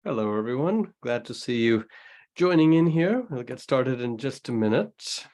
Hello, everyone. Glad to see you joining in here. We'll get started in just a minute.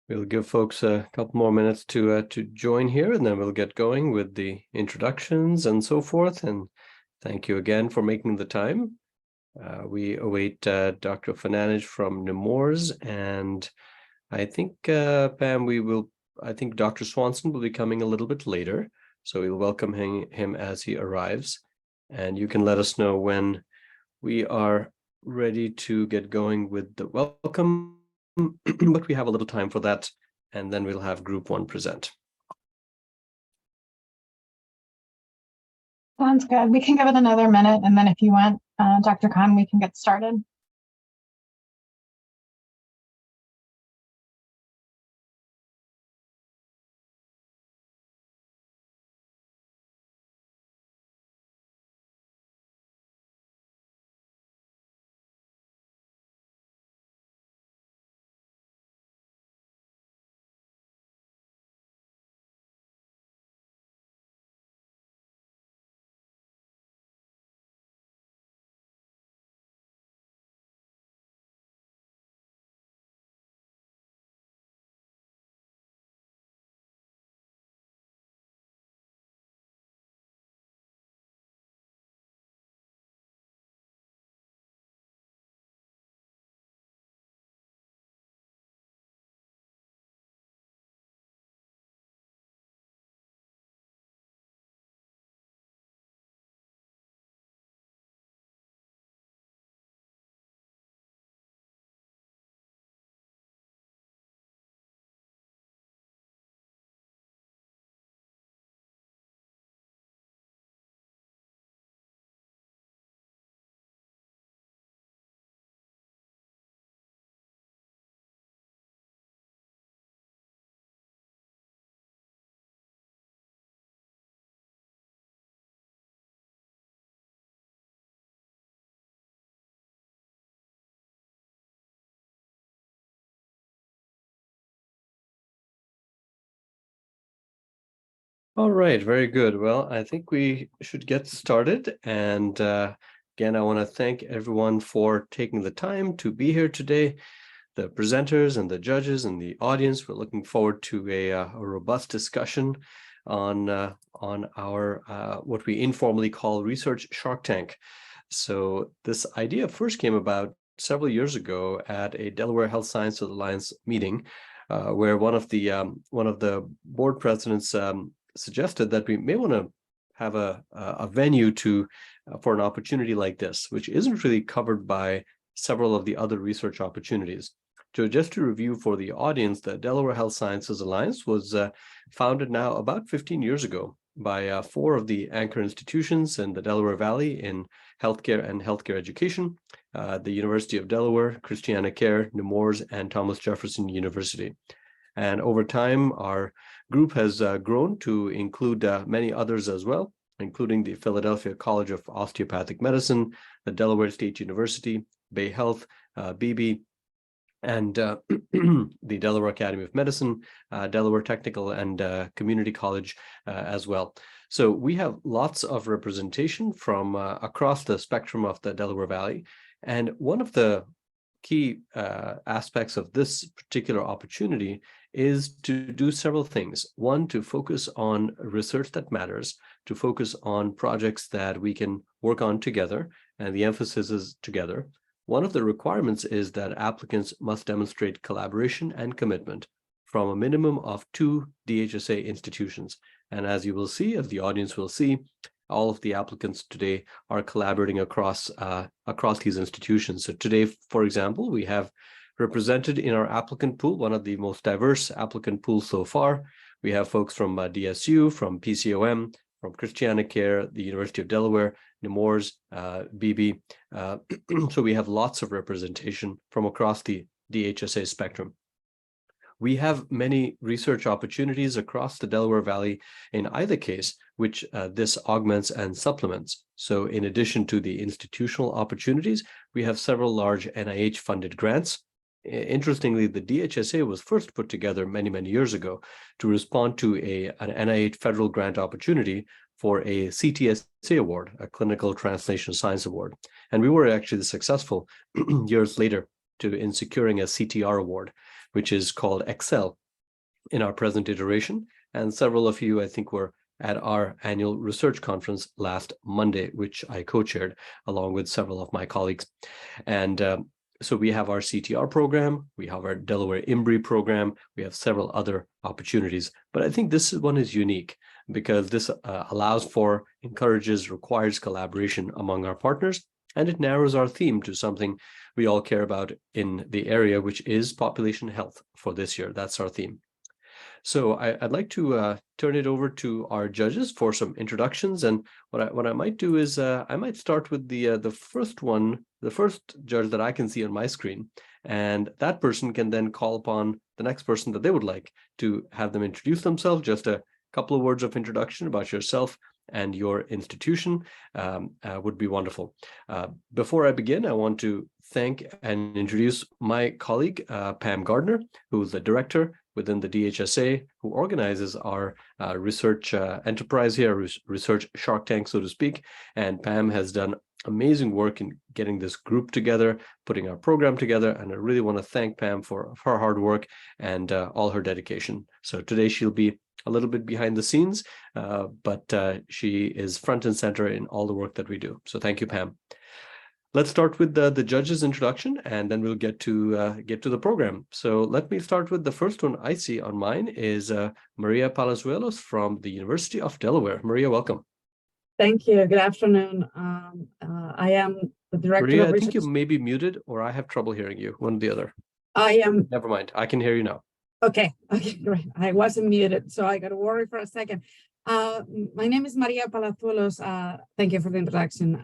We'll give folks a couple more minutes to join here, and then we'll get going with the introductions and so forth. And thank you again for making the time. We await Dr. Fananich from Nemours, and I think Pam, I think Dr. Swanson will be coming a little bit later, so we'll welcome him as he arrives. And you can let us know when we are ready to get going with the welcome, but we have a little time for that, and then we'll have group one present. Sounds good. We can give it another minute, and then if you want, Dr. Khan, we can get started. All right, very good. Well, I think we should get started. And again, I want to thank everyone for taking the time to be here today. The presenters and the judges and the audience, we're looking forward to a robust discussion on our what we informally call Research Shark Tank. So this idea first came about several years ago at a Delaware Health Sciences Alliance meeting, where one of the board presidents suggested that we may want to have a venue for an opportunity like this, which isn't really covered by several of the other research opportunities. So just to review for the audience, the Delaware Health Sciences Alliance was founded now about 15 years ago by 4 of the anchor institutions in the Delaware Valley in healthcare and healthcare education, the University of Delaware, Christiana Care, Nemours, and Thomas Jefferson University. And over time, our group has grown to include many others as well, including the Philadelphia College of Osteopathic Medicine, the Delaware State University, Bay Health, BB, and the Delaware Academy of Medicine, Delaware Technical and Community College as well. So we have lots of representation from across the spectrum of the Delaware Valley. And one of the key aspects of this particular opportunity is to do several things. One, to focus on research that matters, to focus on projects that we can work on together, and the emphasis is together. One of the requirements is that applicants must demonstrate collaboration and commitment from a minimum of 2 DHSA institutions. And as you will see, as the audience will see, all of the applicants today are collaborating across these institutions. So today, for example, we have represented in our applicant pool, one of the most diverse applicant pools so far. We have folks from DSU, from PCOM, from Christiana Care, the University of Delaware, Nemours, BB. So we have lots of representation from across the DHSA spectrum. We have many research opportunities across the Delaware Valley in either case, which this augments and supplements. So in addition to the institutional opportunities, we have several large NIH-funded grants. Interestingly, the DHSA was first put together many, many years ago to respond to an NIH federal grant opportunity for a CTSA award, a Clinical Translation Science Award. And we were actually successful years later in securing a CTR award, which is called Excel in our present iteration. And several of you, I think, were at our annual research conference last Monday, which I co-chaired along with several of my colleagues. And so we have our CTR program, we have our Delaware IMBRI program, we have several other opportunities. But I think this one is unique because this allows for, encourages, requires collaboration among our partners, and it narrows our theme to something we all care about in the area, which is population health for this year. That's our theme. So I'd like to turn it over to our judges for some introductions. And what I might do is I might start with the first judge that I can see on my screen. And that person can then call upon the next person that they would like to have them introduce themselves. Just a couple of words of introduction about yourself and your institution would be wonderful. Before I begin, I want to thank and introduce my colleague, Pam Gardner, who's the director within the DHSA, who organizes our research enterprise here, research Shark Tank, so to speak. And Pam has done amazing work in getting this group together, putting our program together. And I really want to thank Pam for her hard work and all her dedication. So today she'll be a little bit behind the scenes, but she is front and center in all the work that we do. So thank you, Pam. Let's start with the judge's introduction, and then we'll get to the program. So let me start with the first one I see on mine is Maria Palazuelos from the University of Delaware. Maria, welcome. Thank you. Good afternoon. I am the director Maria, of I think you research. may be muted, or I have trouble hearing you, one or the other. I am. Never mind. I can hear you now. Okay, great. I wasn't muted, so I got to worry for a second. My name is Maria Palazuelos. Thank you for the introduction,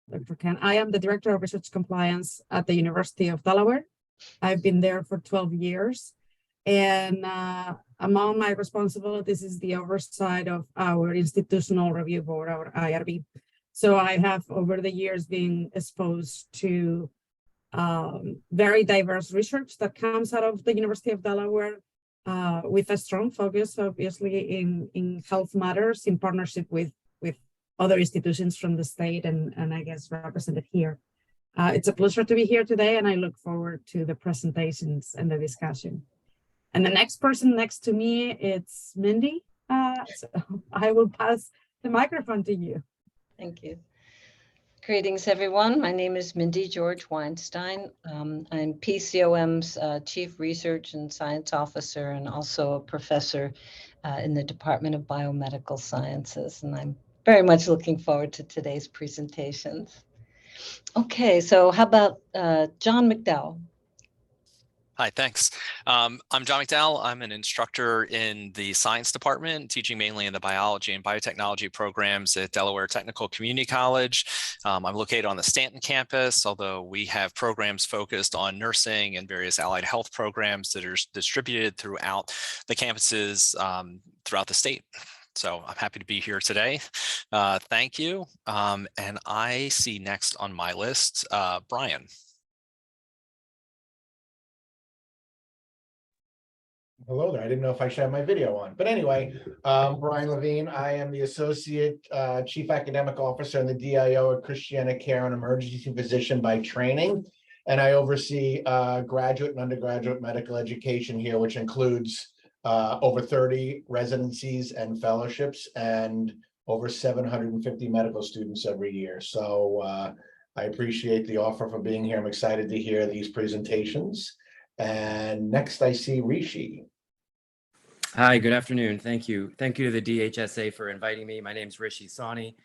Dr. Ken. I am the director of research compliance at the University of Delaware. I've been there for 12 years. And among my responsibilities is the oversight of our institutional review board, our IRB. So I have over the years been exposed to very diverse research that comes out of the University of Delaware with a strong focus, obviously, in health matters in partnership with other institutions from the state and I guess represented here. It's a pleasure to be here today, and I look forward to the presentations and the discussion. And the next person next to me, it's Mindy. So I will pass the microphone to you. Thank you. Greetings, everyone. My name is Mindy George Weinstein. I'm PCOM's Chief Research and Science Officer and also a professor in the Department of Biomedical Sciences. And I'm very much looking forward to today's presentations. Okay, so how about John McDowell? Hi, thanks. I'm John McDowell. I'm an instructor in the science department, teaching mainly in the biology and biotechnology programs at Delaware Technical Community College. I'm located on the Stanton campus, although we have programs focused on nursing and various allied health programs that are distributed throughout the campuses throughout the state. So I'm happy to be here today. Thank you. And I see next on my list, Brian. Hello there. I didn't know if I should have my video on. But anyway, Brian Levine. I am the Associate Chief Academic Officer in the DIO at Christiana Care, an emergency physician by training. And I oversee graduate and undergraduate medical education here, which includes over 30 residencies and fellowships and over 750 medical students every year. So I appreciate the offer for being here. I'm excited to hear these presentations. And next I see Rishi. Hi, good afternoon. Thank you. Thank you to the DHSA for inviting me. My name is Rishi Sawhney.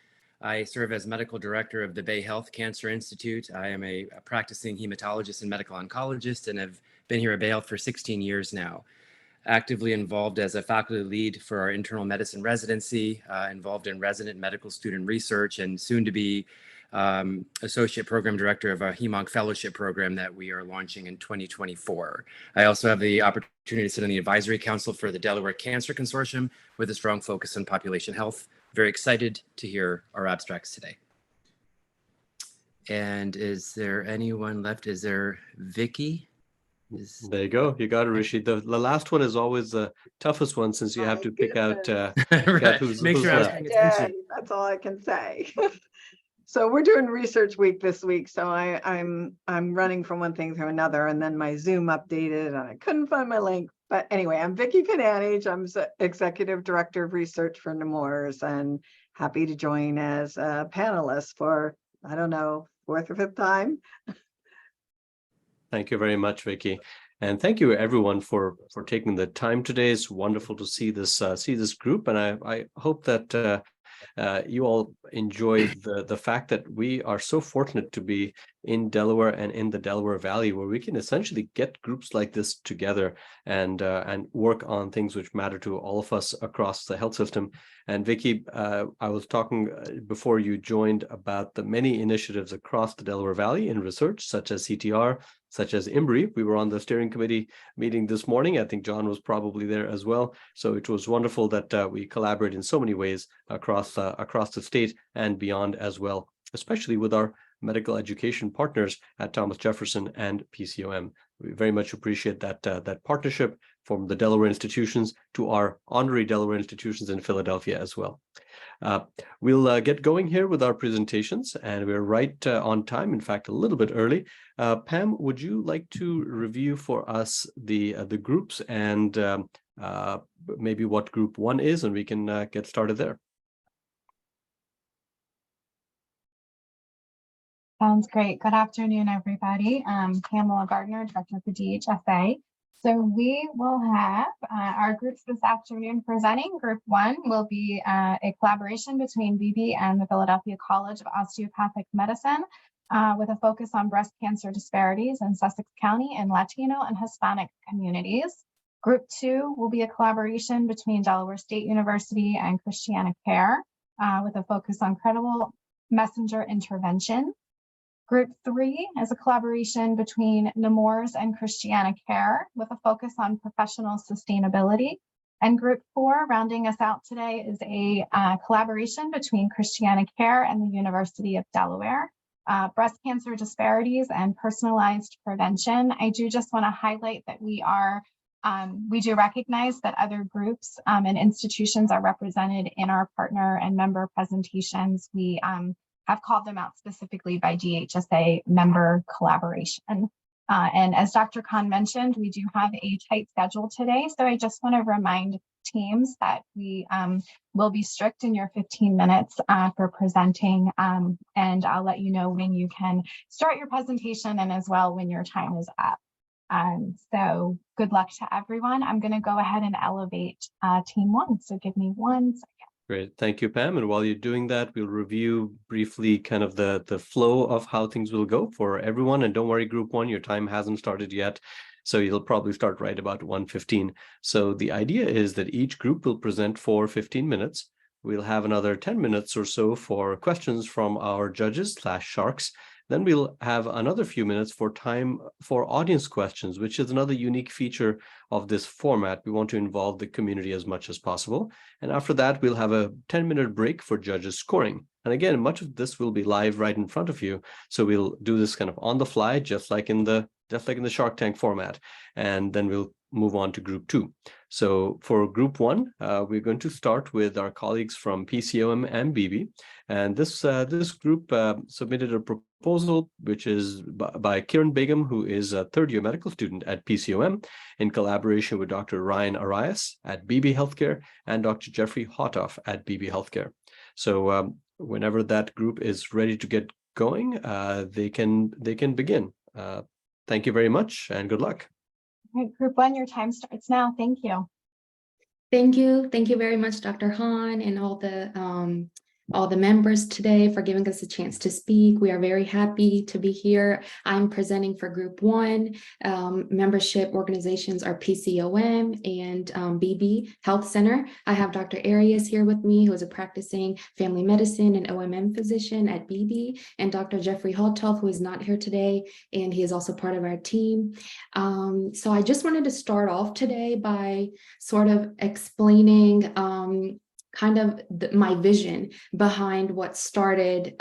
I serve as medical director of the Bay Health Cancer Institute. I am a practicing hematologist and medical oncologist and have been here at Bay Health for 16 years now. Actively involved as a faculty lead for our internal medicine residency, involved in resident medical student research, and soon to be associate program director of a HemOnc fellowship program that we are launching in 2024. I also have the opportunity to sit on the advisory council for the Delaware Cancer Consortium with a strong focus on population health. Very excited to hear our abstracts today. And is there anyone left? Is there Vicky? There you go. You got it, Rishi. The last one is always the toughest one since you have to pick out, Right. who's Make sure I was left. paying attention. That's all I can say. So we're doing research week this week. So I'm running from one thing to another, and then my Zoom updated and I couldn't find my link. But anyway, I'm Vicky Pananage. I'm Executive Director of Research for Nemours, and happy to join as a panelist for, I don't know, 4th or 5th time. Thank you very much, Vicky. And thank you everyone for taking the time today. It's wonderful to see this group. And I hope that you all enjoy the fact that we are so fortunate to be in Delaware and in the Delaware Valley, where we can essentially get groups like this together and work on things which matter to all of us across the health system. And Vicky, I was talking before you joined about the many initiatives across the Delaware Valley in research, such as CTR, such as IMBRI. We were on the steering committee meeting this morning. I think John was probably there as well. So it was wonderful that we collaborate in so many ways across the state and beyond as well, especially with our medical education partners at Thomas Jefferson and PCOM. We very much appreciate that partnership from the Delaware institutions to our honorary Delaware institutions in Philadelphia as well. We'll get going here with our presentations, and we're right on time, in fact, a little bit early. Pam, would you like to review for us the groups and maybe what group 1 is, and we can get started there. Sounds great. Good afternoon, everybody. I'm Pamela Gardner, Director for DHSA. So we will have our groups this afternoon presenting. Group 1 will be a collaboration between BB and the Philadelphia College of Osteopathic Medicine with a focus on breast cancer disparities in Sussex County and Latino and Hispanic communities. Group 2 will be a collaboration between Delaware State University and Christiana Care with a focus on credible messenger intervention. Group 3 is a collaboration between Nemours and Christiana Care with a focus on professional sustainability. And Group 4, rounding us out today, is a collaboration between Christiana Care and the University of Delaware. Breast cancer disparities and personalized prevention. I do just want to highlight that we do recognize that other groups and institutions are represented in our partner and member presentations. We have called them out specifically by DHSA member collaboration. And as Dr. Khan mentioned, we do have a tight schedule today. So I just want to remind teams that we will be strict in your 15 minutes for presenting. And I'll let you know when you can start your presentation and as well when your time is up. So good luck to everyone. I'm going to go ahead and elevate team 1. So give me 1 second. Great. Thank you, Pam. And while you're doing that, we'll review briefly kind of the flow of how things will go for everyone. And don't worry, group 1, your time hasn't started yet. So you'll probably start right about 1:15. So the idea is that each group will present for 15 minutes. We'll have another 10 minutes or so for questions from our judges/sharks. Then we'll have another few minutes for time for audience questions, which is another unique feature of this format. We want to involve the community as much as possible. And after that, we'll have a 10-minute break for judges scoring. And again, much of this will be live right in front of you. So we'll do this kind of on the fly, just like in the Shark Tank format. And then we'll move on to group 2. So for group 1, we're going to start with our colleagues from PCOM and BB. And this group submitted a proposal, which is by Kiran Begum, who is a third-year medical student at PCOM, in collaboration with Dr. Ryan Arias at BB Healthcare and Dr. Jeffrey Hotoff at BB Healthcare. So whenever that group is ready to get going, they can begin. Thank you very much and good luck. All right, group one, your time starts now. Thank you. Thank you. Thank you very much, Dr. Han, and all the members today for giving us a chance to speak. We are very happy to be here. I'm presenting for Group 1. Membership organizations are PCOM and BB Health Center. I have Dr. Arias here with me, who is a practicing family medicine and OMM physician at BB, and Dr. Jeffrey Holtoff, who is not here today, and he is also part of our team. So I just wanted to start off today by sort of explaining kind of my vision behind what started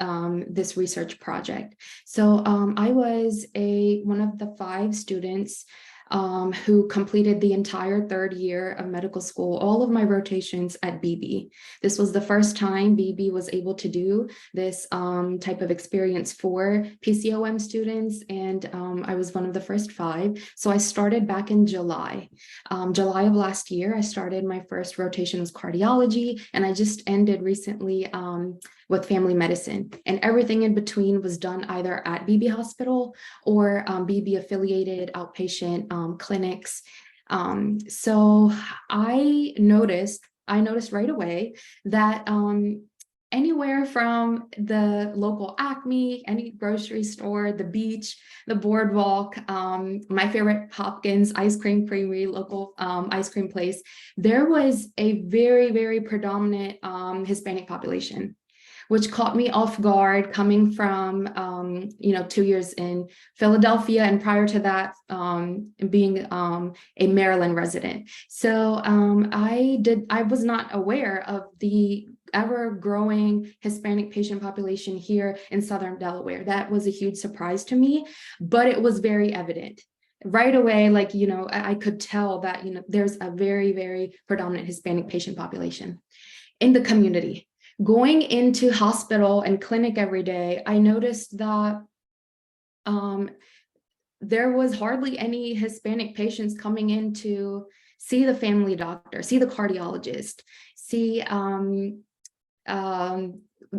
this research project. So I was one of the 5 students who completed the entire 3rd year of medical school, all of my rotations at BB. This was the first time BB was able to do this type of experience for PCOM students, and I was one of the first 5. So I started back in July. July of last year, I started my first rotation was cardiology, and I just ended recently with family medicine, and everything in between was done either at BB Hospital or BB affiliated outpatient clinics. So I noticed right away that anywhere from the local Acme, any grocery store, the beach, the boardwalk, my favorite Hopkins ice cream creamery, local ice cream place, there was a very, very predominant Hispanic population, which caught me off guard coming from, 2 years in Philadelphia, and prior to that, being a Maryland resident. So I was not aware of the ever-growing Hispanic patient population here in Southern Delaware. That was a huge surprise to me, but it was very evident. Right away, I could tell that, there's a very, very predominant Hispanic patient population in the community. Going into hospital and clinic every day, I noticed that there was hardly any Hispanic patients coming in to see the family doctor, see the cardiologist, see the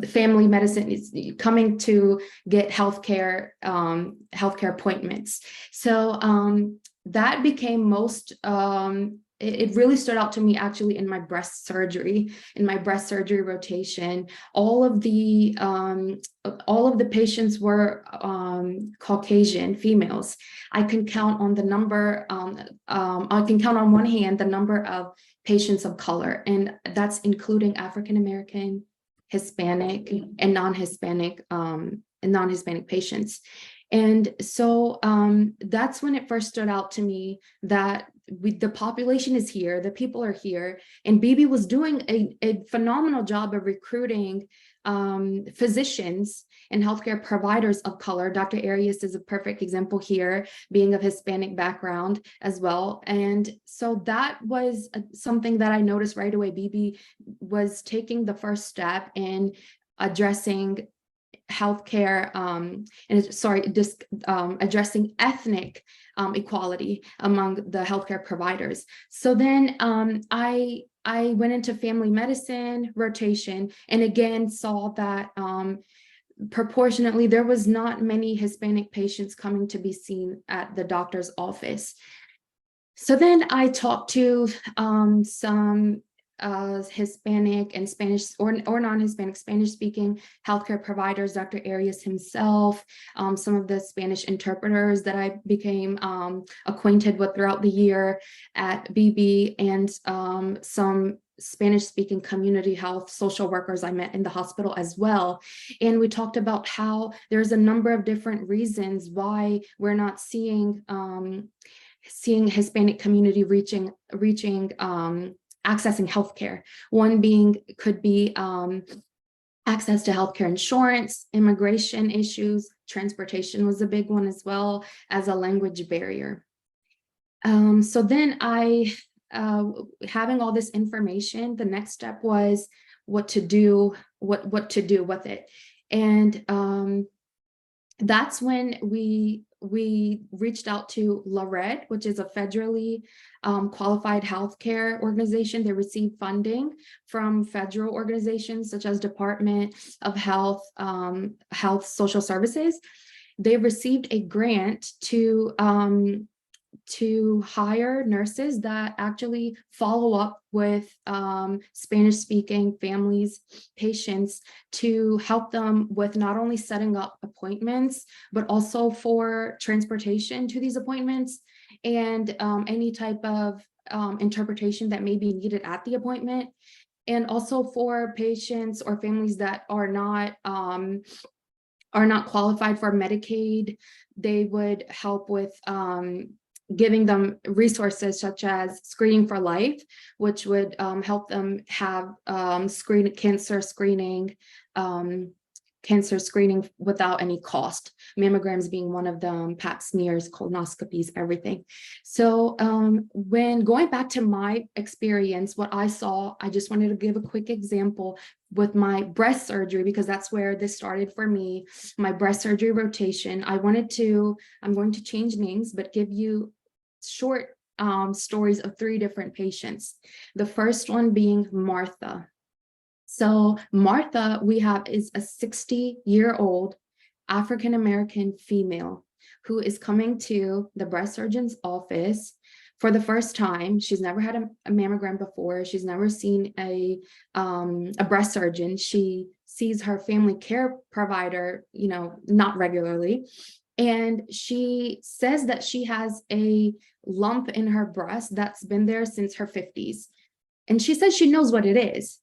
family medicine is coming to get healthcare appointments. So that became most it really stood out to me actually in my breast surgery rotation. All of the patients were Caucasian females. I can count on one hand the number of patients of color, and that's including African American, Hispanic, and non-Hispanic patients. And so that's when it first stood out to me that the population is here, the people are here, and BB was doing a phenomenal job of recruiting physicians and healthcare providers of color. Dr. Arias is a perfect example here, being of Hispanic background as well. And so that was something that I noticed right away. BB was taking the first step in addressing healthcare addressing ethnic equality among the healthcare providers. So then I went into family medicine rotation, and again saw that proportionately there was not many Hispanic patients coming to be seen at the doctor's office. So then I talked to some Hispanic and Spanish or non-Hispanic Spanish-speaking healthcare providers, Dr. Arias himself, some of the Spanish interpreters that I became acquainted with throughout the year at BB, and some Spanish-speaking community health social workers I met in the hospital as well. And we talked about how there's a number of different reasons why we're not seeing Hispanic community accessing healthcare. One could be access to healthcare insurance, immigration issues, transportation was a big one, as well as a language barrier. So then having all this information, the next step was what to do with it. And that's when we we reached out to LARED, which is a federally qualified healthcare organization. They receive funding from federal organizations such as Department of Health, Health Social Services. They received a grant to hire nurses that actually follow up with Spanish-speaking families, patients, to help them with not only setting up appointments, but also for transportation to these appointments and any type of interpretation that may be needed at the appointment. And also for patients or families that are not qualified for Medicaid, they would help with giving them resources such as Screening for Life, which would help them have cancer screening without any cost. Mammograms being one of them, pap smears, colonoscopies, everything. So when going back to my experience, what I saw, I just wanted to give a quick example with my breast surgery, because that's where this started for me, my breast surgery rotation. I'm going to change names, but give you short stories of 3 different patients. The first one being Martha. So Martha, we have, is a 60-year-old African-American female who is coming to the breast surgeon's office for the first time. She's never had a mammogram before. She's never seen a breast surgeon. She sees her family care provider, not regularly. And she says that she has a lump in her breast that's been there since her 50s. And she says she knows what it is.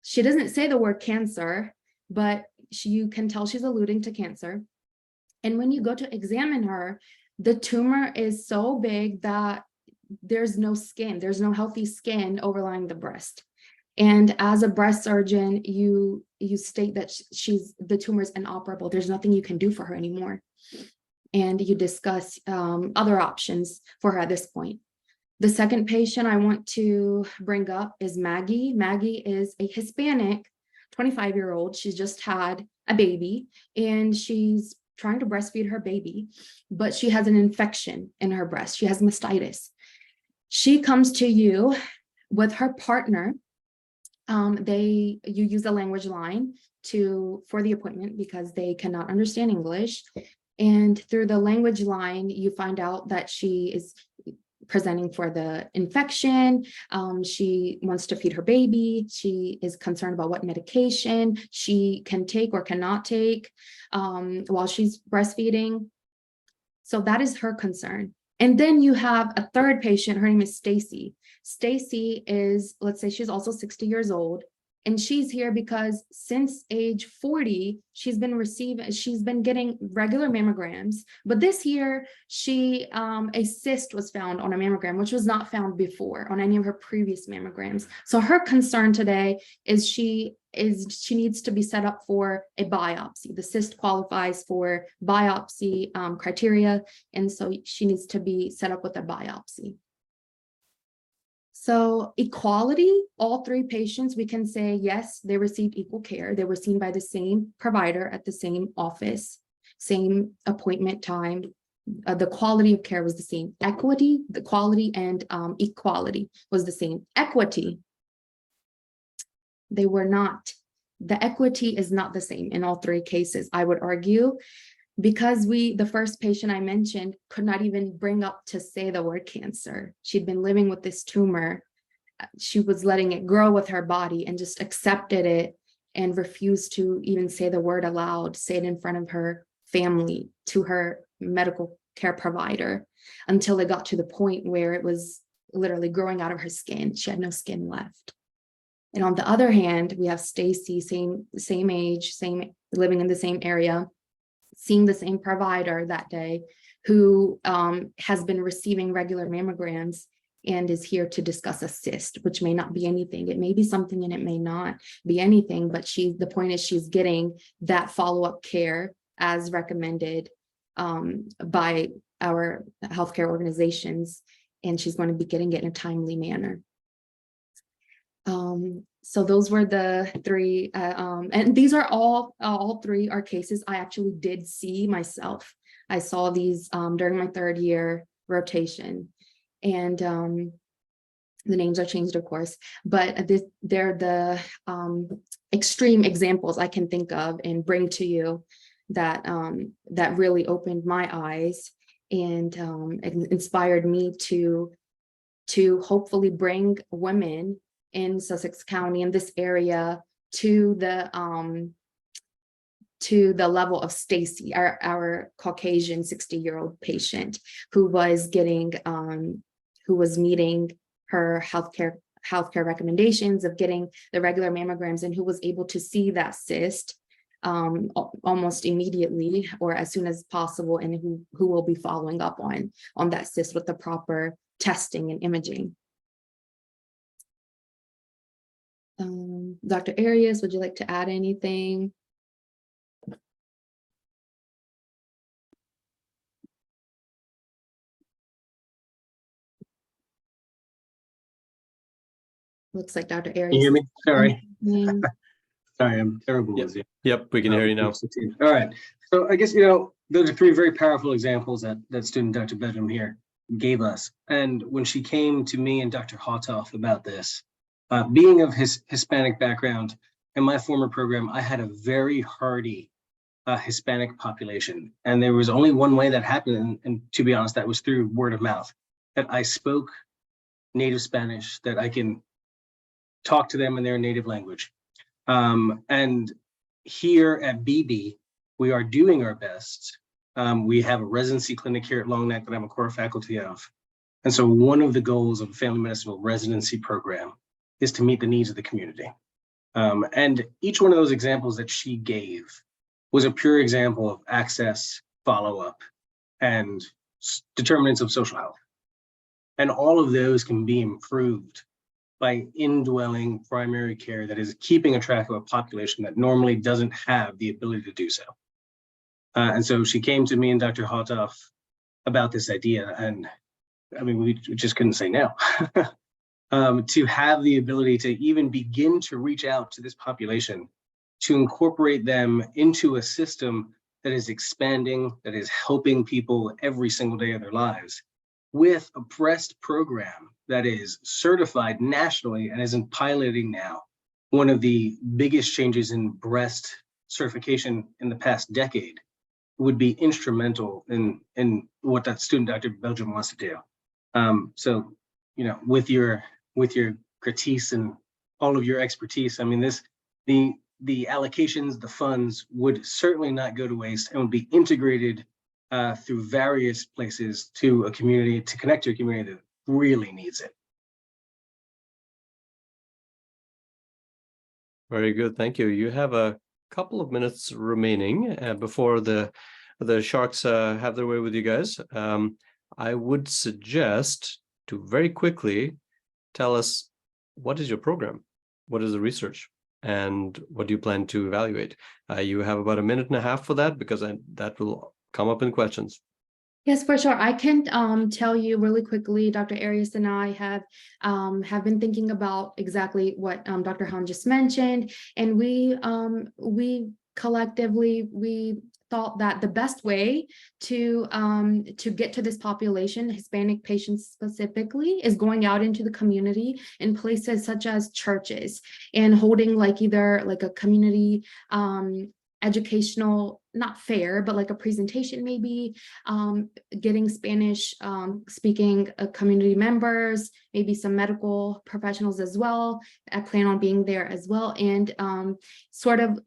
She doesn't say the word cancer, but you can tell she's alluding to cancer. And when you go to examine her, the tumor is so big that there's no skin, there's no healthy skin overlying the breast. And as a breast surgeon, you state that the tumor is inoperable. There's nothing you can do for her anymore. And you discuss other options for her at this point. The second patient I want to bring up is Maggie. Maggie is a Hispanic 25-year-old. She's just had a baby and she's trying to breastfeed her baby, but she has an infection in her breast. She has mastitis. She comes to you with her partner. You use a language line for the appointment because they cannot understand English. And through the language line, you find out that she is presenting for the infection. She wants to feed her baby. She is concerned about what medication she can take or cannot take while she's breastfeeding. So that is her concern. And then you have a third patient. Her name is Stacy. Stacy is, let's say she's also 60 years old. And she's here because since age 40, she's been getting regular mammograms. But this year, a cyst was found on a mammogram, which was not found before on any of her previous mammograms. So her concern today is she needs to be set up for a biopsy. The cyst qualifies for biopsy criteria. And so she needs to be set up with a biopsy. So equality, all 3 patients, we can say, yes, they received equal care. They were seen by the same provider at the same office, same appointment time. The quality of care was the same. Equity, the quality, and equality was the same. Equity, they were not. The equity is not the same in all 3 cases, I would argue, because the first patient I mentioned could not even bring up to say the word cancer. She'd been living with this tumor. She was letting it grow with her body and just accepted it and refused to even say the word aloud, say it in front of her family, to her medical care provider, until it got to the point where it was literally growing out of her skin. She had no skin left. And on the other hand, we have Stacy, same age, living in the same area, seeing the same provider that day, who has been receiving regular mammograms and is here to discuss a cyst, which may not be anything. It may be something and it may not be anything, but the point is she's getting that follow-up care as recommended by our healthcare organizations, and she's going to be getting it in a timely manner. So those were the 3, and these are all 3 are cases I actually did see myself. I saw these during my 3rd year rotation. And the names are changed, of course, but they're the extreme examples I can think of and bring to you that that really opened my eyes and inspired me to hopefully bring women in Sussex County in this area to the level of Stacy, our Caucasian 60-year-old patient who was meeting her healthcare recommendations of getting the regular mammograms, and who was able to see that cyst almost immediately or as soon as possible, and who will be following up on that cyst with the proper testing and imaging. Dr. Arias, would you like to add anything? Looks like Dr. Arias. Can you hear me? Sorry. Mm. Sorry, I'm terrible Yep. with you. Yep, we can hear you now. All right. So I guess, those are 3 very powerful examples that student Dr. Bedlam here gave us. And when she came to me and Dr. Hotoff about this, being of his Hispanic background, in my former program, I had a very hardy Hispanic population. And there was only one way that happened. And to be honest, that was through word of mouth, that I spoke native Spanish, that I can talk to them in their native language. And here at BB, we are doing our best. We have a residency clinic here at Long Neck that I'm a core faculty of. And so one of the goals of a family medicine residency program is to meet the needs of the community. And each one of those examples that she gave was a pure example of access, follow-up, and determinants of social health. And all of those can be improved by indwelling primary care that is keeping a track of a population that normally doesn't have the ability to do so. And so she came to me and Dr. Hotoff about this idea, and I mean, we just couldn't say no. To have the ability to even begin to reach out to this population, to incorporate them into a system that is expanding, that is helping people every single day of their lives, with a breast program that is certified nationally and is in piloting now. One of the biggest changes in breast certification in the past decade would be instrumental in what that student Dr. Belgium wants to do. So, with your critiques and all of your expertise, I mean, the allocations, the funds would certainly not go to waste and would be integrated through various places to a community, to connect to a community that really needs it. Very good, thank you. You have a couple of minutes remaining before the Sharks have their way with you guys. I would suggest to very quickly tell us, what is your program? What is the research? And what do you plan to evaluate? You have about 1.5 minutes for that, because that will come up in questions. Yes, for sure. I can tell you really quickly, Dr. Arias and I have been thinking about exactly what Dr. Hahn just mentioned, and we collectively thought that the best way to get to this population, Hispanic patients specifically, is going out into the community in places such as churches and holding either a community educational, not fair, but like a presentation, maybe getting Spanish speaking community members, maybe some medical professionals as well. I plan on being there as well, and sort of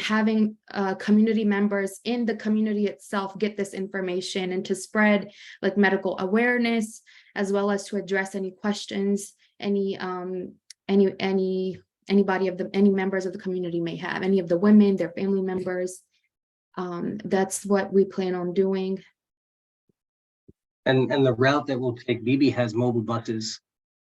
having community members in the community itself get this information and to spread medical awareness, as well as to address any questions any members of the community may have, any of the women, their family members. That's what we plan on doing. And the route that we'll take, BB has mobile buses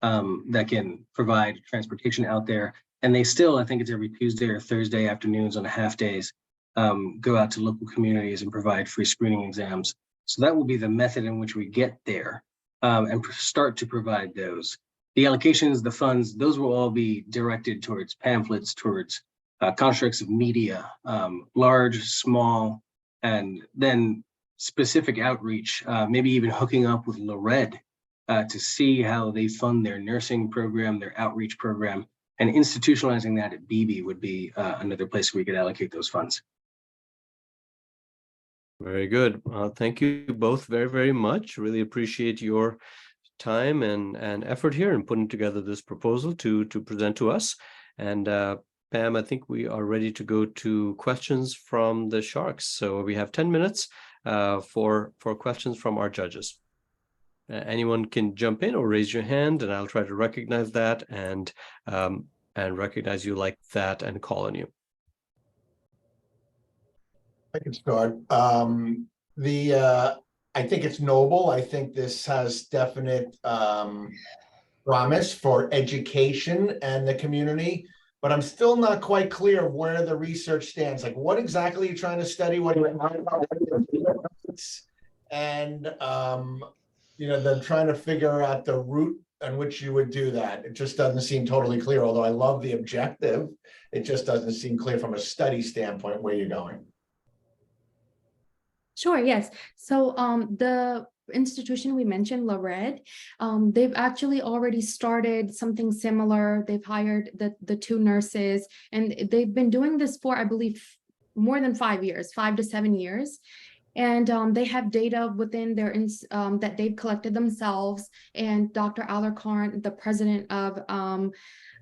that can provide transportation out there. And they still, I think it's every Tuesday or Thursday afternoons on half days, go out to local communities and provide free screening exams. So that will be the method in which we get there and start to provide those. The allocations, the funds, those will all be directed towards pamphlets, towards constructs of media, large, small, and then specific outreach, maybe even hooking up with Lored to see how they fund their nursing program, their outreach program, and institutionalizing that at BB would be another place where we could allocate those funds. Very good. Thank you both very, very much. Really appreciate your time and effort here in putting together this proposal to present to us. And Pam, I think we are ready to go to questions from the Sharks. So we have 10 minutes for questions from our judges. Anyone can jump in or raise your hand, and I'll try to recognize that and recognize you like that and call on you. I can start. I think it's noble. I think this has definite promise for education and the community, but I'm still not quite clear of where the research stands. Like, what exactly are you trying to study? What are you, and they're trying to figure out the route on which you would do that. It just doesn't seem totally clear. Although I love the objective, it just doesn't seem clear from a study standpoint where you're going. Sure, yes. So the institution we mentioned, Lored, they've actually already started something similar. They've hired the 2 nurses, and they've been doing this for, I believe, more than 5 years, 5 to 7 years. And they have data within their that they've collected themselves. And Dr. Alarcon, the president of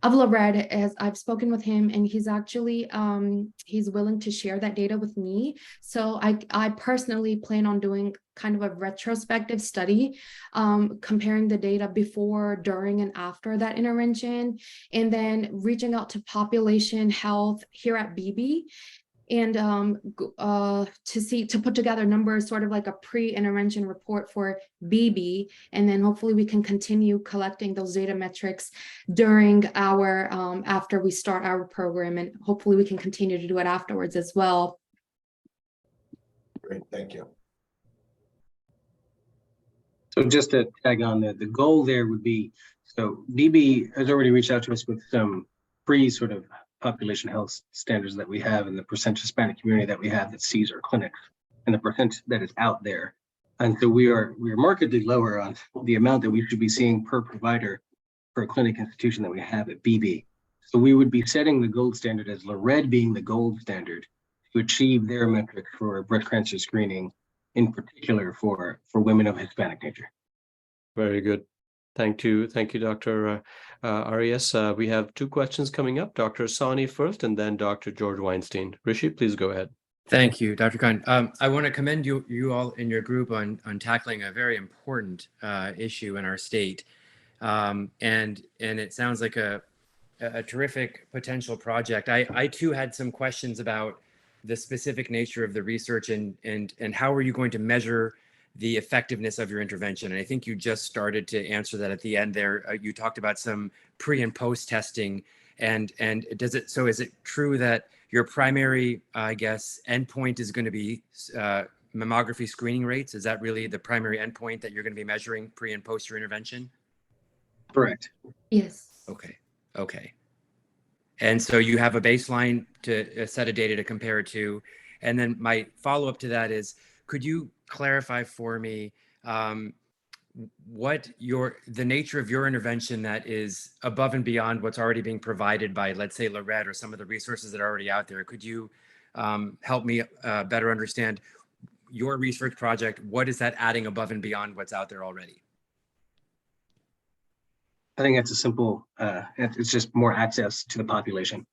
Lored, as I've spoken with him, and he's actually he's willing to share that data with me. So I personally plan on doing kind of a retrospective study, comparing the data before, during, and after that intervention, and then reaching out to population health here at BB. And to put together numbers, sort of like a pre-intervention report for BB, and then hopefully we can continue collecting those data metrics during our after we start our program, and hopefully we can continue to do it afterwards as well. Great, thank you. So just to tag on that, the goal there would be, so BB has already reached out to us with some sort of population health standards that we have, and the percent Hispanic community that we have that sees our clinics, and the percent that is out there. And so we are markedly lower on the amount that we should be seeing per provider for a clinic institution that we have at BB. So we would be setting the gold standard as Lored being the gold standard to achieve their metric for breast cancer screening, in particular for women of Hispanic nature. Very good. Thank you, Dr. Arias. We have 2 questions coming up. Dr. Sani first, and then Dr. George Weinstein. Rishi, please go ahead. Thank you, Dr. Khan. I want to commend you all in your group on tackling a very important issue in our state, and it sounds like a terrific potential project. I too had some questions about the specific nature of the research and how are you going to measure the effectiveness of your intervention. And I think you just started to answer that at the end there. You talked about some pre and post testing, and is it true that your primary, I guess, endpoint is going to be mammography screening rates? Is that really the primary endpoint that you're going to be measuring pre and post your intervention? Correct. Yes. Okay. And so you have a baseline to a set of data to compare it to. And then my follow-up to that is, could you clarify for me what the nature of your intervention that is above and beyond what's already being provided by, let's say, Lored or some of the resources that are already out there? Could you help me better understand your research project? What is that adding above and beyond what's out there already? I think that's a simple, it's just more access to the population.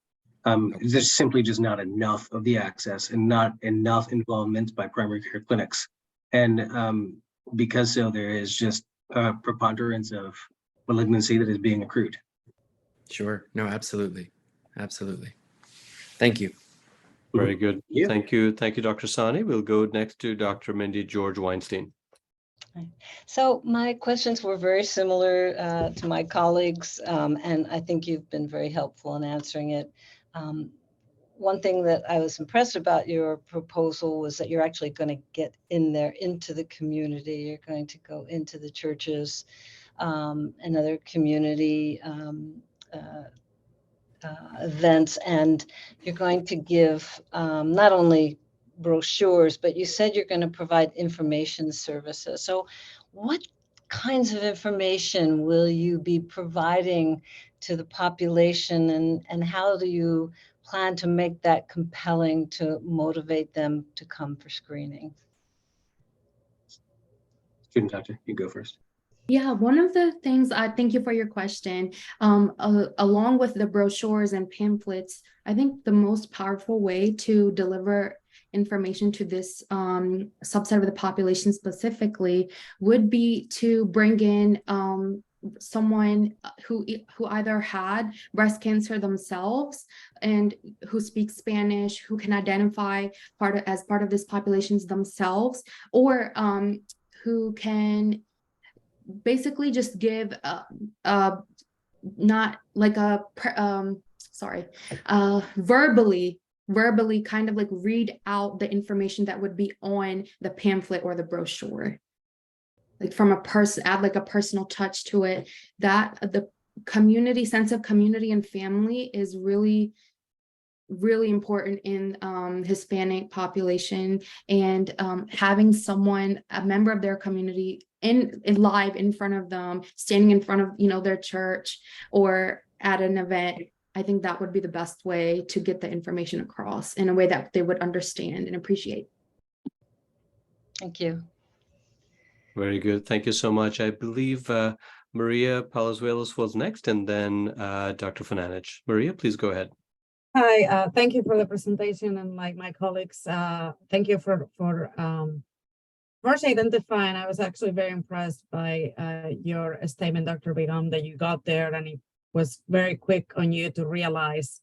There's simply just not enough of the access and not enough involvement by primary care clinics. And because so, there is just a preponderance of malignancy that is being accrued. Sure. No, absolutely. Absolutely. Thank you. Very good. Yeah. Thank you, Dr. Sani. We'll go next to Dr. Mindy George Weinstein. So my questions were very similar to my colleagues, and I think you've been very helpful in answering it. One thing that I was impressed about your proposal was that you're actually going to get in there into the community. You're going to go into the churches and other community events, and you're going to give not only brochures, but you said you're going to provide information services. So what kinds of information will you be providing to the population, and how do you plan to make that compelling to motivate them to come for screening? Student doctor, you go first. Yeah, one of the things, I thank you for your question. Along with the brochures and pamphlets, I think the most powerful way to deliver information to this subset of the population specifically would be to bring in someone who either had breast cancer themselves and who speaks Spanish, who can identify as part of this populations themselves, or who can basically just give not like a verbally kind of like read out the information that would be on the pamphlet or the brochure, like from a person, add like a personal touch to it. That the community sense of community and family is really important in Hispanic population, and having someone, a member of their community in live in front of them, standing in front of their church or at an event, I think that would be the best way to get the information across in a way that they would understand and appreciate. Thank you. Very good. Thank you so much. I believe Maria Palazuelos was next, and then Dr. Fananich. Maria, please go ahead. Hi, thank you for the presentation, and like my colleagues, thank you for first identifying. I was actually very impressed by your statement, Dr. Begum, that you got there, and it was very quick on you to realize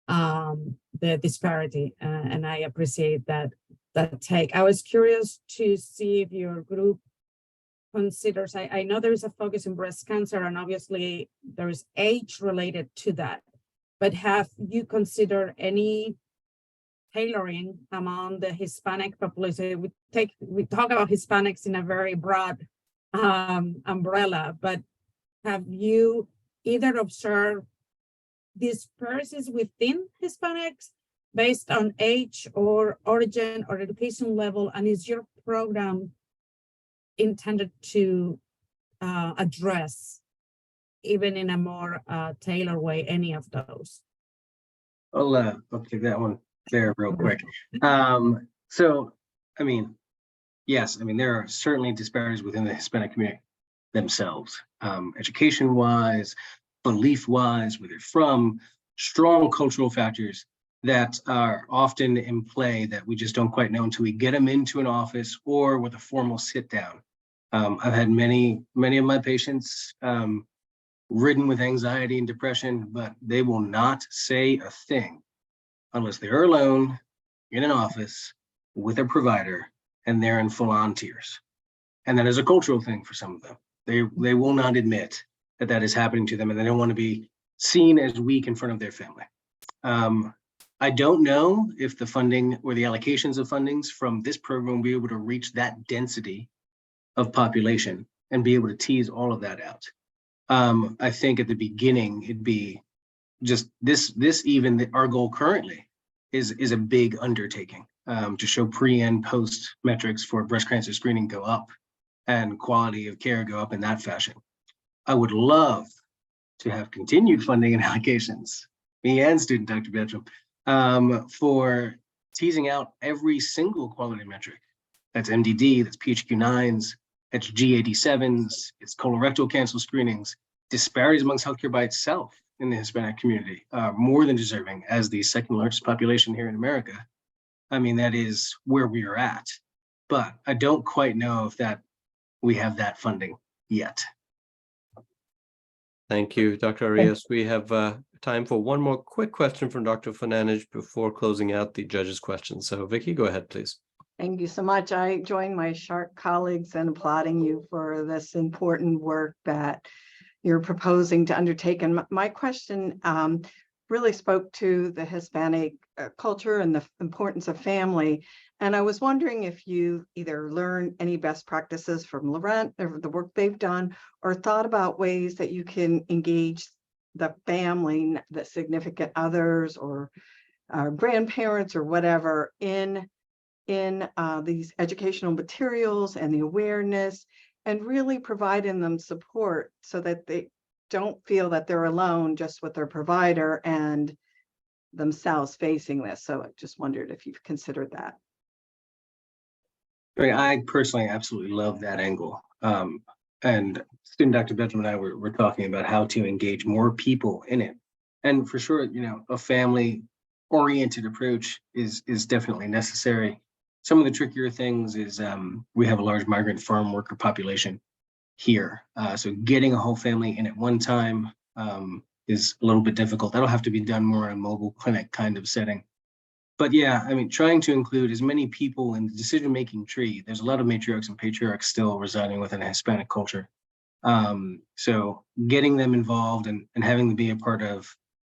the disparity, and I appreciate that take. I was curious to see if your group considers, I know there is a focus in breast cancer, and obviously there is age related to that. But have you considered any tailoring among the Hispanic population? We talk about Hispanics in a very broad umbrella, but have you either observed disparities within Hispanics based on age or origin or education level? And is your program intended to address, even in a more tailored way, any of those? I'll take that one there real quick. So, I mean, yes, I mean, there are certainly disparities within the Hispanic community themselves, education-wise, belief-wise, where they're from, strong cultural factors that are often in play that we just don't quite know until we get them into an office or with a formal sit down. I've had many of my patients ridden with anxiety and depression, but they will not say a thing unless they're alone in an office with a provider and they're in full-on tears. And that is a cultural thing for some of them. They will not admit that that is happening to them, and they don't want to be seen as weak in front of their family. I don't know if the funding or the allocations of fundings from this program will be able to reach that density of population and be able to tease all of that out. I think at the beginning, it'd be just our goal currently is a big undertaking to show pre and post metrics for breast cancer screening go up and quality of care go up in that fashion. I would love to have continued funding and allocations, me and student Dr. Bedram, for teasing out every single quality metric. That's MDD, that's PHQ-9s, that's G87s, it's colorectal cancer screenings. Disparities amongst healthcare by itself in the Hispanic community are more than deserving as the second largest population here in America. I mean, that is where we are at, but I don't quite know if we have that funding yet. Thank you, Dr. Arias. We have time for one more quick question from Dr. Fananich before closing out the judges' questions. So Vicky, go ahead, please. Thank you so much. I join my sharp colleagues in applauding you for this important work that you're proposing to undertake. And my question really spoke to the Hispanic culture and the importance of family. And I was wondering if you either learned any best practices from Laurent or the work they've done, or thought about ways that you can engage the family, the significant others or grandparents or whatever in in these educational materials and the awareness, and really providing them support so that they don't feel that they're alone just with their provider and themselves facing this. So I just wondered if you've considered that. I personally absolutely love that angle. And student Dr. Benjamin and I were talking about how to engage more people in it. And for sure, a family-oriented approach is definitely necessary. Some of the trickier things is we have a large migrant farm worker population here. So getting a whole family in at one time is a little bit difficult. That'll have to be done more in a mobile clinic kind of setting. But yeah, I mean, trying to include as many people in the decision-making tree. There's a lot of matriarchs and patriarchs still residing within a Hispanic culture. So getting them involved and having them be a part of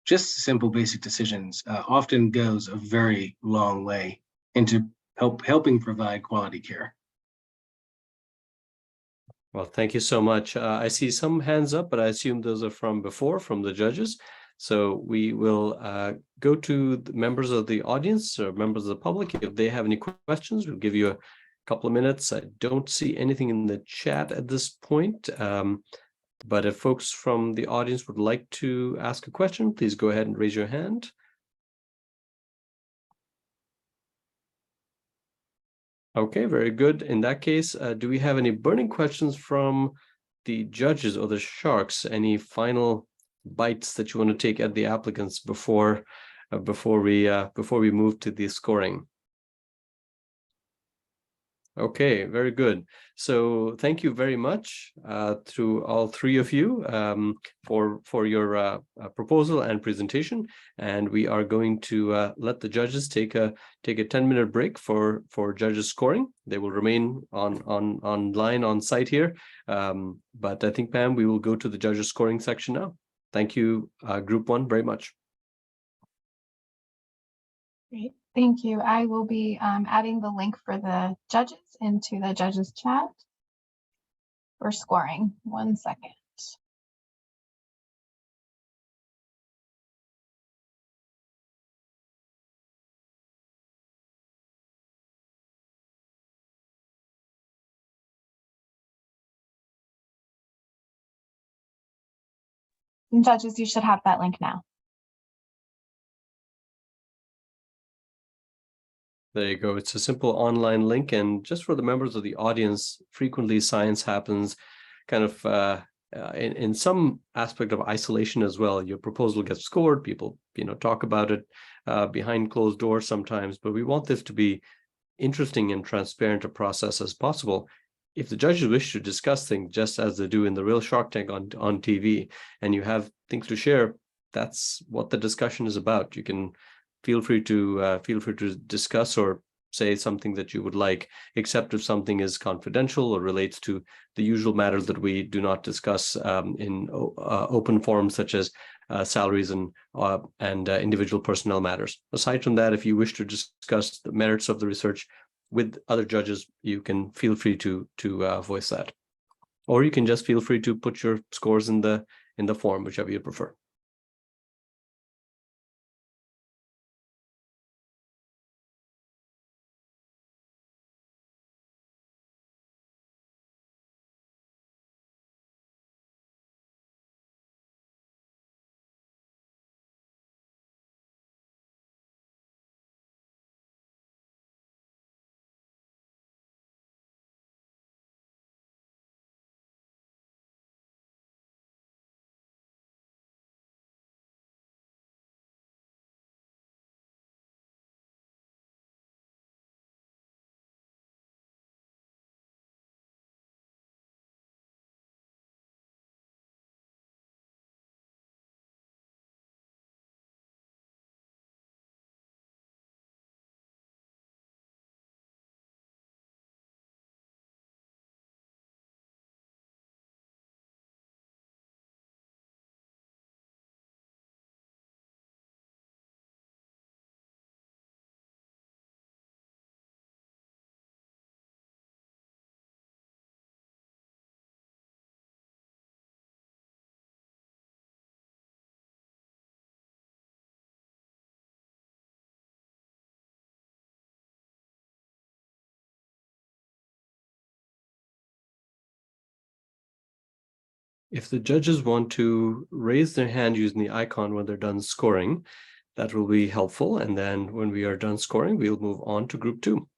just simple basic decisions often goes a very long way into helping provide quality care. Well, thank you so much. I see some hands up, but I assume those are from before, from the judges. So we will go to the members of the audience or members of the public. If they have any questions, we'll give you a couple of minutes. I don't see anything in the chat at this point. But if folks from the audience would like to ask a question, please go ahead and raise your hand. Okay, very good. In that case, do we have any burning questions from the judges or the sharks? Any final bites that you want to take at the applicants before we move to the scoring? Okay, very good. So thank you very much to all three of you for your proposal and presentation. And we are going to let the judges take a 10-minute break for judges scoring. They will remain online on site here. But I think, Pam, we will go to the judges scoring section now. Thank you, Group 1, very much. Great, thank you. I will be adding the link for the judges into the judges chat for scoring. 1 second. And judges, you should have that link now. There you go. It's a simple online link. And just for the members of the audience, frequently science happens kind of in some aspect of isolation as well. Your proposal gets scored. People, talk about it behind closed doors sometimes. But we want this to be interesting and transparent a process as possible. If the judges wish to discuss things just as they do in the real Shark Tank on TV, and you have things to share, that's what the discussion is about. You can feel free to discuss or say something that you would like, except if something is confidential or relates to the usual matters that we do not discuss in open forums, such as salaries and individual personnel matters. Aside from that, if you wish to discuss the merits of the research with other judges, you can feel free to voice that, or you can just feel free to put your scores in the form, whichever you prefer. if the judges want to raise their hand using the icon when they're done scoring, that will be helpful. And then when we are done scoring, we'll move on to group 2.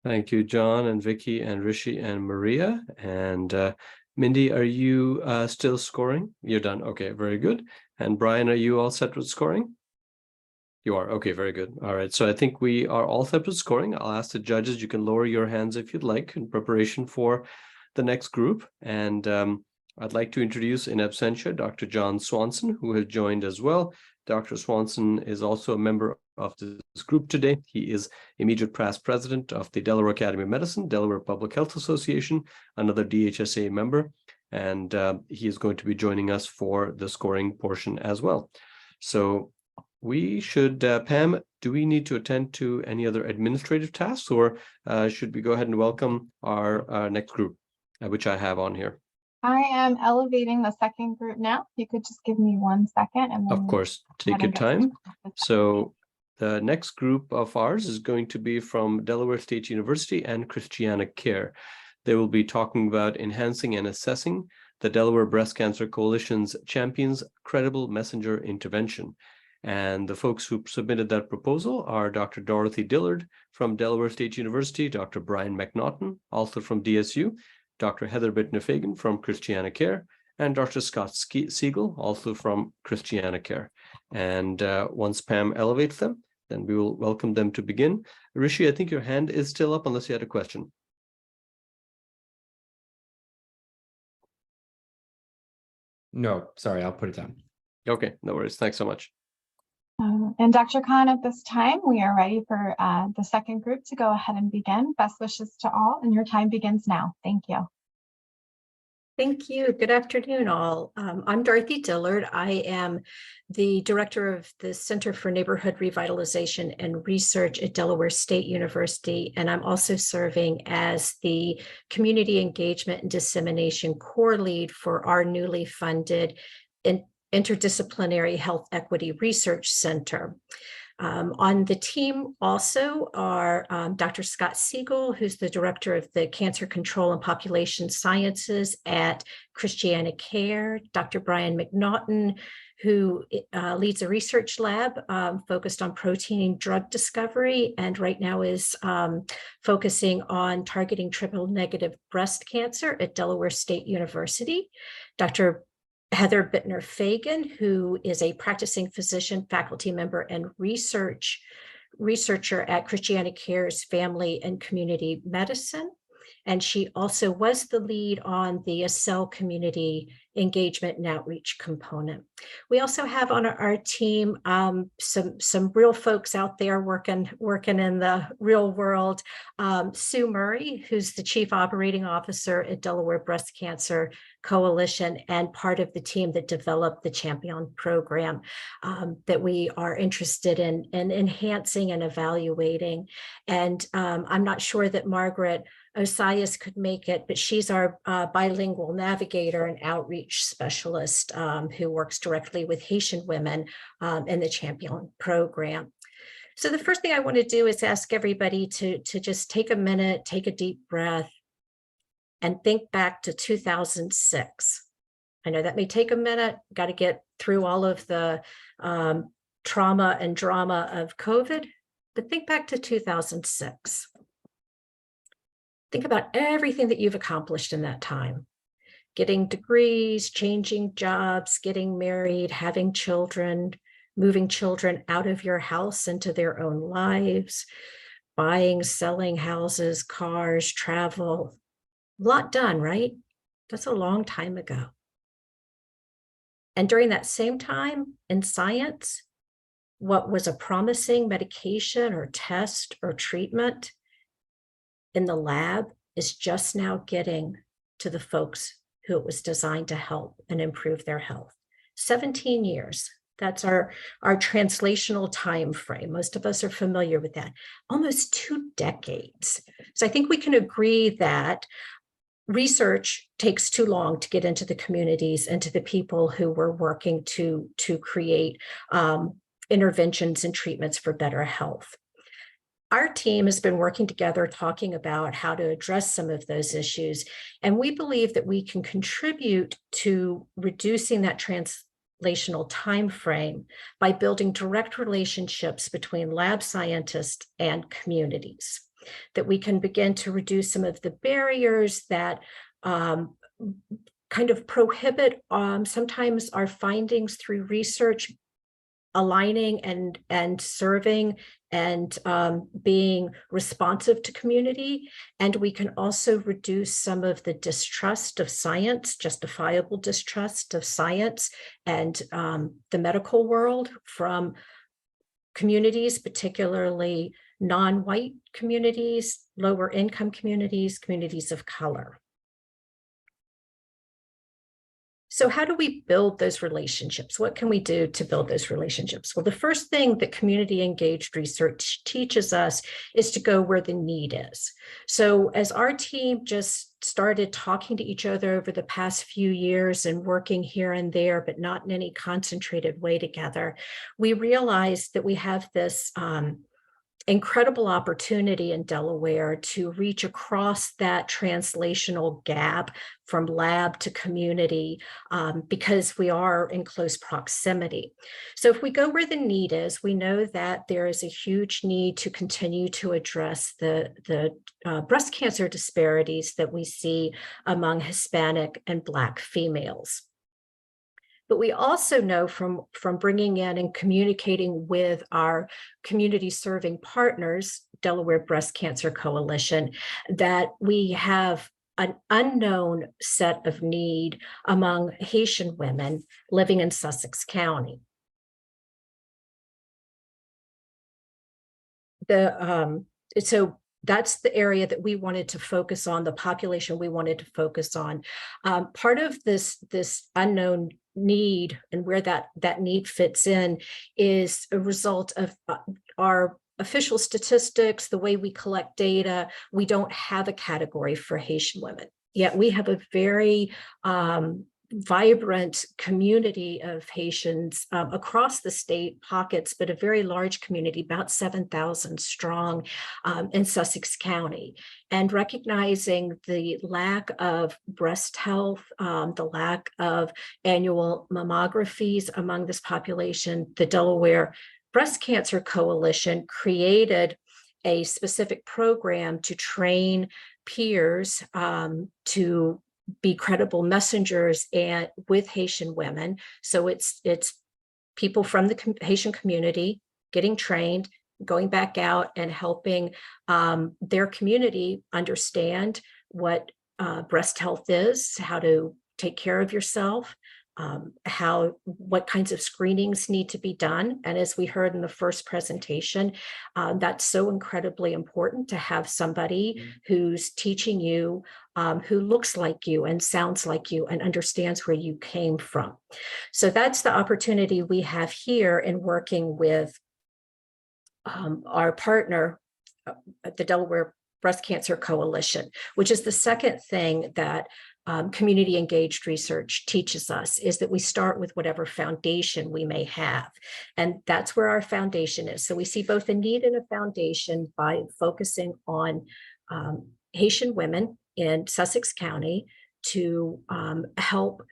Thank you, John and Vicky and Rishi and Maria. And Mindy, are you still scoring? You're done. Okay, very good. And Brian, are you all set with scoring? You are. Okay, very good. All right. So I think we are all set with scoring. I'll ask the judges, you can lower your hands if you'd like in preparation for the next group. And I'd like to introduce in absentia Dr. John Swanson, who has joined as well. Dr. Swanson is also a member of this group today. He is immediate past president of the Delaware Academy of Medicine, Delaware Public Health Association, another DHSA member, and he is going to be joining us for the scoring portion as well. So we should, Pam, do we need to attend to any other administrative tasks, or should we go ahead and welcome our next group, which I have on here? I am elevating the second group now. You could just give me 1 second and then Of course, take your time. So the next group of ours is going to be from Delaware State University and Christiana Care. They will be talking about enhancing and assessing the Delaware Breast Cancer Coalition's Champions Credible Messenger Intervention. And the folks who submitted that proposal are Dr. Dorothy Dillard from Delaware State University, Dr. Brian McNaughton, also from DSU, Dr. Heather Bittner-Fagan from Christiana Care, and Dr. Scott Siegel, also from Christiana Care. And once Pam elevates them, then we will welcome them to begin. Rishi, I think your hand is still up unless you had a question. No, sorry, I'll put it down. Okay, no worries. Thanks so much. And Dr. Khan, at this time, we are ready for the second group to go ahead and begin. Best wishes to all, and your time begins now. Thank you. Thank you. Good afternoon, all. I'm Dorothy Dillard. I am the director of the Center for Neighborhood Revitalization and Research at Delaware State University, and I'm also serving as the Community Engagement and Dissemination Core Lead for our newly funded Interdisciplinary Health Equity Research Center. On the team also are Dr. Scott Siegel, who's the director of the Cancer Control and Population Sciences at Christiana Care, Dr. Brian McNaughton, who leads a research lab focused on protein drug discovery, and right now is focusing on targeting triple-negative breast cancer at Delaware State University. Dr. Heather Bittner-Fagan, who is a practicing physician, faculty member, and researcher at Christiana Care's Family and Community Medicine. And she also was the lead on the ACEL community engagement and outreach component. We also have on our team some real folks out there working in the real world. Sue Murray, who's the Chief Operating Officer at Delaware Breast Cancer Coalition and part of the team that developed the Champion program that we are interested in enhancing and evaluating. And I'm not sure that Margaret Osias could make it, but she's our bilingual navigator and outreach specialist who works directly with Haitian women in the Champion program. So the first thing I want to do is ask everybody to just take a minute, take a deep breath, and think back to 2006. I know that may take a minute, got to get through all of the trauma and drama of COVID, but think back to 2006. Think about everything that you've accomplished in that time. Getting degrees, changing jobs, getting married, having children, moving children out of your house into their own lives, buying, selling houses, cars, travel. A lot done, right? That's a long time ago. And during that same time in science, what was a promising medication or test or treatment in the lab is just now getting to the folks who it was designed to help and improve their health. 17 years, that's our translational time frame. Most of us are familiar with that. Almost 2 decades. So I think we can agree that research takes too long to get into the communities and to the people who were working to create interventions and treatments for better health. Our team has been working together talking about how to address some of those issues, and we believe that we can contribute to reducing that translational time frame by building direct relationships between lab scientists and communities, that we can begin to reduce some of the barriers that kind of prohibit sometimes our findings through research aligning and serving and being responsive to community. And we can also reduce some of the distrust of science, justifiable distrust of science and the medical world from communities, particularly non-white communities, lower income communities, communities of color. So how do we build those relationships? What can we do to build those relationships? Well, the first thing that community engaged research teaches us is to go where the need is. So as our team just started talking to each other over the past few years and working here and there, but not in any concentrated way together, we realized that we have this incredible opportunity in Delaware to reach across that translational gap from lab to community because we are in close proximity. So if we go where the need is, we know that there is a huge need to continue to address the breast cancer disparities that we see among Hispanic and Black females. But we also know from bringing in and communicating with our community serving partners, Delaware Breast Cancer Coalition, that we have an unknown set of need among Haitian women living in Sussex County. So that's the area that we wanted to focus on, the population we wanted to focus on. Part of this unknown need and where that need fits in is a result of our official statistics, the way we collect data. We don't have a category for Haitian women, yet we have a very vibrant community of Haitians across the state pockets, but a very large community, about 7,000 strong in Sussex County. And recognizing the lack of breast health, the lack of annual mammographies among this population, the Delaware Breast Cancer Coalition created a specific program to train peers to be credible messengers and with Haitian women. So it's people from the Haitian community getting trained, going back out and helping their community understand what breast health is, how to take care of yourself, what kinds of screenings need to be done. And as we heard in the first presentation, that's so incredibly important to have somebody who's teaching you, who looks like you and sounds like you and understands where you came from. So that's the opportunity we have here in working with our partner, the Delaware Breast Cancer Coalition, which is the second thing that community engaged research teaches us, is that we start with whatever foundation we may have. And that's where our foundation is. So we see both a need and a foundation by focusing on Haitian women in Sussex County to help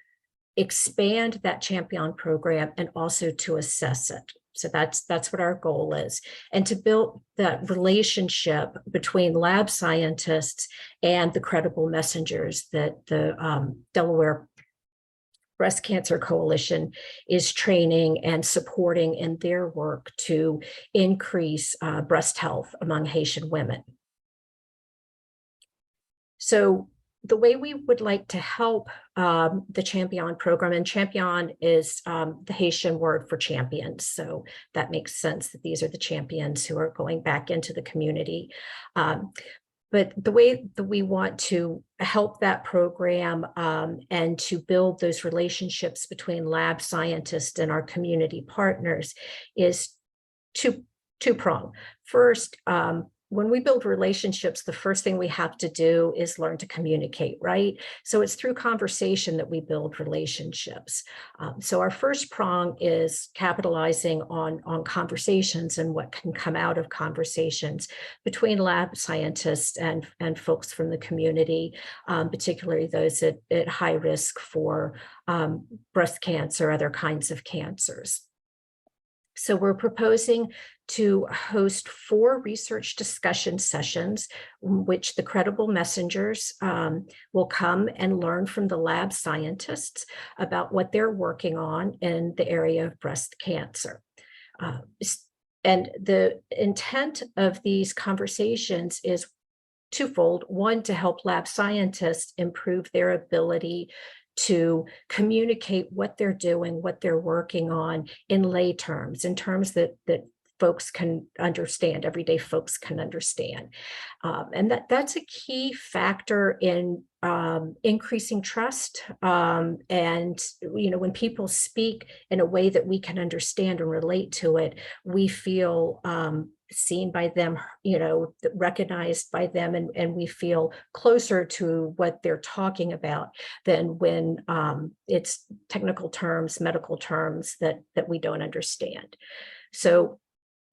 expand that Champion program and also to assess it. So that's what our goal is, and to build that relationship between lab scientists and the credible messengers that the Delaware Breast Cancer Coalition is training and supporting in their work to increase breast health among Haitian women. So the way we would like to help the Champion program, and Champion is the Haitian word for champions. So that makes sense that these are the champions who are going back into the community. But the way that we want to help that program and to build those relationships between lab scientists and our community partners is two-pronged. First, when we build relationships, the first thing we have to do is learn to communicate, right? So it's through conversation that we build relationships. So our first prong is capitalizing on conversations and what can come out of conversations between lab scientists and folks from the community, particularly those at high risk for breast cancer, other kinds of cancers. So we're proposing to host 4 research discussion sessions, in which the credible messengers will come and learn from the lab scientists about what they're working on in the area of breast cancer. And the intent of these conversations is twofold. One, to help lab scientists improve their ability to communicate what they're doing, what they're working on in lay terms, in terms that folks can understand, everyday folks can understand. And that's a key factor in increasing trust. And, you know, when people speak in a way that we can understand and relate to it, we feel seen by them, you know, recognized by them, and we feel closer to what they're talking about than when it's technical terms, medical terms that we don't understand. So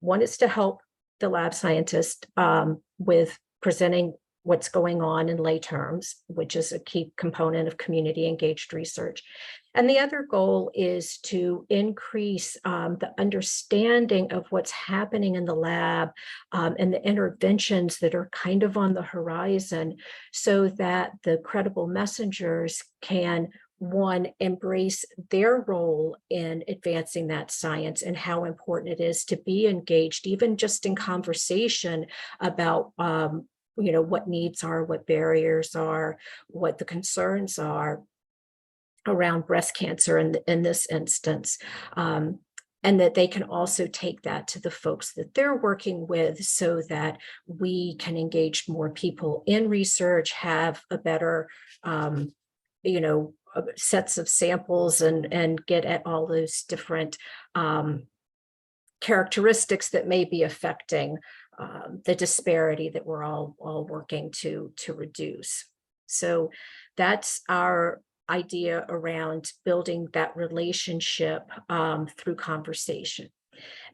one is to help the lab scientist with presenting what's going on in lay terms, which is a key component of community engaged research. And the other goal is to increase the understanding of what's happening in the lab and the interventions that are kind of on the horizon, so that the credible messengers can, one, embrace their role in advancing that science and how important it is to be engaged, even just in conversation about you know, what needs are, what barriers are, what the concerns are around breast cancer in this instance. And that they can also take that to the folks that they're working with, so that we can engage more people in research, have a better, you know, sets of samples, and get at all those different characteristics that may be affecting the disparity that we're all working to reduce. So that's our idea around building that relationship through conversation.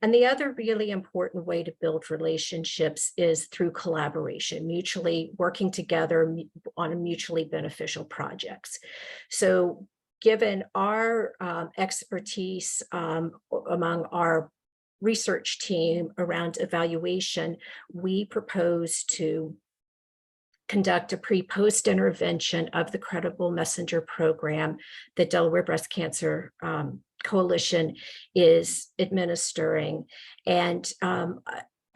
And the other really important way to build relationships is through collaboration, mutually working together on mutually beneficial projects. So given our expertise among our research team around evaluation, we propose to conduct a pre-post intervention of the Credible Messenger program that Delaware Breast Cancer Coalition is administering, and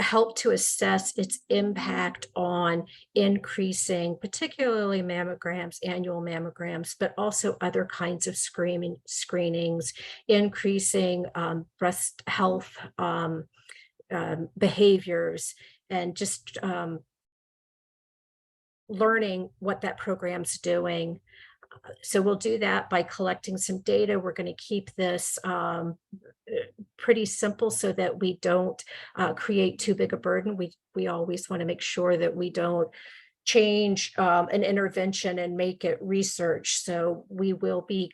help to assess its impact on increasing particularly mammograms, annual mammograms, but also other kinds of screenings, increasing breast health behaviors, and just learning what that program's doing. So we'll do that by collecting some data. We're going to keep this pretty simple so that we don't create too big a burden. We always want to make sure that we don't change an intervention and make it research. So we will be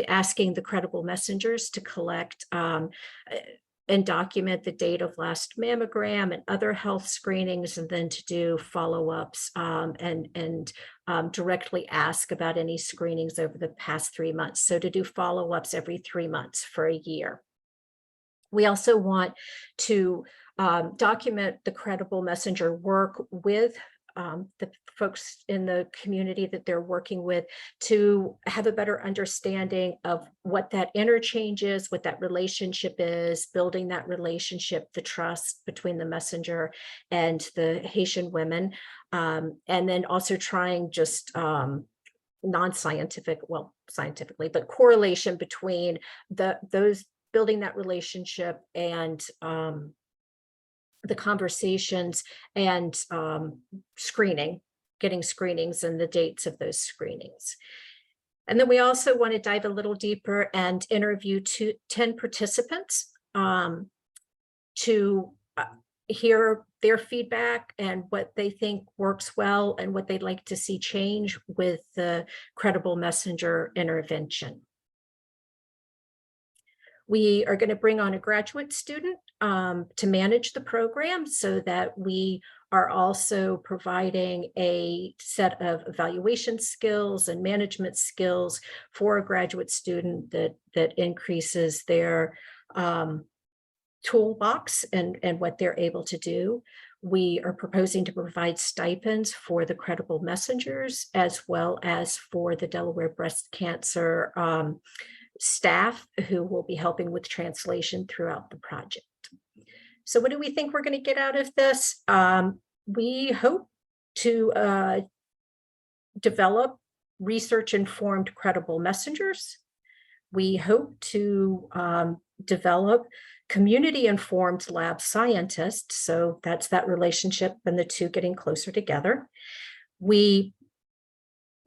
asking the Credible Messengers to collect and document the date of last mammogram and other health screenings, and then to do follow-ups and directly ask about any screenings over the past 3 months. So to do follow-ups every 3 months for a year. We also want to document the Credible Messenger work with the folks in the community that they're working with, to have a better understanding of what that interchange is, what that relationship is, building that relationship, the trust between the messenger and the Haitian women, and then also trying just non-scientific, well, scientifically, but correlation between those building that relationship and the conversations and getting screenings and the dates of those screenings. And then we also want to dive a little deeper and interview 10 participants to hear their feedback and what they think works well and what they'd like to see change with the Credible Messenger intervention. We are going to bring on a graduate student to manage the program, so that we are also providing a set of evaluation skills and management skills for a graduate student that increases their toolbox and what they're able to do. We are proposing to provide stipends for the Credible Messengers, as well as for the Delaware Breast Cancer staff who will be helping with translation throughout the project. So what do we think we're going to get out of this? We hope to develop research-informed credible messengers. We hope to develop community-informed lab scientists. So that's that relationship and the two getting closer together. We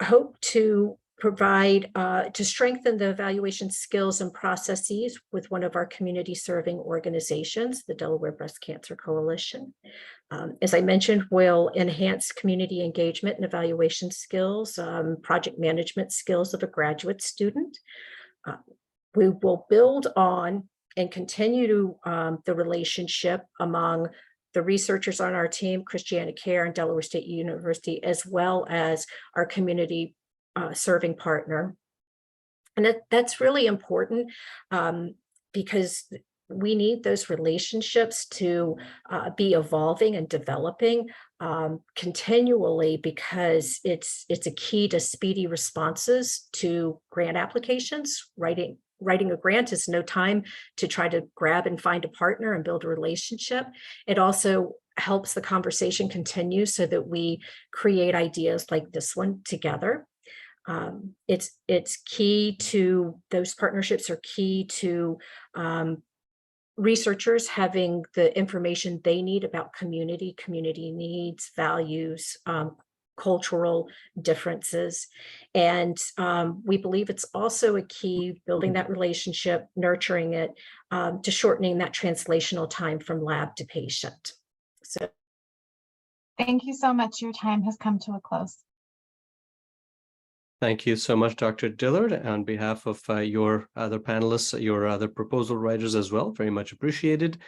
hope to provide, to strengthen the evaluation skills and processes with one of our community serving organizations, the Delaware Breast Cancer Coalition. As I mentioned, we'll enhance community engagement and evaluation skills, project management skills of a graduate student. We will build on and continue the relationship among the researchers on our team, Christiana Care and Delaware State University, as well as our community serving partner. And that's really important because we need those relationships to be evolving and developing continually, because it's a key to speedy responses to grant applications. Writing a grant is no time to try to grab and find a partner and build a relationship. It also helps the conversation continue so that we create ideas like this one together. It's key to, those partnerships are key to researchers having the information they need about community needs, values, cultural differences. And we believe it's also a key, building that relationship, nurturing it, to shortening that translational time from lab to patient. So thank you so much. Your time has come to a close. Thank you so much, Dr. Dillard, on behalf of your other panelists, your other proposal writers as well. Very much appreciated.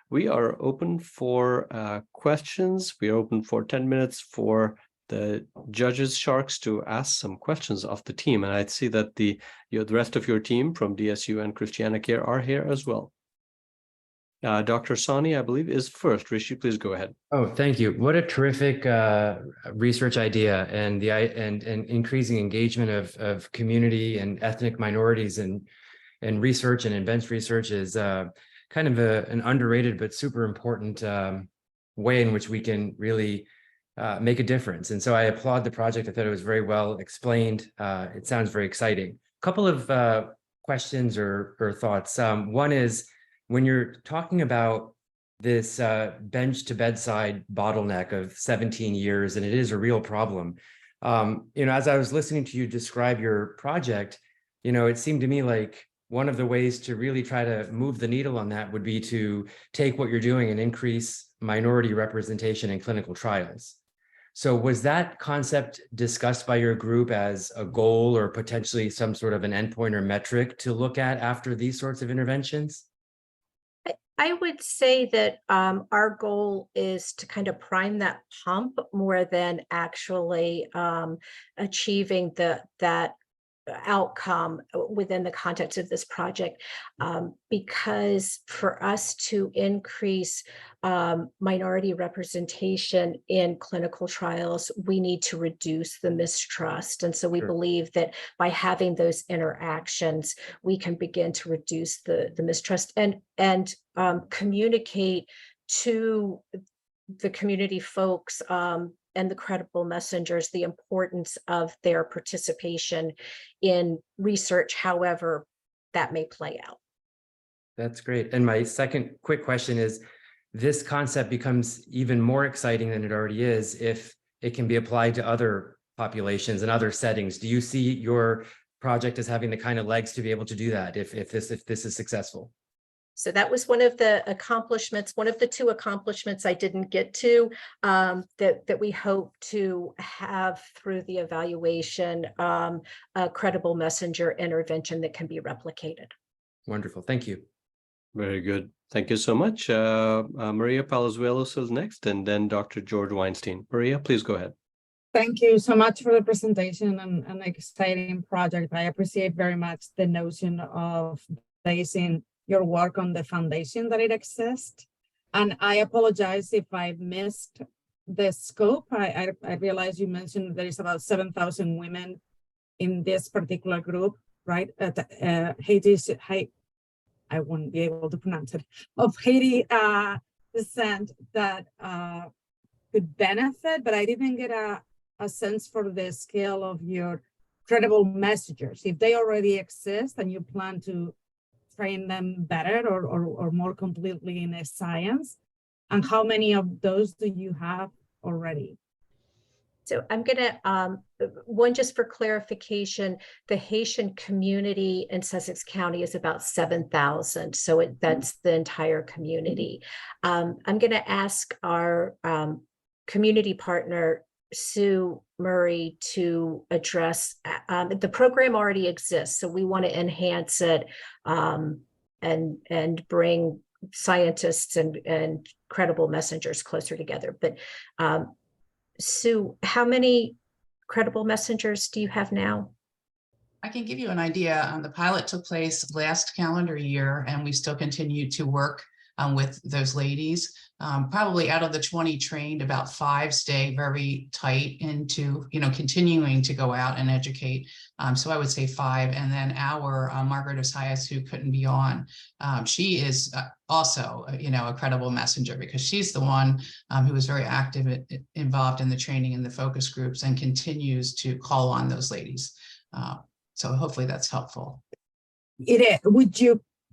We are open for questions. We are open for 10 minutes for the judges, sharks, to ask some questions of the team. And I see that the rest of your team from DSU and Christiana Care are here as well. Dr. Sani, I believe, is first. Rishi, please go ahead. Oh, thank you. What a terrific research idea, and and increasing engagement of community and ethnic minorities and research and advanced research is kind of an underrated but super important way in which we can really make a difference. And so I applaud the project. I thought it was very well explained. It sounds very exciting. A couple of questions or thoughts. One is, when you're talking about this bench to bedside bottleneck of 17 years, and it is a real problem. As I was listening to you describe your project, it seemed to me like one of the ways to really try to move the needle on that would be to take what you're doing and increase minority representation in clinical trials. So was that concept discussed by your group as a goal or potentially some sort of an endpoint or metric to look at after these sorts of interventions? I would say that our goal is to kind of prime that pump more than actually achieving that outcome within the context of this project, because for us to increase minority representation in clinical trials, we need to reduce the mistrust. And so we believe that by having those interactions, we can begin to reduce the mistrust and communicate to the community folks and the credible messengers the importance of their participation in research, however that may play out. That's great. And my second quick question is, this concept becomes even more exciting than it already is if it can be applied to other populations and other settings. Do you see your project as having the kind of legs to be able to do that if this is successful? So that was one of the accomplishments, one of the two accomplishments I didn't get to, that we hope to have through the evaluation, a credible messenger intervention that can be replicated. Wonderful. Thank you. Very good. Thank you so much. Maria Palazuelos is next, and then Dr. George Weinstein. Maria, please go ahead. Thank you so much for the presentation and an exciting project. I appreciate very much the notion of basing your work on the foundation that it exists. And I apologize if I missed the scope. I realize you mentioned there is about 7,000 women in this particular group, right? I wouldn't be able to pronounce it, of Haiti descent that could benefit, but I didn't get a sense for the scale of your credible messengers. If they already exist and you plan to train them better or more completely in a science, and how many of those do you have already? So I'm gonna, one just for clarification, the Haitian community in Sussex County is about 7,000. So that's the entire community. I'm gonna ask our community partner, Sue Murray, to address, the program already exists, so we want to enhance it and bring scientists and credible messengers closer together. But Sue, how many credible messengers do you have now? I can give you an idea. The pilot took place last calendar year, and we still continue to work with those ladies. Probably out of the 20 trained, about 5 stay very tight into, continuing to go out and educate. So I would say 5. And then our Margaret Osias, who couldn't be on, she is also, a credible messenger, because she's the one who was very active, involved in the training and the focus groups, and continues to call on those ladies. So hopefully that's helpful. It is.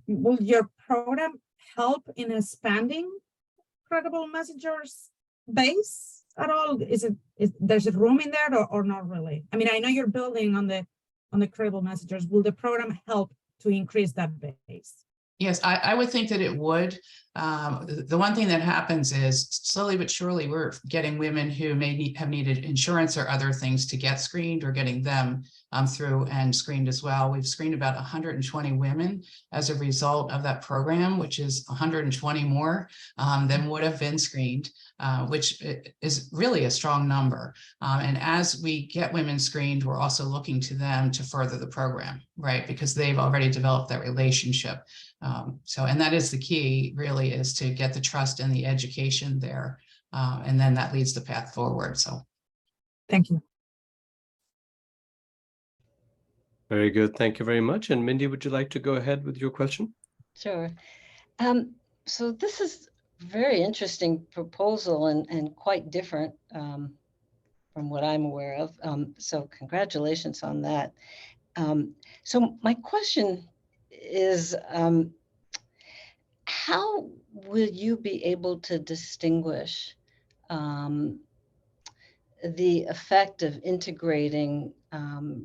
Will your program help in expanding credible messengers base at all? There's a room in there or not really? I mean, I know you're building on the credible messengers. Will the program help to increase that base? Yes, I would think that it would. The one thing that happens is slowly but surely we're getting women who may have needed insurance or other things to get screened, or getting them through and screened as well. We've screened about 120 women as a result of that program, which is 120 more than would have been screened, which is really a strong number. And as we get women screened, we're also looking to them to further the program, right? Because they've already developed that relationship. And that is the key, really, is to get the trust and the education there. And then that leads the path forward. So Thank you. Very good. Thank you very much. And Mindy, would you like to go ahead with your question? Sure. So this is a very interesting proposal and quite different from what I'm aware of. So congratulations on that. So my question is, how will you be able to distinguish the effect of integrating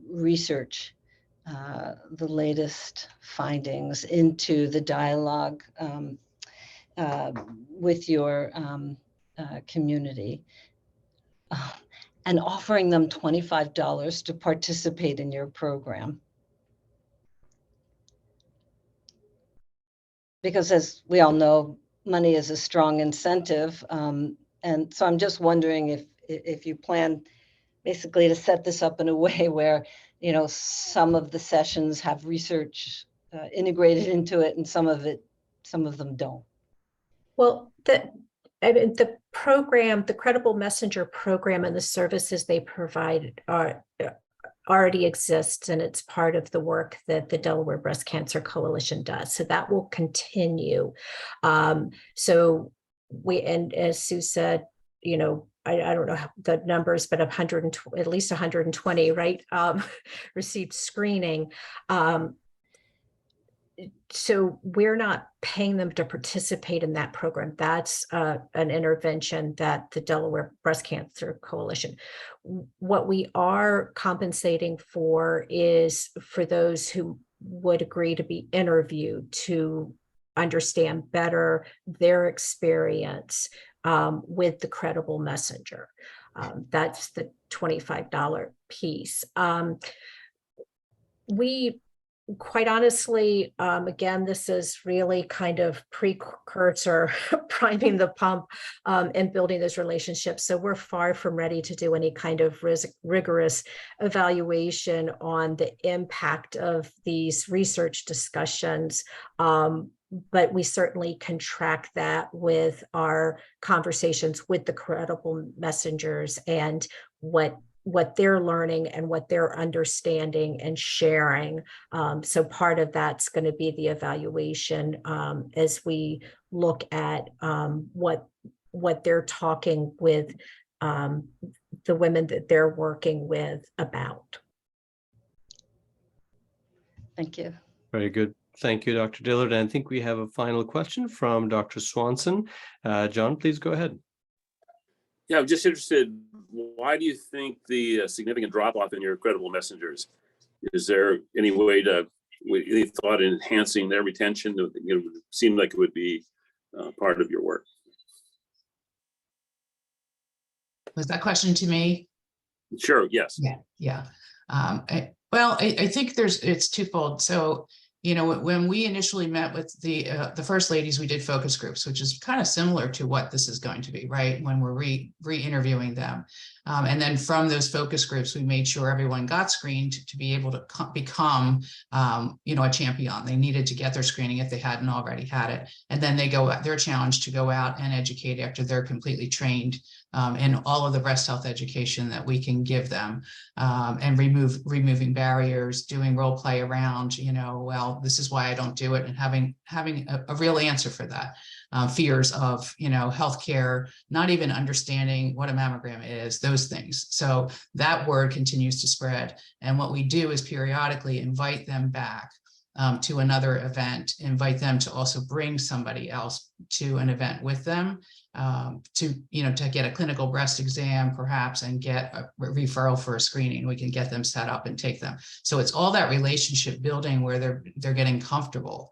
research, the latest findings into the dialogue with your community, and offering them $25 to participate in your program? Because as we all know, money is a strong incentive. And so I'm just wondering if you plan basically to set this up in a way where, you know, some of the sessions have research integrated into it and some of them don't. Well, the program, the Credible Messenger program and the services they provide already exists, and it's part of the work that the Delaware Breast Cancer Coalition does. So that will continue. So and as Sue said, you know, I don't know the numbers, but at least 120, right, received screening. So we're not paying them to participate in that program. That's an intervention that the Delaware Breast Cancer Coalition. What we are compensating for is for those who would agree to be interviewed to understand better their experience with the Credible Messenger. That's the $25 piece. We quite honestly, again, this is really kind of precursor, priming the pump and building those relationships. So we're far from ready to do any kind of rigorous evaluation on the impact of these research discussions. But we certainly can track that with our conversations with the Credible Messengers and what they're learning and what they're understanding and sharing. So part of that's going to be the evaluation as we look at what they're talking with the women that they're working with about. Thank you. Very good. Thank you, Dr. Dillard. And I think we have a final question from Dr. Swanson. John, please go ahead. Yeah, I'm just interested, why do you think the significant drop off in your Credible Messengers? Is there any way to, any thought in enhancing their retention? It would seem like it would be part of your work. was that question to me? Sure, yes. Yeah. I think it's twofold. So, you know, when we initially met with the first ladies, we did focus groups, which is kind of similar to what this is going to be, right? When we're re-interviewing them. And then from those focus groups, we made sure everyone got screened to be able to become, you know, a champion. They needed to get their screening if they hadn't already had it. And then they're challenged to go out and educate after they're completely trained in all of the breast health education that we can give them, and removing barriers, doing role play around, you know, well, this is why I don't do it, and having a real answer for that. Fears of, you know, healthcare, not even understanding what a mammogram is, those things. So that word continues to spread. And what we do is periodically invite them back to another event, invite them to also bring somebody else to an event with them, to get a clinical breast exam perhaps, and get a referral for a screening. We can get them set up and take them. So it's all that relationship building where they're getting comfortable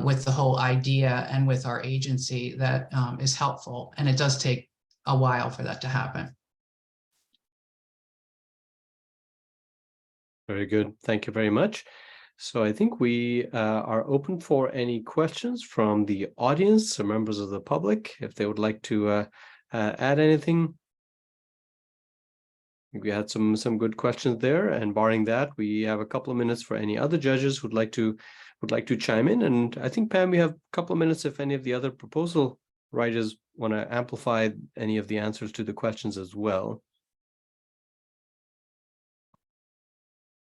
with the whole idea and with our agency that is helpful. And it does take a while for that to happen. Very good. Thank you very much. So I think we are open for any questions from the audience or members of the public, if they would like to add anything. I think we had some good questions there, and barring that, we have a couple of minutes for any other judges who'd like to chime in. And I think, Pam, we have a couple of minutes if any of the other proposal writers want to amplify any of the answers to the questions as well.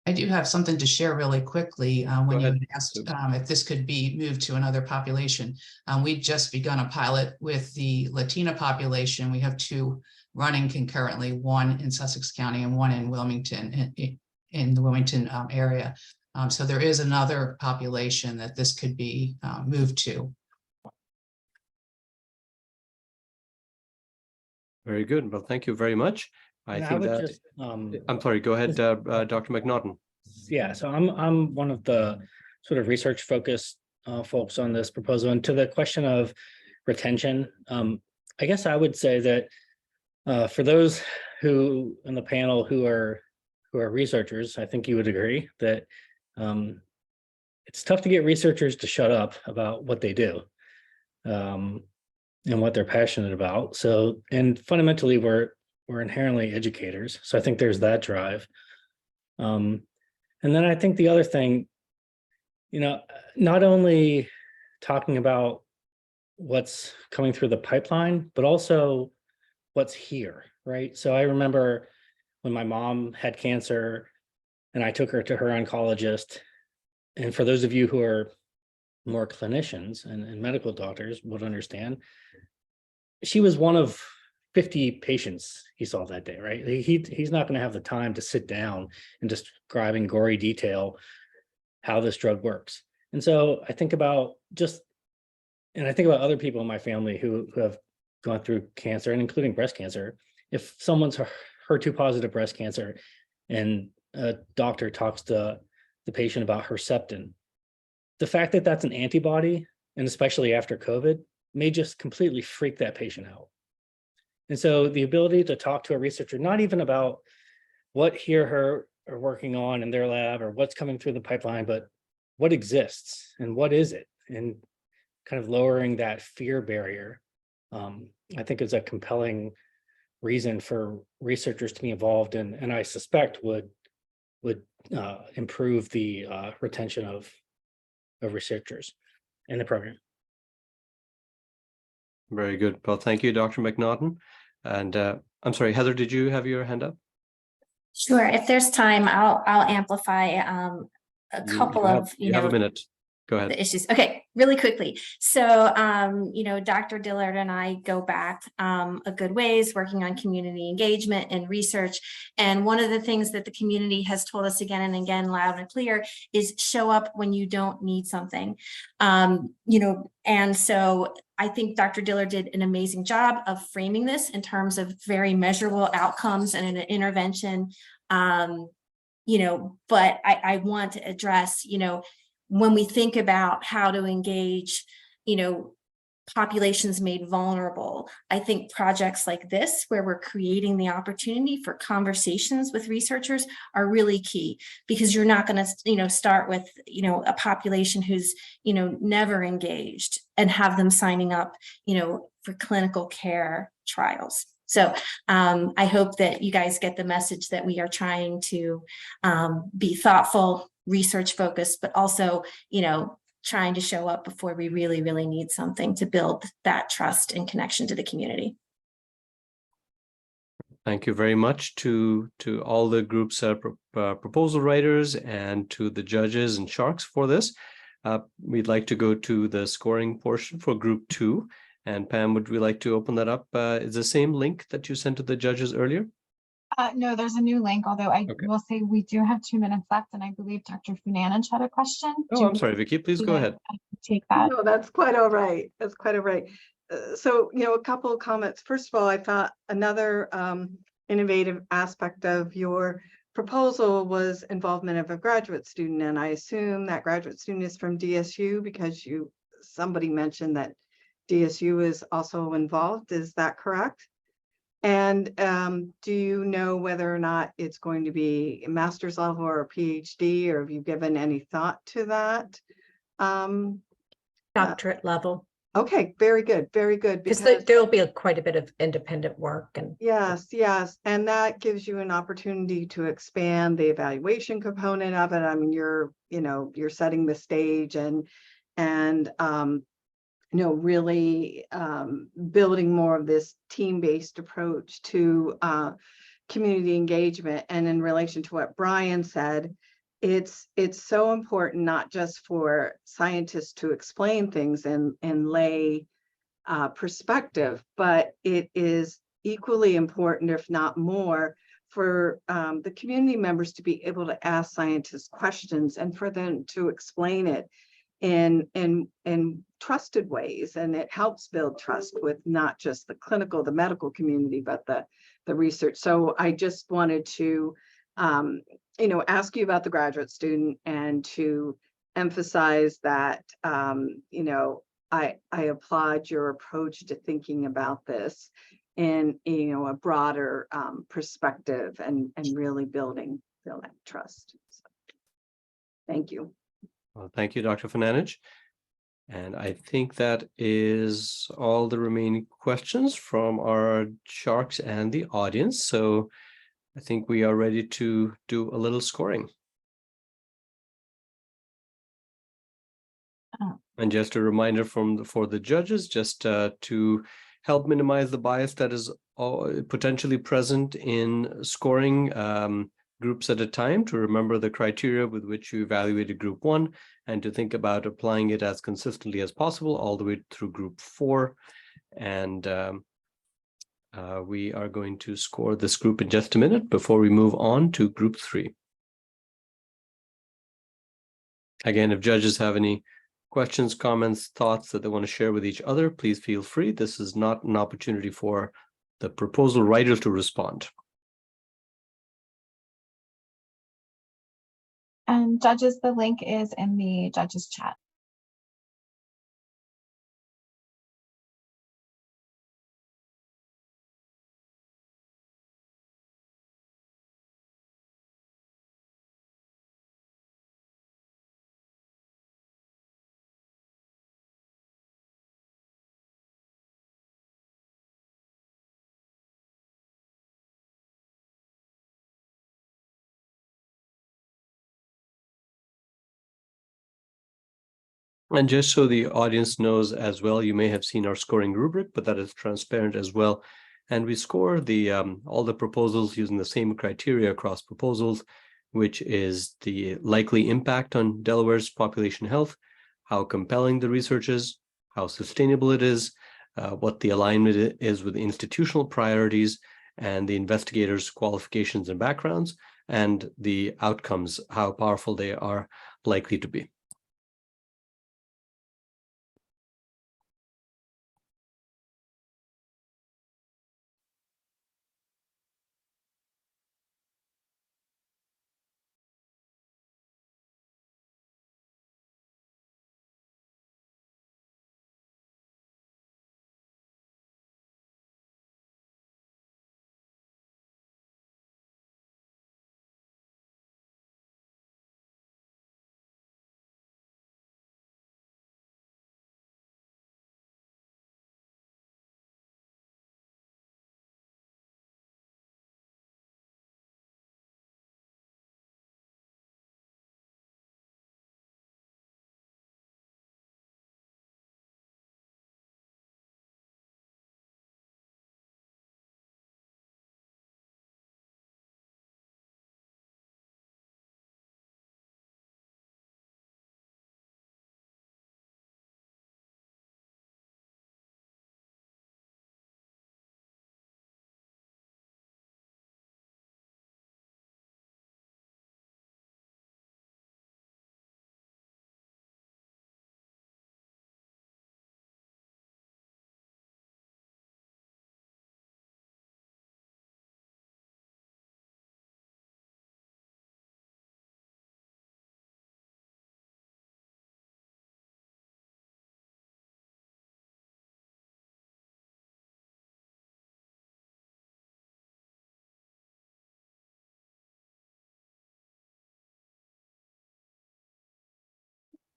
I do have something to share really quickly. When you ahead, had asked Sue. if this could be moved to another population. We've just begun a pilot with the Latina population. We have 2 running concurrently, one in Sussex County and one in Wilmington, in the Wilmington area. So there is another population that this could be moved to. Very good. Well, thank you very much. I And think would that just, I'm sorry, go ahead, Dr. McNaughton. yeah, so I'm one of the sort of research focused folks on this proposal. And to the question of retention, I guess I would say that for those who in the panel who are researchers, I think you would agree that it's tough to get researchers to shut up about what they do and what they're passionate about. So, and fundamentally, we're inherently educators. So I think there's that drive. And then I think the other thing, not only talking about what's coming through the pipeline, but also what's here, right? So I remember when my mom had cancer and I took her to her oncologist. And for those of you who are more clinicians and medical doctors would understand, she was one of 50 patients he saw that day, right? He's not going to have the time to sit down and describe in gory detail how this drug works. And so I think about other people in my family who have gone through cancer, and including breast cancer. If someone's HER2 positive breast cancer and a doctor talks to the patient about Herceptin, the fact that that's an antibody, and especially after COVID, may just completely freak that patient out. And so the ability to talk to a researcher, not even about what he or her are working on in their lab or what's coming through the pipeline, but what exists and what is it, and kind of lowering that fear barrier, I think is a compelling reason for researchers to be involved in, and I suspect would improve the retention of researchers in the program. Very good. Well, thank you, Dr. McNaughton. And I'm sorry, Heather, did you have your hand up? Sure. If there's time, I'll amplify a couple of you have a minute. Go ahead. The issues. Okay, really quickly. So, Dr. Dillard and I go back a good ways working on community engagement and research. And one of the things that the community has told us again and again, loud and clear, is show up when you don't need something. And so I think Dr. Dillard did an amazing job of framing this in terms of very measurable outcomes and an intervention. But I want to address, when we think about how to engage, populations made vulnerable, I think projects like this, where we're creating the opportunity for conversations with researchers, are really key, because you're not going to, start with, a population who's, never engaged and have them signing up, for clinical care trials. So I hope that you guys get the message that we are trying to be thoughtful, research focused, but also, trying to show up before we really, really need something to build that trust and connection to the community. Thank you very much to all the group's proposal writers and to the judges and sharks for this. We'd like to go to the scoring portion for group 2. And Pam, would we like to open that up? Is the same link that you sent to the judges earlier? No, there's a new link, although I will say we do have 2 minutes left, and I believe Dr. Funanich had a question. Oh, I'm sorry, Vicky, please go ahead. Take that. No, that's quite all right. That's quite all right. So, a couple of comments. First of all, I thought another innovative aspect of your proposal was involvement of a graduate student. And I assume that graduate student is from DSU, because somebody mentioned that DSU is also involved. Is that correct? And do you know whether or not it's going to be a master's level or a PhD, or have you given any thought to that? Doctorate level, Okay, very good, very good. because Because there'll be quite a bit of independent work and. yes, yes, and that gives you an opportunity to expand the evaluation component of it. I mean, you're setting the stage and really building more of this team-based approach to community engagement. And in relation to what Brian said, it's so important not just for scientists to explain things in lay perspective, but it is equally important, if not more, for the community members to be able to ask scientists questions and for them to explain it in trusted ways. And it helps build trust with not just the medical community, but the research. So I just wanted to ask you about the graduate student and to emphasize that I applaud your approach to thinking about this in a broader perspective and really building that trust. So, thank you. Well, thank you, Dr. Fernandes. And I think that is all the remaining questions from our sharks and the audience. So I think we are ready to do a little scoring. And just a reminder for the judges, just to help minimize the bias that is potentially present in scoring groups at a time, to remember the criteria with which you evaluated group 1 and to think about applying it as consistently as possible all the way through group 4. And we are going to score this group in just a minute before we move on to group 3. Again, if judges have any questions, comments, thoughts that they want to share with each other, please feel free. This is not an opportunity for the proposal writer to respond. And judges, the link is in the judges chat. And just so the audience knows as well, you may have seen our scoring rubric, but that is transparent as well. And we score the all the proposals using the same criteria across proposals, which is the likely impact on Delaware's population health, how compelling the research is, how sustainable it is, what the alignment is with institutional priorities and the investigators' qualifications and backgrounds, and the outcomes, how powerful they are likely to be.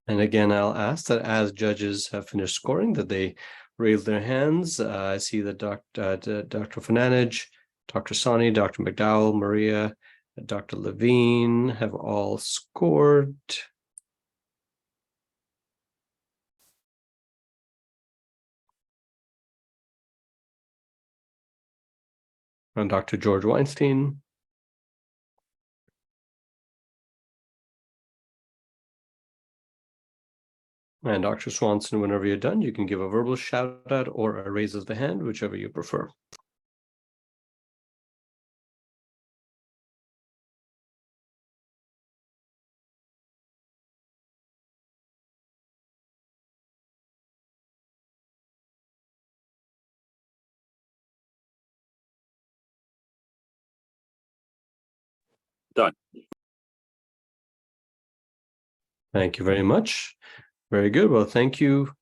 And again, I'll ask that as judges have finished scoring, that they raise their hands. I see that Dr. Fananich, Dr. Sani, Dr. McDowell, Maria, Dr. Levine have all scored. And Dr. George Weinstein. And Dr. Swanson, whenever you're done, you can give a verbal shout out or a raise of the hand, whichever you prefer. Done. Thank you very much. Very good. Well, thank you,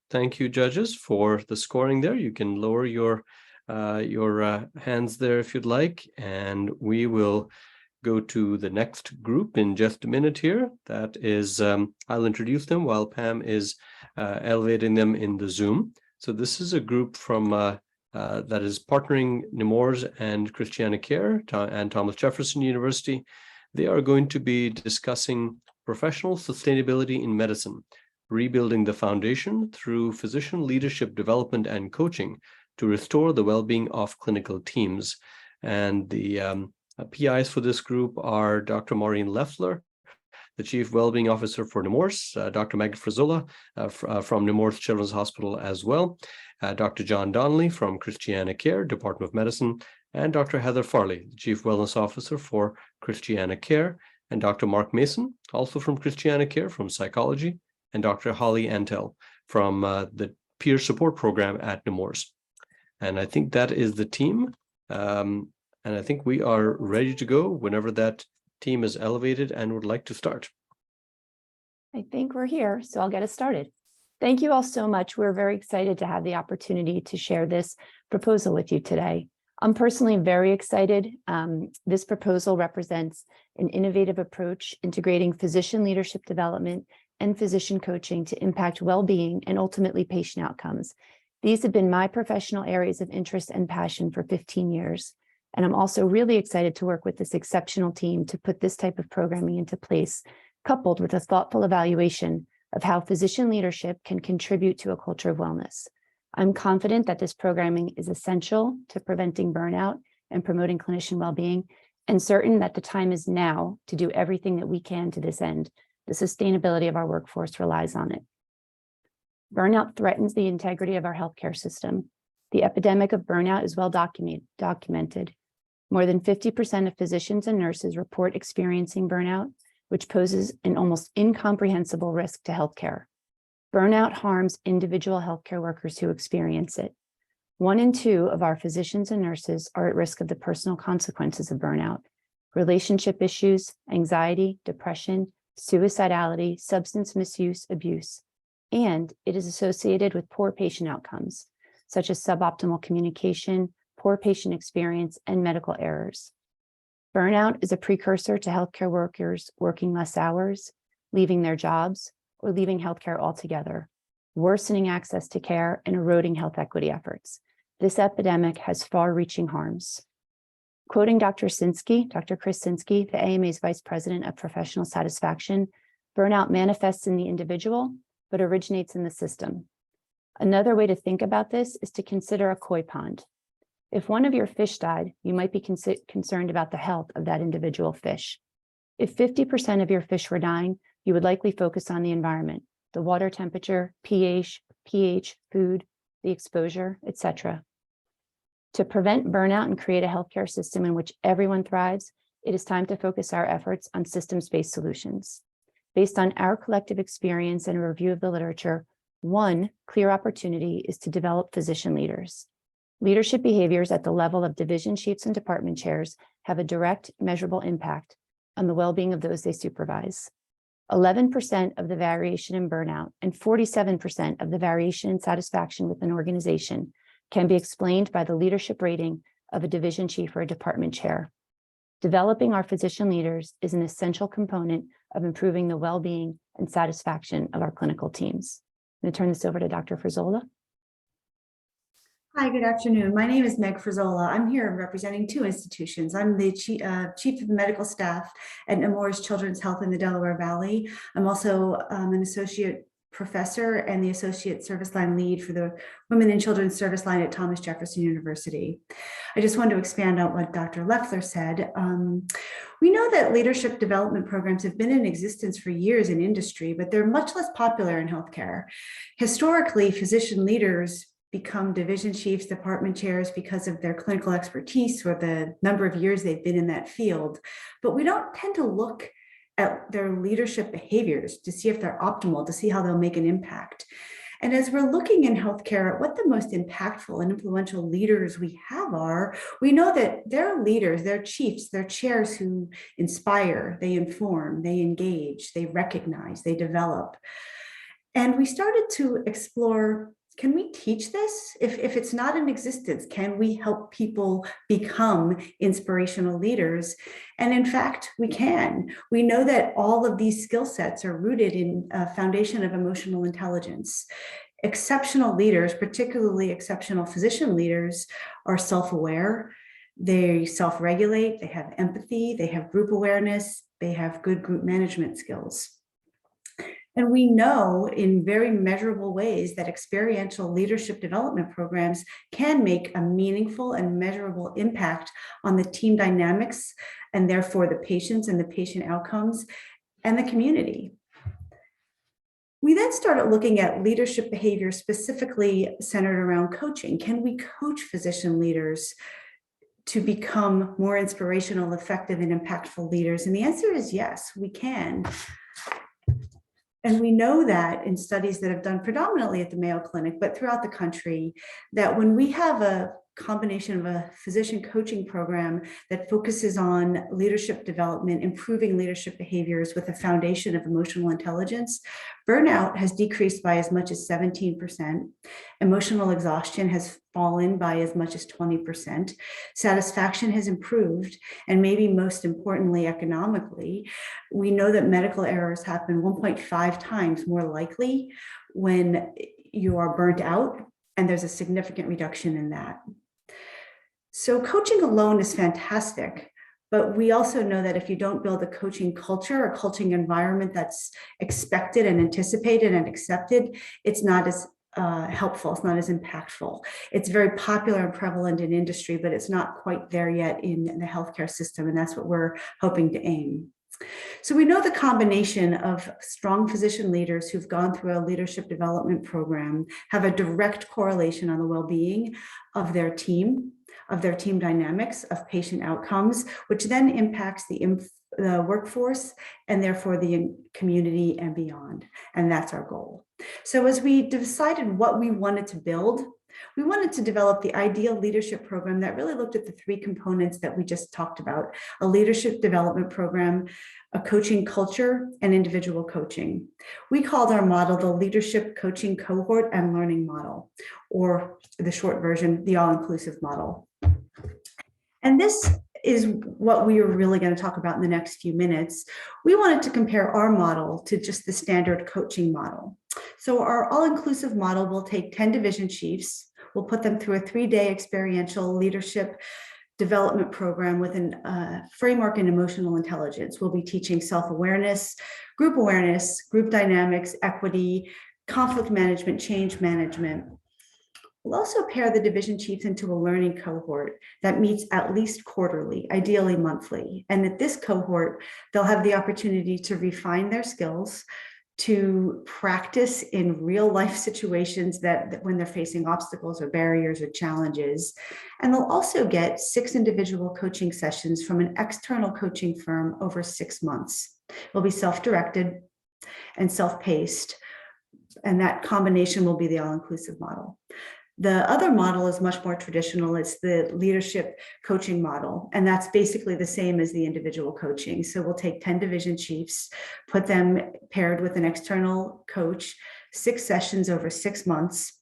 judges, for the scoring there. You can lower your hands there if you'd like, and we will go to the next group in just a minute here. That is, I'll introduce them while Pam is elevating them in the Zoom. So this is a group from that is partnering Nemours and Christiana Care and Thomas Jefferson University. They are going to be discussing professional sustainability in medicine, rebuilding the foundation through physician leadership development and coaching to restore the well-being of clinical teams. And the PIs for this group are Dr. Maureen Leffler, the Chief Wellbeing Officer for Nemours, Dr. Magda Frazola from Nemours Children's Hospital as well, Dr. John Donnelly from Christiana Care, Department of Medicine, and Dr. Heather Farley, the Chief Wellness Officer for Christiana Care, and Dr. Mark Mason, also from Christiana Care from Psychology, and Dr. Holly Antel from the Peer Support Program at Nemours. And I think that is the team. And I think we are ready to go whenever that team is elevated and would like to start. I think we're here, so I'll get us started. Thank you all so much. We're very excited to have the opportunity to share this proposal with you today. I'm personally very excited. This proposal represents an innovative approach integrating physician leadership development and physician coaching to impact well-being and ultimately patient outcomes. These have been my professional areas of interest and passion for 15 years. And I'm also really excited to work with this exceptional team to put this type of programming into place, coupled with a thoughtful evaluation of how physician leadership can contribute to a culture of wellness. I'm confident that this programming is essential to preventing burnout and promoting clinician well-being, and certain that the time is now to do everything that we can to this end. The sustainability of our workforce relies on it. Burnout threatens the integrity of our healthcare system. The epidemic of burnout is well documented. More than 50% of physicians and nurses report experiencing burnout, which poses an almost incomprehensible risk to healthcare. Burnout harms individual healthcare workers who experience it. 1 in 2 of our physicians and nurses are at risk of the personal consequences of burnout: relationship issues, anxiety, depression, suicidality, substance misuse, abuse. And it is associated with poor patient outcomes, such as suboptimal communication, poor patient experience, and medical errors. Burnout is a precursor to healthcare workers working less hours, leaving their jobs, or leaving healthcare altogether, worsening access to care and eroding health equity efforts. This epidemic has far-reaching harms. Quoting Dr. Chris Sinski, the AMA's Vice President of Professional Satisfaction, burnout manifests in the individual, but originates in the system. Another way to think about this is to consider a koi pond. If one of your fish died, you might be concerned about the health of that individual fish. If 50% of your fish were dying, you would likely focus on the environment, the water temperature, pH, food, the exposure, etc. To prevent burnout and create a healthcare system in which everyone thrives, it is time to focus our efforts on systems-based solutions. Based on our collective experience and a review of the literature, one clear opportunity is to develop physician leaders. Leadership behaviors at the level of division chiefs and department chairs have a direct, measurable impact on the well-being of those they supervise. 11% of the variation in burnout and 47% of the variation in satisfaction with an organization can be explained by the leadership rating of a division chief or a department chair. Developing our physician leaders is an essential component of improving the well-being and satisfaction of our clinical teams. I'm going to turn this over to Dr. Frzola. Hi, good afternoon. My name is Meg Frzola. I'm here representing two institutions. I'm the chief of the medical staff at Nemours Children's Health in the Delaware Valley. I'm also an associate professor and the associate service line lead for the Women and Children's Service Line at Thomas Jefferson University. I just wanted to expand on what Dr. Leffler said. We know that leadership development programs have been in existence for years in industry, but they're much less popular in healthcare. Historically, physician leaders become division chiefs, department chairs because of their clinical expertise or the number of years they've been in that field. But we don't tend to look at their leadership behaviors to see if they're optimal, to see how they'll make an impact. And as we're looking in healthcare at what the most impactful and influential leaders we have are, we know that they're leaders, they're chiefs, they're chairs who inspire, they inform, they engage, they recognize, they develop. And we started to explore, can we teach this? If it's not in existence, can we help people become inspirational leaders? And in fact, we can. We know that all of these skill sets are rooted in a foundation of emotional intelligence. Exceptional leaders, particularly exceptional physician leaders, are self-aware, they self-regulate, they have empathy, they have group awareness, they have good group management skills. And we know in very measurable ways that experiential leadership development programs can make a meaningful and measurable impact on the team dynamics and therefore the patients and the patient outcomes and the community. We then started looking at leadership behavior specifically centered around coaching. Can we coach physician leaders to become more inspirational, effective, and impactful leaders? And the answer is yes, we can. And we know that in studies that have done predominantly at the Mayo Clinic, but throughout the country, that when we have a combination of a physician coaching program that focuses on leadership development, improving leadership behaviors with a foundation of emotional intelligence, burnout has decreased by as much as 17%. Emotional exhaustion has fallen by as much as 20%. Satisfaction has improved. And maybe most importantly, economically, we know that medical errors happen 1.5 times more likely when you are burnt out, and there's a significant reduction in that. So coaching alone is fantastic, but we also know that if you don't build a coaching culture, a coaching environment that's expected and anticipated and accepted, it's not as helpful, it's not as impactful. It's very popular and prevalent in industry, but it's not quite there yet in the healthcare system, and that's what we're hoping to aim. So we know the combination of strong physician leaders who've gone through a leadership development program have a direct correlation on the well-being of their team dynamics, of patient outcomes, which then impacts the workforce and therefore the community and beyond. And that's our goal. So as we decided what we wanted to build, we wanted to develop the ideal leadership program that really looked at the three components that we just talked about: a leadership development program, a coaching culture, and individual coaching. We called our model the Leadership Coaching Cohort and Learning Model, or the short version, the all-inclusive model. And this is what we are really going to talk about in the next few minutes. We wanted to compare our model to just the standard coaching model. So our all-inclusive model will take 10 division chiefs, we'll put them through a 3-day experiential leadership development program with a framework in emotional intelligence. We'll be teaching self-awareness, group dynamics, equity, conflict management, change management. We'll also pair the division chiefs into a learning cohort that meets at least quarterly, ideally monthly. And at this cohort, they'll have the opportunity to refine their skills, to practice in real life situations that when they're facing obstacles or barriers or challenges. And they'll also get 6 individual coaching sessions from an external coaching firm over 6 months. It'll be self-directed and self-paced, and that combination will be the all-inclusive model. The other model is much more traditional. It's the leadership coaching model, and that's basically the same as the individual coaching. So we'll take 10 division chiefs, put them paired with an external coach, 6 sessions over 6 months,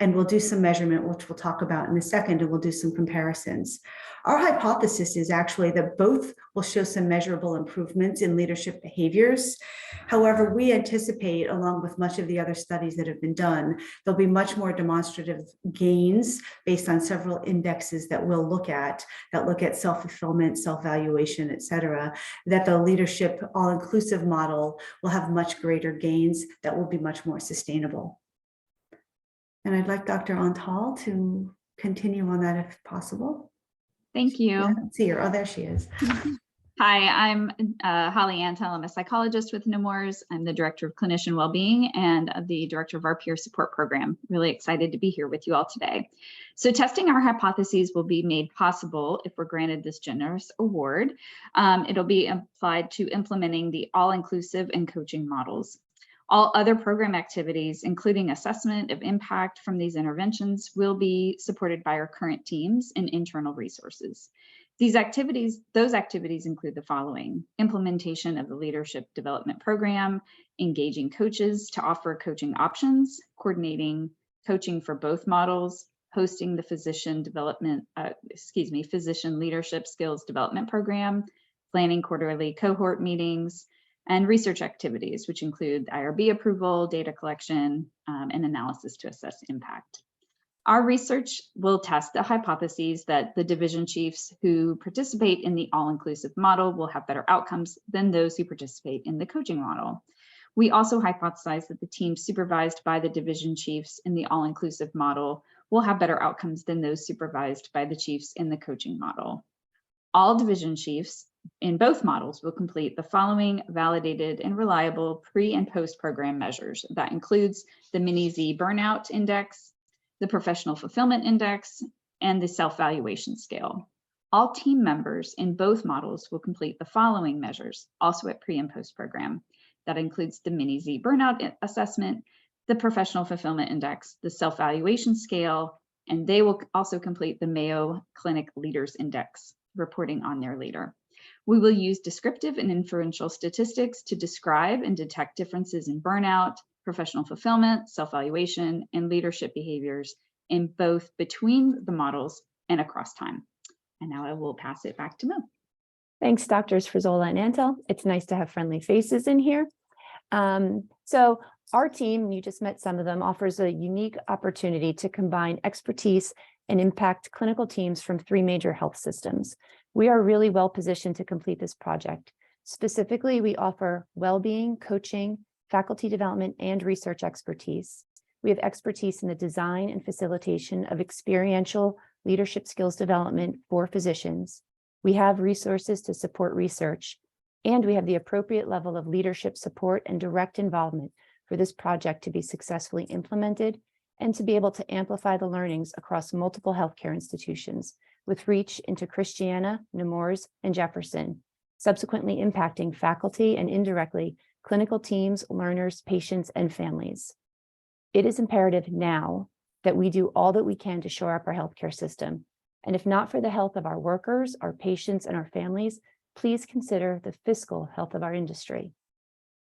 And we'll do some measurement, which we'll talk about in a second, and we'll do some comparisons. Our hypothesis is actually that both will show some measurable improvements in leadership behaviors. However, we anticipate, along with much of the other studies that have been done, there'll be much more demonstrative gains based on several indexes that we'll look at that look at self-fulfillment, self-valuation, et cetera, that the leadership all-inclusive model will have much greater gains that will be much more sustainable. And I'd like Dr. Antal to continue on that if possible. Thank you. Yeah, I don't see her. Oh, there she is. Hi, I'm Holly Antal. I'm a psychologist with Nemours. I'm the Director of Clinician Wellbeing and the Director of our Peer Support Program. Really excited to be here with you all today. So testing our hypotheses will be made possible if we're granted this generous award. It'll be applied to implementing the all-inclusive and coaching models. All other program activities, including assessment of impact from these interventions, will be supported by our current teams and internal resources. Those activities include the following: implementation of the leadership development program, engaging coaches to offer coaching options, coordinating coaching for both models, hosting the physician leadership skills development program, planning quarterly cohort meetings, and research activities, which include IRB approval, data collection, and analysis to assess impact. Our research will test the hypotheses that the division chiefs who participate in the all-inclusive model will have better outcomes than those who participate in the coaching model. We also hypothesize that the team supervised by the division chiefs in the all-inclusive model will have better outcomes than those supervised by the chiefs in the coaching model. All division chiefs in both models will complete the following validated and reliable pre- and post-program measures. That includes the Mini-Z Burnout Index, the Professional Fulfillment Index, and the Self-Valuation Scale. All team members in both models will complete the following measures, also at pre- and post-program. That includes the Mini-Z Burnout Assessment, the Professional Fulfillment Index, the Self-Valuation Scale, and they will also complete the Mayo Clinic Leaders Index, reporting on their leader. We will use descriptive and inferential statistics to describe and detect differences in burnout, professional fulfillment, self-valuation, and leadership behaviors in both between the models and across time. And now I will pass it back to Mo. Thanks, Drs. Frizola and Antal. It's nice to have friendly faces in here. So our team, you just met some of them, offers a unique opportunity to combine expertise and impact clinical teams from 3 major health systems. We are really well positioned to complete this project. Specifically, we offer well-being, coaching, faculty development, and research expertise. We have expertise in the design and facilitation of experiential leadership skills development for physicians. We have resources to support research, and we have the appropriate level of leadership support and direct involvement for this project to be successfully implemented and to be able to amplify the learnings across multiple healthcare institutions with reach into Christiana, Nemours, and Jefferson, subsequently impacting faculty and indirectly clinical teams, learners, patients, and families. It is imperative now that we do all that we can to shore up our healthcare system. And if not for the health of our workers, our patients, and our families, please consider the fiscal health of our industry.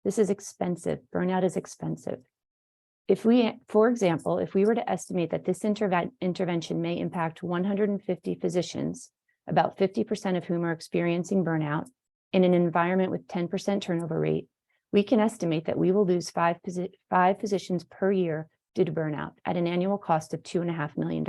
This is expensive. Burnout is expensive. For example, if we were to estimate that this intervention may impact 150 physicians, about 50% of whom are experiencing burnout, in an environment with 10% turnover rate, we can estimate that we will lose five physicians per year due to burnout at an annual cost of $2.5 million.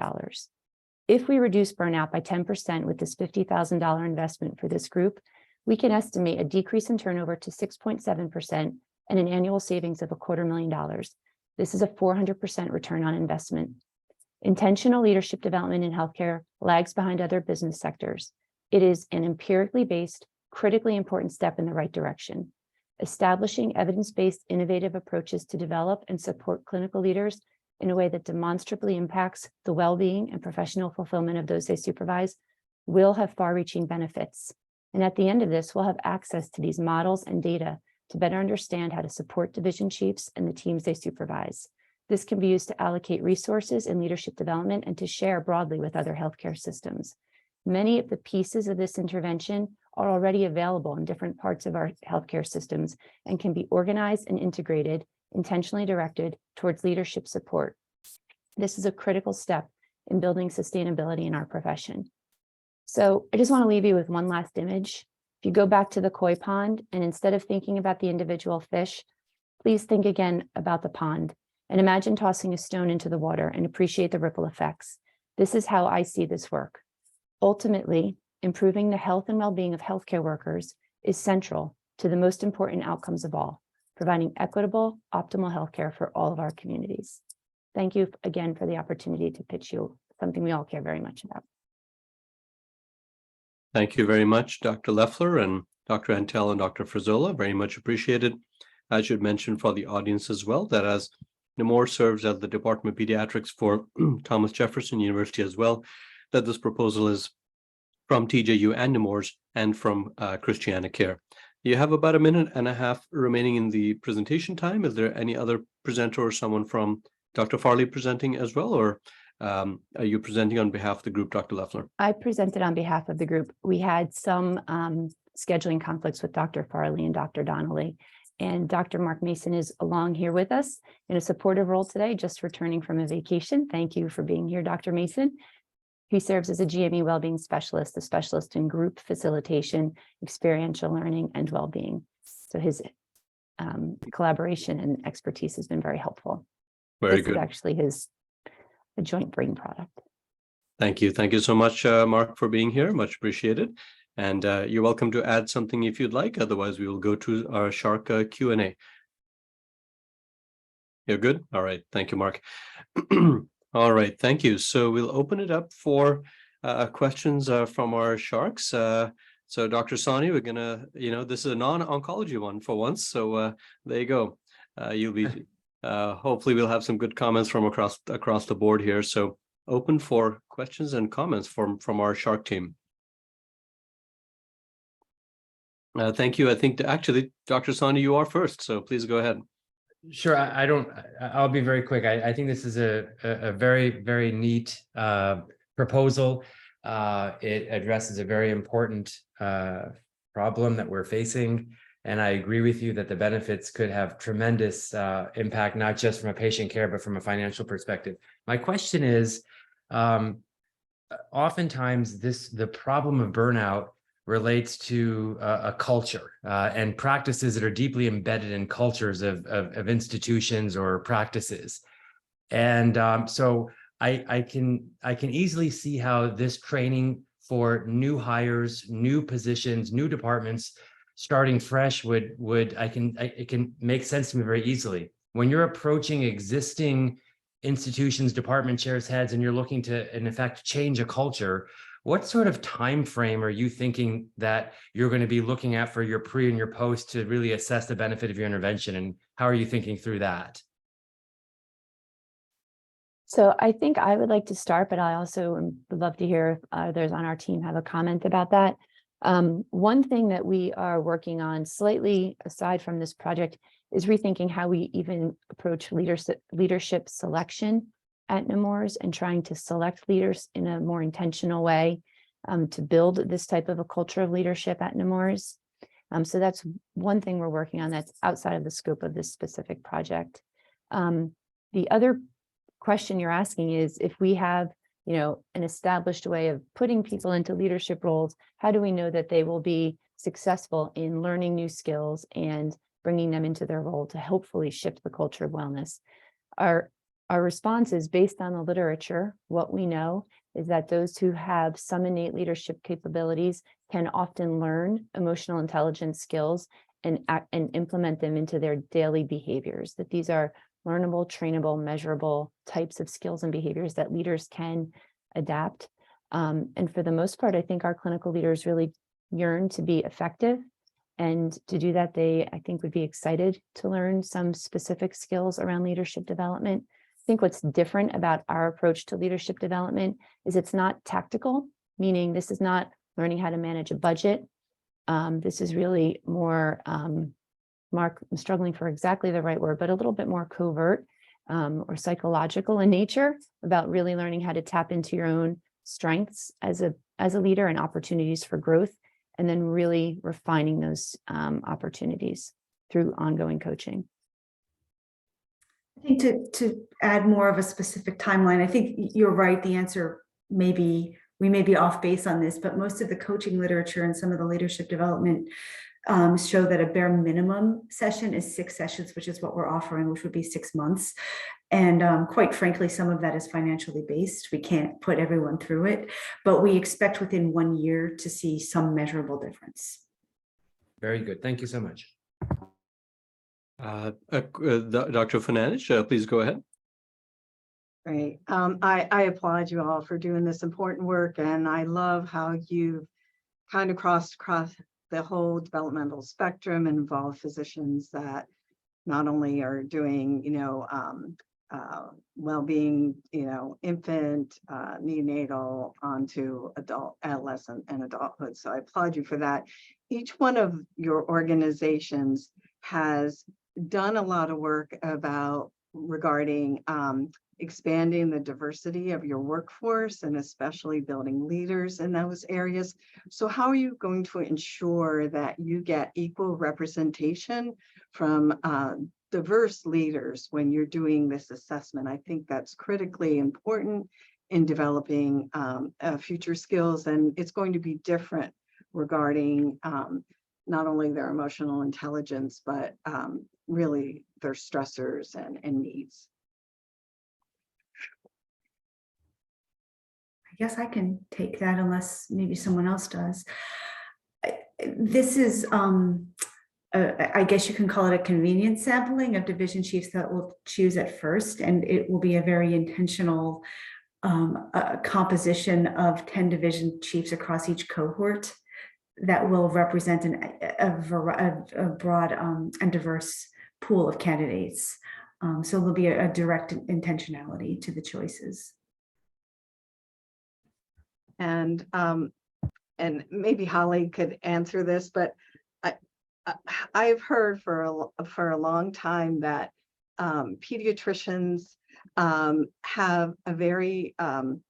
If we reduce burnout by 10% with this $50,000 investment for this group, we can estimate a decrease in turnover to 6.7% and an annual savings of $250,000. This is a 400% return on investment. Intentional leadership development in healthcare lags behind other business sectors. It is an empirically based, critically important step in the right direction. Establishing evidence-based innovative approaches to develop and support clinical leaders in a way that demonstrably impacts the well-being and professional fulfillment of those they supervise will have far-reaching benefits. And at the end of this, we'll have access to these models and data to better understand how to support division chiefs and the teams they supervise. This can be used to allocate resources in leadership development and to share broadly with other healthcare systems. Many of the pieces of this intervention are already available in different parts of our healthcare systems and can be organized and integrated, intentionally directed towards leadership support. This is a critical step in building sustainability in our profession. So I just want to leave you with one last image. If you go back to the koi pond, and instead of thinking about the individual fish, please think again about the pond and imagine tossing a stone into the water and appreciate the ripple effects. This is how I see this work. Ultimately, improving the health and well-being of healthcare workers is central to the most important outcomes of all, providing equitable, optimal healthcare for all of our communities. Thank you again for the opportunity to pitch you something we all care very much about. Thank you very much, Dr. Leffler and Dr. Antel and Dr. Frazola. Very much appreciated. I should mention for the audience as well that as Nemours serves as the Department of Pediatrics for Thomas Jefferson University as well, that this proposal is from TJU and Nemours and from Christiana Care. You have about a minute and a half remaining in the presentation time. Is there any other presenter or someone from Dr. Farley presenting as well, or are you presenting on behalf of the group, Dr. Leffler? I presented on behalf of the group. We had some scheduling conflicts with Dr. Farley and Dr. Donnelly, and Dr. Mark Mason is along here with us in a supportive role today, just returning from a vacation. Thank you for being here, Dr. Mason. He serves as a GME Wellbeing Specialist, a specialist in group facilitation, experiential learning, and well-being. So his collaboration and expertise has been very helpful. Very This good. is actually a joint brain product. Thank you. Thank you so much, Mark, for being here. Much appreciated. And you're welcome to add something if you'd like. Otherwise, we will go to our Shark Q&A. You're good? All right. Thank you, Mark. All right. Thank you. So we'll open it up for questions from our sharks. So Dr. Sani, we're gonna, this is a non-oncology one for once. So there you go. You'll be, hopefully we'll have some good comments from across the board here. So open for questions and comments from our shark team. Thank you. I think actually, Dr. Sani, you are first, so please go ahead. Sure, I'll be very quick. I think this is a very, very neat proposal. It addresses a very important problem that we're facing. And I agree with you that the benefits could have tremendous impact, not just from a patient care, but from a financial perspective. My question is, oftentimes the problem of burnout relates to a culture and practices that are deeply embedded in cultures of institutions or practices. And so I can easily see how this training for new hires, new positions, new departments, starting fresh it can make sense to me very easily. When you're approaching existing institutions, department chairs, heads, and you're looking to, in effect, change a culture, what sort of time frame are you thinking that you're going to be looking at for your pre and your post to really assess the benefit of your intervention? And how are you thinking through that? So I think I would like to start, but I also would love to hear if others on our team have a comment about that. One thing that we are working on slightly aside from this project is rethinking how we even approach leadership selection at Nemours and trying to select leaders in a more intentional way to build this type of a culture of leadership at Nemours. So that's one thing we're working on that's outside of the scope of this specific project. The other question you're asking is, if we have an established way of putting people into leadership roles, how do we know that they will be successful in learning new skills and bringing them into their role to hopefully shift the culture of wellness? Our response is based on the literature. What we know is that those who have some innate leadership capabilities can often learn emotional intelligence skills and implement them into their daily behaviors, that these are learnable, trainable, measurable types of skills and behaviors that leaders can adapt. And for the most part, I think our clinical leaders really yearn to be effective. And to do that, I think, would be excited to learn some specific skills around leadership development. I think what's different about our approach to leadership development is it's not tactical, meaning this is not learning how to manage a budget. This is really more, Mark, I'm struggling for exactly the right word, but a little bit more covert or psychological in nature, about really learning how to tap into your own strengths as a leader and opportunities for growth, and then really refining those opportunities through ongoing coaching. I think to add more of a specific timeline, I think you're right. The answer we may be off base on this, but most of the coaching literature and some of the leadership development show that a bare minimum session is 6 sessions, which is what we're offering, which would be 6 months. And quite frankly, some of that is financially based. We can't put everyone through it, but we expect within 1 year to see some measurable difference. Very good. Thank you so much. Dr. Fernandes, please go ahead. Great. I applaud you all for doing this important work, and I love how you've kind of crossed the whole developmental spectrum and involve physicians that not only are doing, well-being, infant, neonatal, onto adult, adolescent, and adulthood. So I applaud you for that. Each one of your organizations has done a lot of work regarding expanding the diversity of your workforce and especially building leaders in those areas. So how are you going to ensure that you get equal representation from diverse leaders when you're doing this assessment? I think that's critically important in developing future skills, and it's going to be different regarding not only their emotional intelligence, but really their stressors and needs. I guess I can take that unless maybe someone else does. This is, I guess you can call it a convenience sampling of division chiefs that will choose at first, and it will be a very intentional composition of 10 division chiefs across each cohort that will represent a broad and diverse pool of candidates. So there'll be a direct intentionality to the choices. And maybe Holly could answer this, but I've heard for a long time that pediatricians have a very, I'm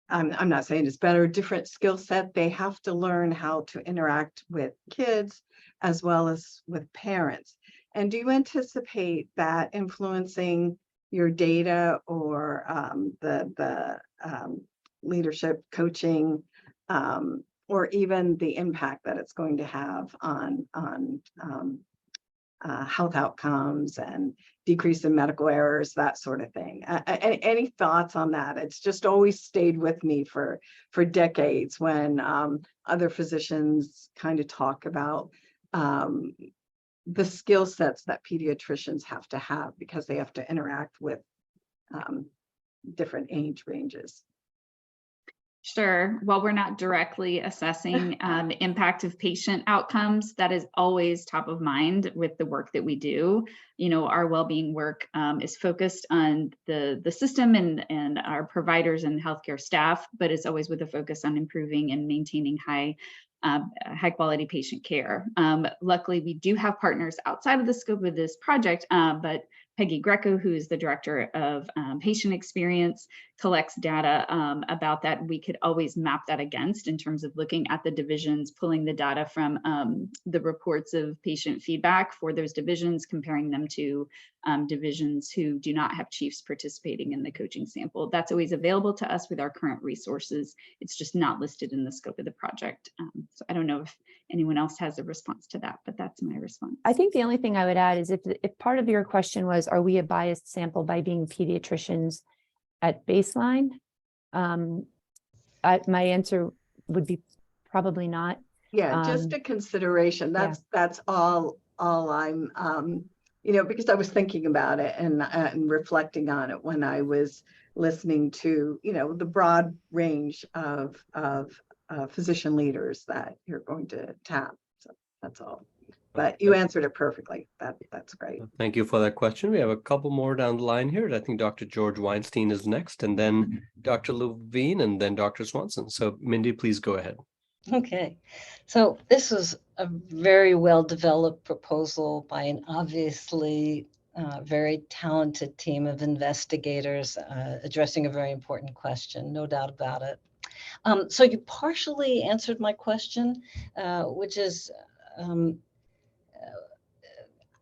not saying it's better, different skill set. They have to learn how to interact with kids as well as with parents. And do you anticipate that influencing your data or the leadership coaching, or even the impact that it's going to have on health outcomes and decrease in medical errors, that sort of thing? Any thoughts on that? It's just always stayed with me for decades when other physicians kind of talk about the skill sets that pediatricians have to have because they have to interact with different age ranges. Sure. While we're not directly assessing the impact of patient outcomes, that is always top of mind with the work that we do. Our well-being work is focused on the system and our providers and healthcare staff, but it's always with a focus on improving and maintaining high quality patient care. Luckily, we do have partners outside of the scope of this project, but Peggy Greco, who is the director of patient experience, collects data about that. We could always map that against in terms of looking at the divisions, pulling the data from the reports of patient feedback for those divisions, comparing them to divisions who do not have chiefs participating in the coaching sample. That's always available to us with our current resources. It's just not listed in the scope of the project. So I don't know if anyone else has a response to that, but that's my response. I think the only thing I would add is if part of your question was, are we a biased sample by being pediatricians at baseline? My answer would be probably not. Yeah, just a consideration. That's all I'm, because I was thinking about it and reflecting on it when I was listening to, the broad range of physician leaders that you're going to tap. So that's all. But you answered it perfectly. That's great. Thank you for that question. We have a couple more down the line here. I think Dr. George Weinstein is next, and then Dr. Levine, and then Dr. Swanson. So Mindy, please go ahead. Okay, so this is a very well-developed proposal by an obviously very talented team of investigators addressing a very important question, no doubt about it. So you partially answered my question, which is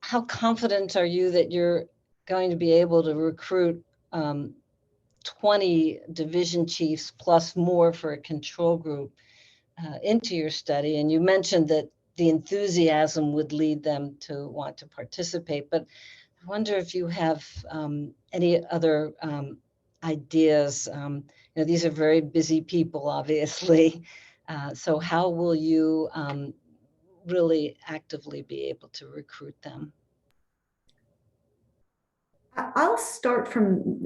how confident are you that you're going to be able to recruit 20 division chiefs plus more for a control group into your study. And you mentioned that the enthusiasm would lead them to want to participate, but I wonder if you have any other ideas. These are very busy people, obviously. So how will you really actively be able to recruit them? I'll start from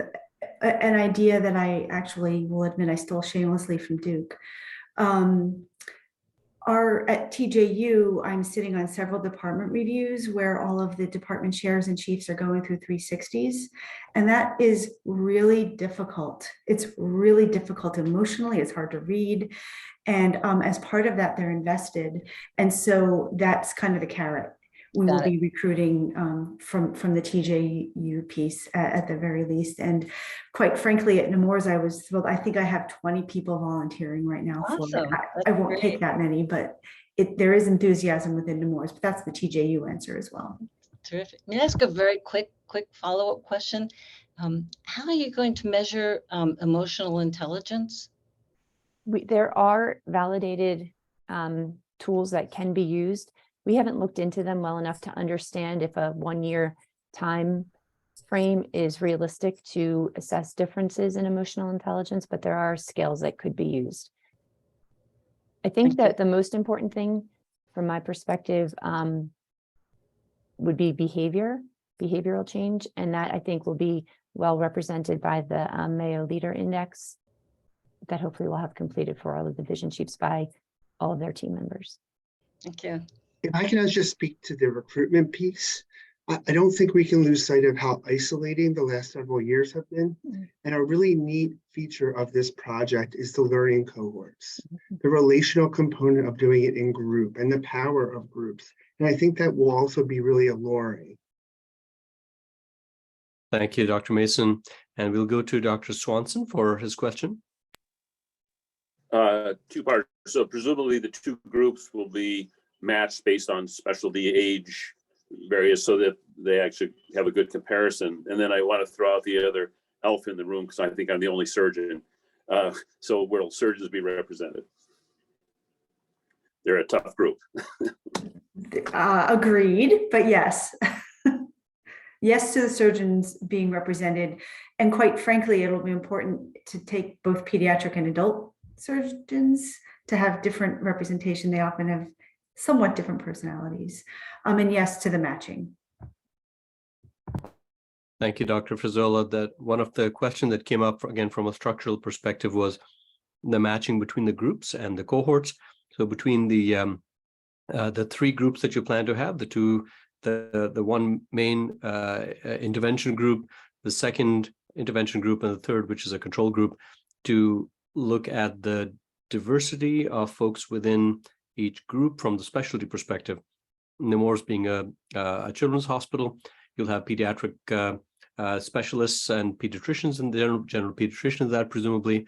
an idea that I actually will admit I stole shamelessly from Duke. At TJU, I'm sitting on several department reviews where all of the department chairs and chiefs are going through 360s. And that is really difficult. It's really difficult emotionally. It's hard to read. And as part of that, they're invested. And so that's kind of the carrot. We will be recruiting from the TJU piece at the very least. And quite frankly, at Nemours, I was thrilled. I think I have 20 people volunteering right now. Awesome. For it. I won't take that many, but there is enthusiasm within Nemours, but that's the TJU answer as well. Terrific. May I ask a very quick follow-up question? How are you going to measure emotional intelligence? There are validated tools that can be used. We haven't looked into them well enough to understand if a 1-year time frame is realistic to assess differences in emotional intelligence, but there are scales that could be used. I think that the most important thing from my perspective would be behavioral change, and that I think will be well represented by the Mayo Leader Index that hopefully we'll have completed for all the division chiefs by all of their team members. Thank you. If I can just speak to the recruitment piece, I don't think we can lose sight of how isolating the last several years have been. And a really neat feature of this project is the learning cohorts, the relational component of doing it in group and the power of groups. And I think that will also be really alluring. Thank you, Dr. Mason. And we'll go to Dr. Swanson for his question. Two parts. So presumably the two groups will be matched based on specialty, age, various, so that they actually have a good comparison. And then I want to throw out the other elf in the room because I think I'm the only surgeon. So will surgeons be represented? They're a tough group. Agreed, but yes. Yes to the surgeons being represented. And quite frankly, it'll be important to take both pediatric and adult surgeons to have different representation. They often have somewhat different personalities. And yes to the matching. Thank you, Dr. Frizzola. That one of the questions that came up again from a structural perspective was the matching between the groups and the cohorts. So between the three groups that you plan to have, the one main intervention group, the second intervention group, and the third, which is a control group, to look at the diversity of folks within each group from the specialty perspective. Nemours being a children's hospital, you'll have pediatric specialists and pediatricians and general pediatricians that presumably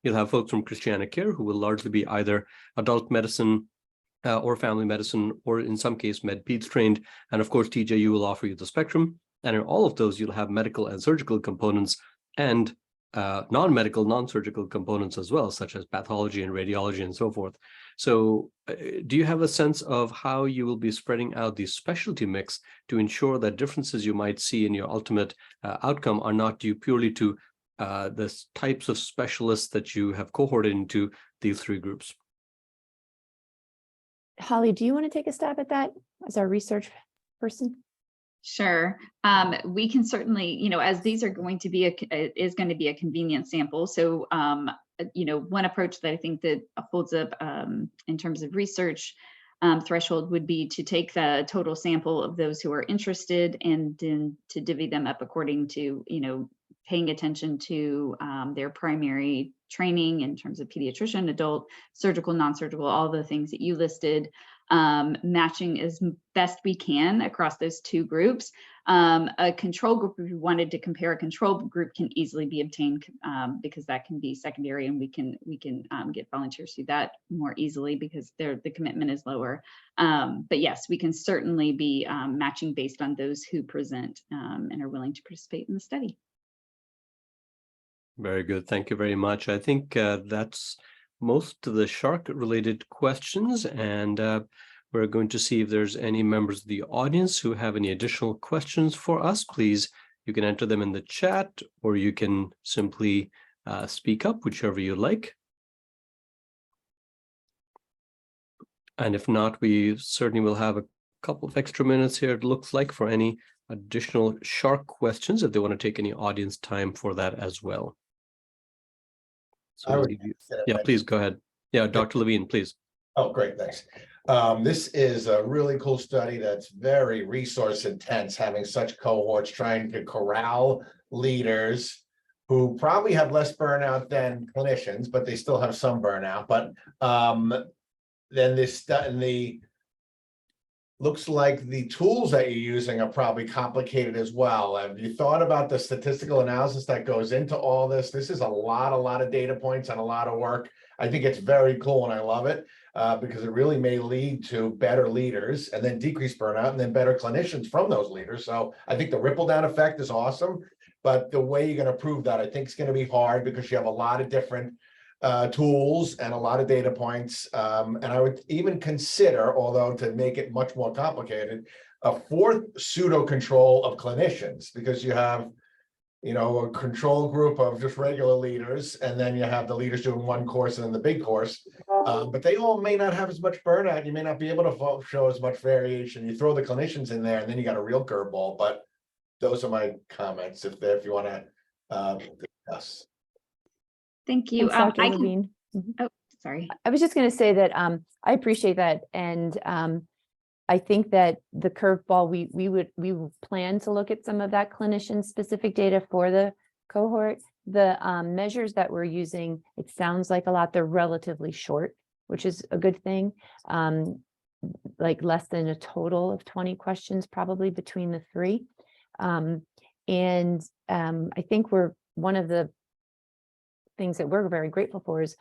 you'll have folks from Christiana Care who will largely be either adult medicine or family medicine, or in some case med peds trained. And of course, TJU will offer you the spectrum. And in all of those, you'll have medical and surgical components and non-medical, non-surgical components as well, such as pathology and radiology and so forth. So do you have a sense of how you will be spreading out the specialty mix to ensure that differences you might see in your ultimate outcome are not due purely to the types of specialists that you have cohorted into these three groups? Holly, do you want to take a stab at that as our research person? Sure. We can certainly, as these are going to be is going to be a convenient sample. So, one approach that I think that holds up in terms of research threshold would be to take the total sample of those who are interested and then to divvy them up according to, paying attention to their primary training in terms of pediatrician, adult, surgical, non-surgical, all the things that you listed, matching as best we can across those two groups. A control group, if you wanted to compare a control group, can easily be obtained because that can be secondary, and we can get volunteers through that more easily because the commitment is lower. But yes, we can certainly be matching based on those who present and are willing to participate in the study. Very good. Thank you very much. I think that's most of the shark-related questions, and we're going to see if there's any members of the audience who have any additional questions for us. Please, you can enter them in the chat, or you can simply speak up, whichever you like. And if not, we certainly will have a couple of extra minutes here, it looks like, for any additional shark questions, if they want to take any audience time for that as well. So yeah, please go ahead. Yeah, Dr. Levine, please. Oh, great, thanks. This is a really cool study that's very resource intense, having such cohorts trying to corral leaders who probably have less burnout than clinicians, but they still have some burnout. But then this study, looks like the tools that you're using are probably complicated as well. Have you thought about the statistical analysis that goes into all this? This is a lot of data points and a lot of work. I think it's very cool and I love it because it really may lead to better leaders and then decrease burnout and then better clinicians from those leaders. So I think the ripple down effect is awesome, but the way you're going to prove that I think is going to be hard because you have a lot of different tools and a lot of data points. And I would even consider, although to make it much more complicated, a fourth pseudo control of clinicians, because you have, you know, a control group of just regular leaders, and then you have the leaders doing one course and then the big course. But they all may not have as much burnout. You may not be able to show as much variation. You throw the clinicians in there and then you got a real curveball. But those are my comments if you want to discuss. Thank you. Thanks, Dr. Levine. Oh, sorry. I was just going to say that I appreciate that, and I think that the curveball we would plan to look at some of that clinician specific data for the cohort. The measures that we're using, it sounds like a lot. They're relatively short, which is a good thing. Like less than a total of 20 questions probably between the three, and I think one of the things that we're very grateful for is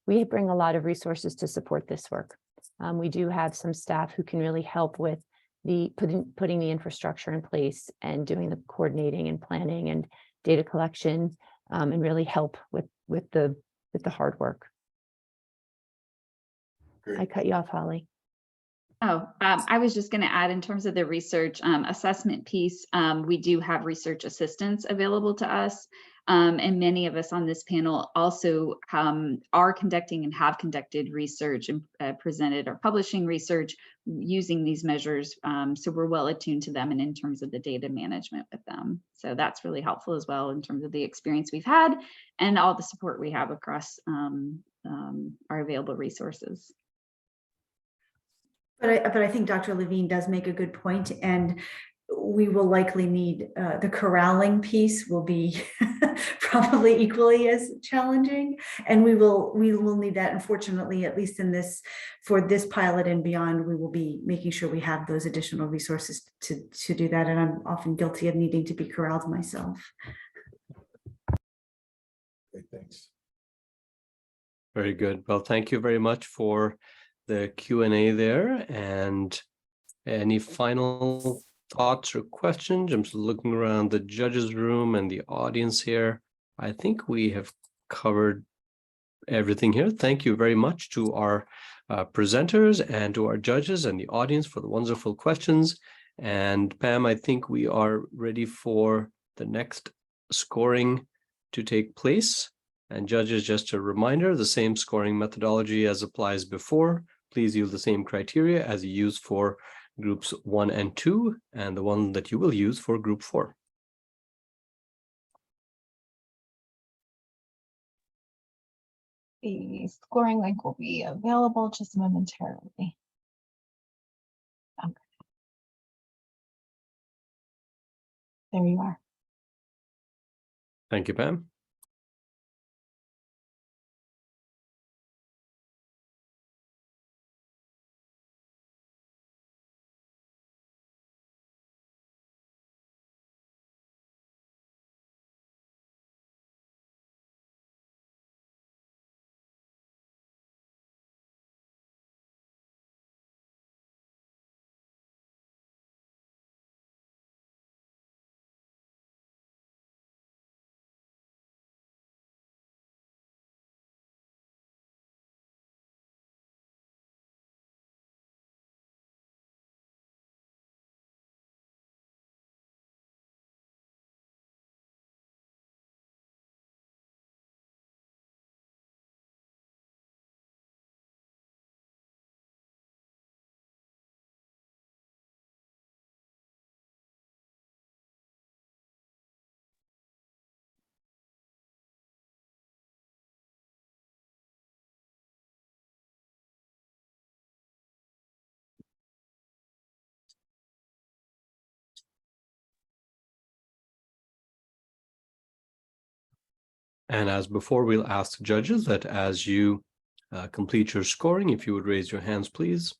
we bring a lot of resources to support this work. We do have some staff who can really help with the putting the infrastructure in place and doing the coordinating and planning and data collection, and really help with the hard work. Great. I cut you off, Holly. Oh, I was just going to add, in terms of the research assessment piece, we do have research assistants available to us. And many of us on this panel also are conducting and have conducted research and presented or publishing research using these measures. So we're well attuned to them and in terms of the data management with them. So that's really helpful as well in terms of the experience we've had and all the support we have across our available resources. But I think Dr. Levine does make a good point, and we will likely need the corralling piece will be probably equally as challenging, and we will need that. Unfortunately, at least for this pilot and beyond, we will be making sure we have those additional resources to do that. And I'm often guilty of needing to be corralled myself. Great, thanks. Very good. Well, thank you very much for the Q&A there. And any final thoughts or questions? I'm just looking around the judges room and the audience here. I think we have covered everything here. Thank you very much to our presenters and to our judges and the audience for the wonderful questions. And Pam, I think we are ready for the next scoring to take place. And judges, just a reminder, the same scoring methodology as applies before. Please use the same criteria as you use for groups 1 and 2, and the one that you will use for group 4. The scoring link will be available just momentarily. Okay. There you are. Thank you, Pam. And as before, we'll ask the judges that as you complete your scoring, if you would raise your hands, please.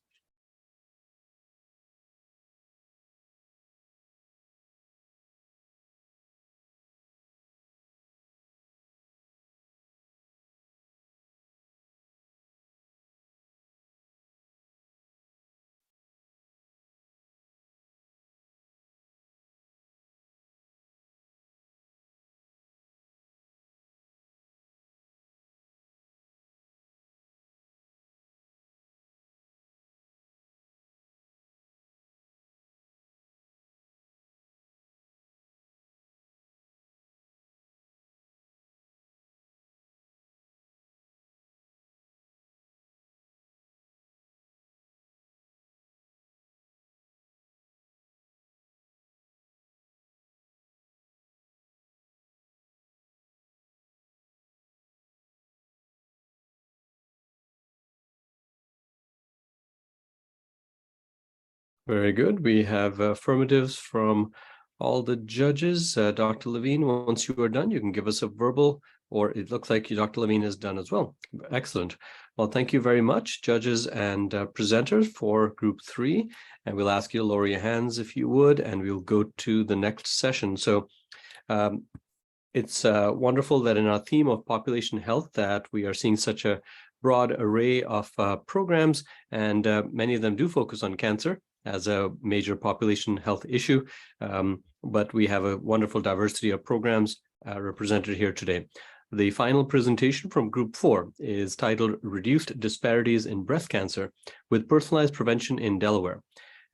Very good. We have affirmatives from all the judges. Dr. Levine, once you are done, you can give us a verbal, or it looks like Dr. Levine is done as well. Excellent. Well, thank you very much, judges and presenters for group 3. And we'll ask you to lower your hands if you would, and we'll go to the next session. So it's wonderful that in our theme of population health that we are seeing such a broad array of programs, and many of them do focus on cancer as a major population health issue, but we have a wonderful diversity of programs represented here today. The final presentation from Group 4 is titled Reduced Disparities in Breast Cancer with Personalized Prevention in Delaware.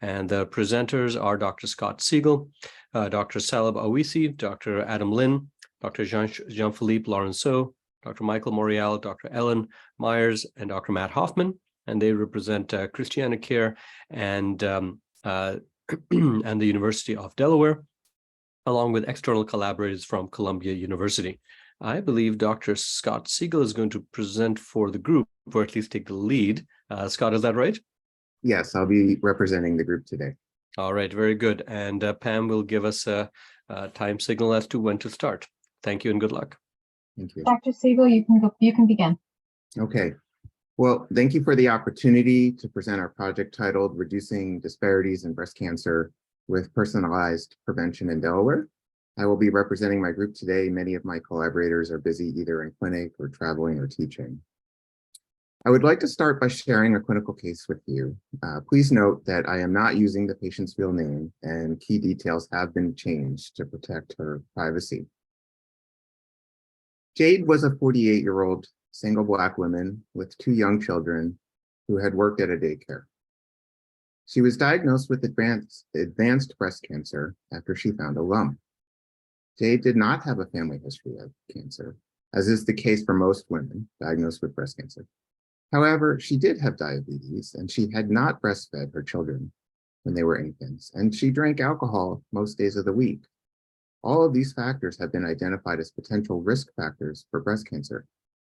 And the presenters are Dr. Scott Siegel, Dr. Salab Awisi, Dr. Adam Lin, Dr. Jean-Philippe Laurenceau, Dr. Michael Morial, Dr. Ellen Myers, and Dr. Matt Hoffman. And they represent Christiana Care and and the University of Delaware, along with external collaborators from Columbia University. I believe Dr. Scott Siegel is going to present for the group, or at least take the lead. Scott, is that right? Yes, I'll be representing the group today. All right, very good. And Pam will give us a time signal as to when to start. Thank you and good luck. Thank you. Dr. Siegel, you can begin. Okay. Well, thank you for the opportunity to present our project titled Reducing Disparities in Breast Cancer with Personalized Prevention in Delaware. I will be representing my group today. Many of my collaborators are busy either in clinic or traveling or teaching. I would like to start by sharing a clinical case with you. Please note that I am not using the patient's real name and key details have been changed to protect her privacy. Jade was a 48-year-old single Black woman with 2 young children who had worked at a daycare. She was diagnosed with advanced breast cancer after she found a lump. Jade did not have a family history of cancer, as is the case for most women diagnosed with breast cancer. However, she did have diabetes and she had not breastfed her children when they were infants, and she drank alcohol most days of the week. All of these factors have been identified as potential risk factors for breast cancer,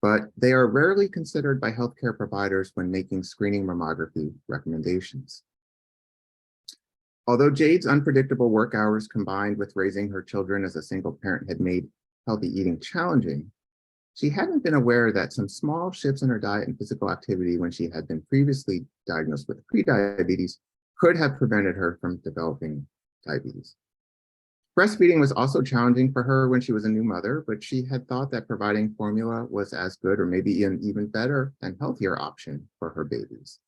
but they are rarely considered by healthcare providers when making screening mammography recommendations. Although Jade's unpredictable work hours combined with raising her children as a single parent had made healthy eating challenging, she hadn't been aware that some small shifts in her diet and physical activity when she had been previously diagnosed with prediabetes could have prevented her from developing diabetes. Breastfeeding was also challenging for her when she was a new mother, but she had thought that providing formula was as good or maybe an even better and healthier option for her babies.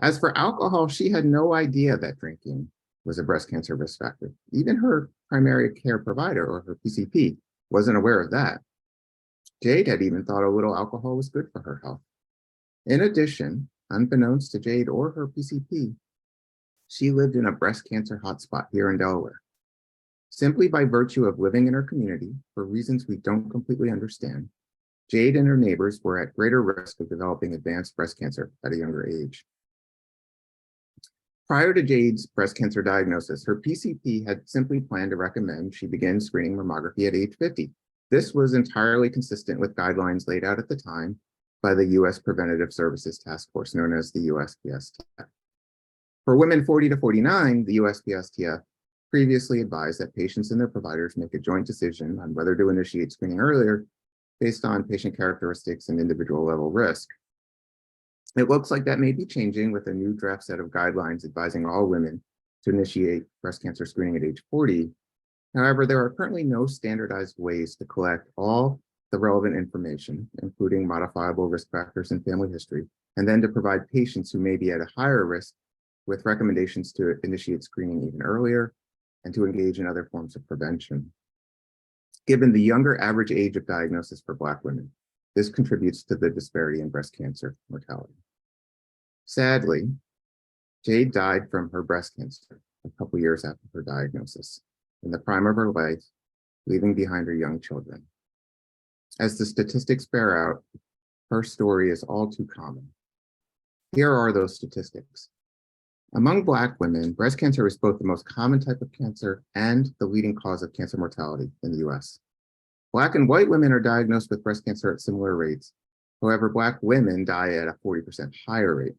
As for alcohol, she had no idea that drinking was a breast cancer risk factor. Even her primary care provider, or her PCP, wasn't aware of that. Jade had even thought a little alcohol was good for her health. In addition, unbeknownst to Jade or her PCP, she lived in a breast cancer hotspot here in Delaware. Simply by virtue of living in her community, for reasons we don't completely understand, Jade and her neighbors were at greater risk of developing advanced breast cancer at a younger age. Prior to Jade's breast cancer diagnosis, her PCP had simply planned to recommend she begin screening mammography at age 50. This was entirely consistent with guidelines laid out at the time by the U.S. Preventative Services Task Force, known as the USPSTF. For women 40 to 49, the USPSTF previously advised that patients and their providers make a joint decision on whether to initiate screening earlier based on patient characteristics and individual level risk. It looks like that may be changing with a new draft set of guidelines advising all women to initiate breast cancer screening at age 40. However, there are currently no standardized ways to collect all the relevant information, including modifiable risk factors and family history, and then to provide patients who may be at a higher risk with recommendations to initiate screening even earlier and to engage in other forms of prevention. Given the younger average age of diagnosis for Black women, this contributes to the disparity in breast cancer mortality. Sadly, Jade died from her breast cancer a couple years after her diagnosis, in the prime of her life, leaving behind her young children. As the statistics bear out, her story is all too common. Here are those statistics. Among Black women, breast cancer is both the most common type of cancer and the leading cause of cancer mortality in the US. Black and white women are diagnosed with breast cancer at similar rates. However, Black women die at a 40% higher rate.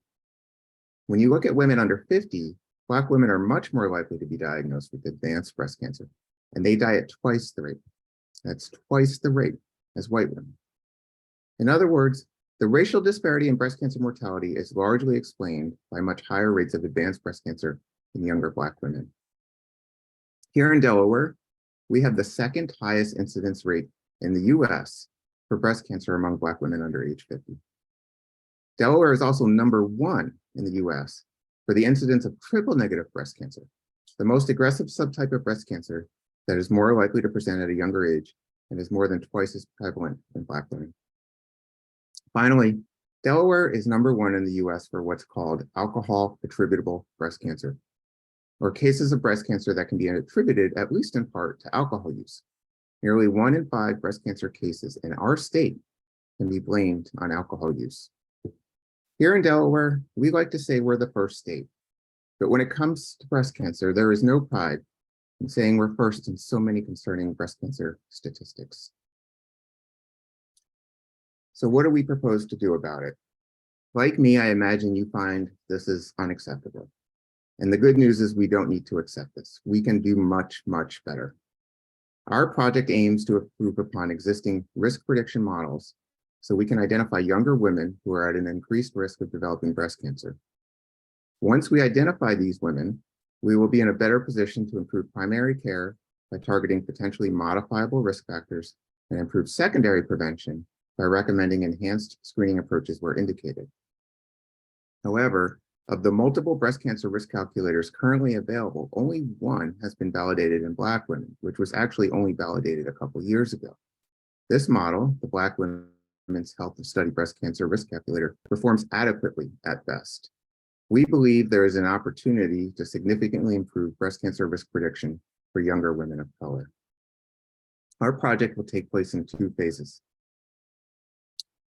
When you look at women under 50, Black women are much more likely to be diagnosed with advanced breast cancer, and they die at twice the rate. That's twice the rate as white women. In other words, the racial disparity in breast cancer mortality is largely explained by much higher rates of advanced breast cancer in younger Black women. Here in Delaware, we have the second highest incidence rate in the US for breast cancer among Black women under age 50. Delaware is also #1 in the US for the incidence of triple negative breast cancer, the most aggressive subtype of breast cancer that is more likely to present at a younger age and is more than twice as prevalent in Black women. Finally, Delaware is #1 in the US for what's called alcohol attributable breast cancer, or cases of breast cancer that can be attributed at least in part to alcohol use. Nearly 1 in 5 breast cancer cases in our state can be blamed on alcohol use. Here in Delaware, we like to say we're the first state, but when it comes to breast cancer, there is no pride in saying we're first in so many concerning breast cancer statistics. So what do we propose to do about it? Like me, I imagine you find this is unacceptable. And the good news is we don't need to accept this. We can do much, much better. Our project aims to improve upon existing risk prediction models so we can identify younger women who are at an increased risk of developing breast cancer. Once we identify these women, we will be in a better position to improve primary care by targeting potentially modifiable risk factors and improve secondary prevention by recommending enhanced screening approaches where indicated. However, of the multiple breast cancer risk calculators currently available, only one has been validated in Black women, which was actually only validated a couple years ago. This model, the Black Women's Health Study Breast Cancer Risk Calculator, performs adequately at best. We believe there is an opportunity to significantly improve breast cancer risk prediction for younger women of color. Our project will take place in 2 phases.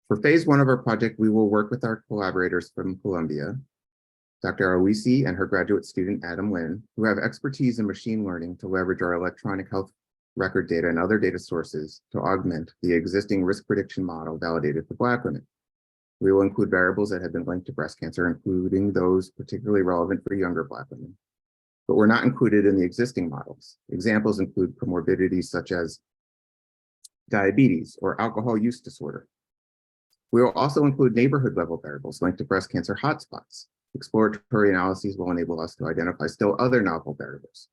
For phase 1 of our project, we will work with our collaborators from Columbia, Dr. Awisi and her graduate student, Adam Lin, who have expertise in machine learning to leverage our electronic health record data and other data sources to augment the existing risk prediction model validated for Black women. We will include variables that have been linked to breast cancer, including those particularly relevant for younger Black women, but were not included in the existing models. Examples include comorbidities such as diabetes or alcohol use disorder. We will also include neighborhood level variables linked to breast cancer hotspots. Exploratory analyses will enable us to identify still other novel variables.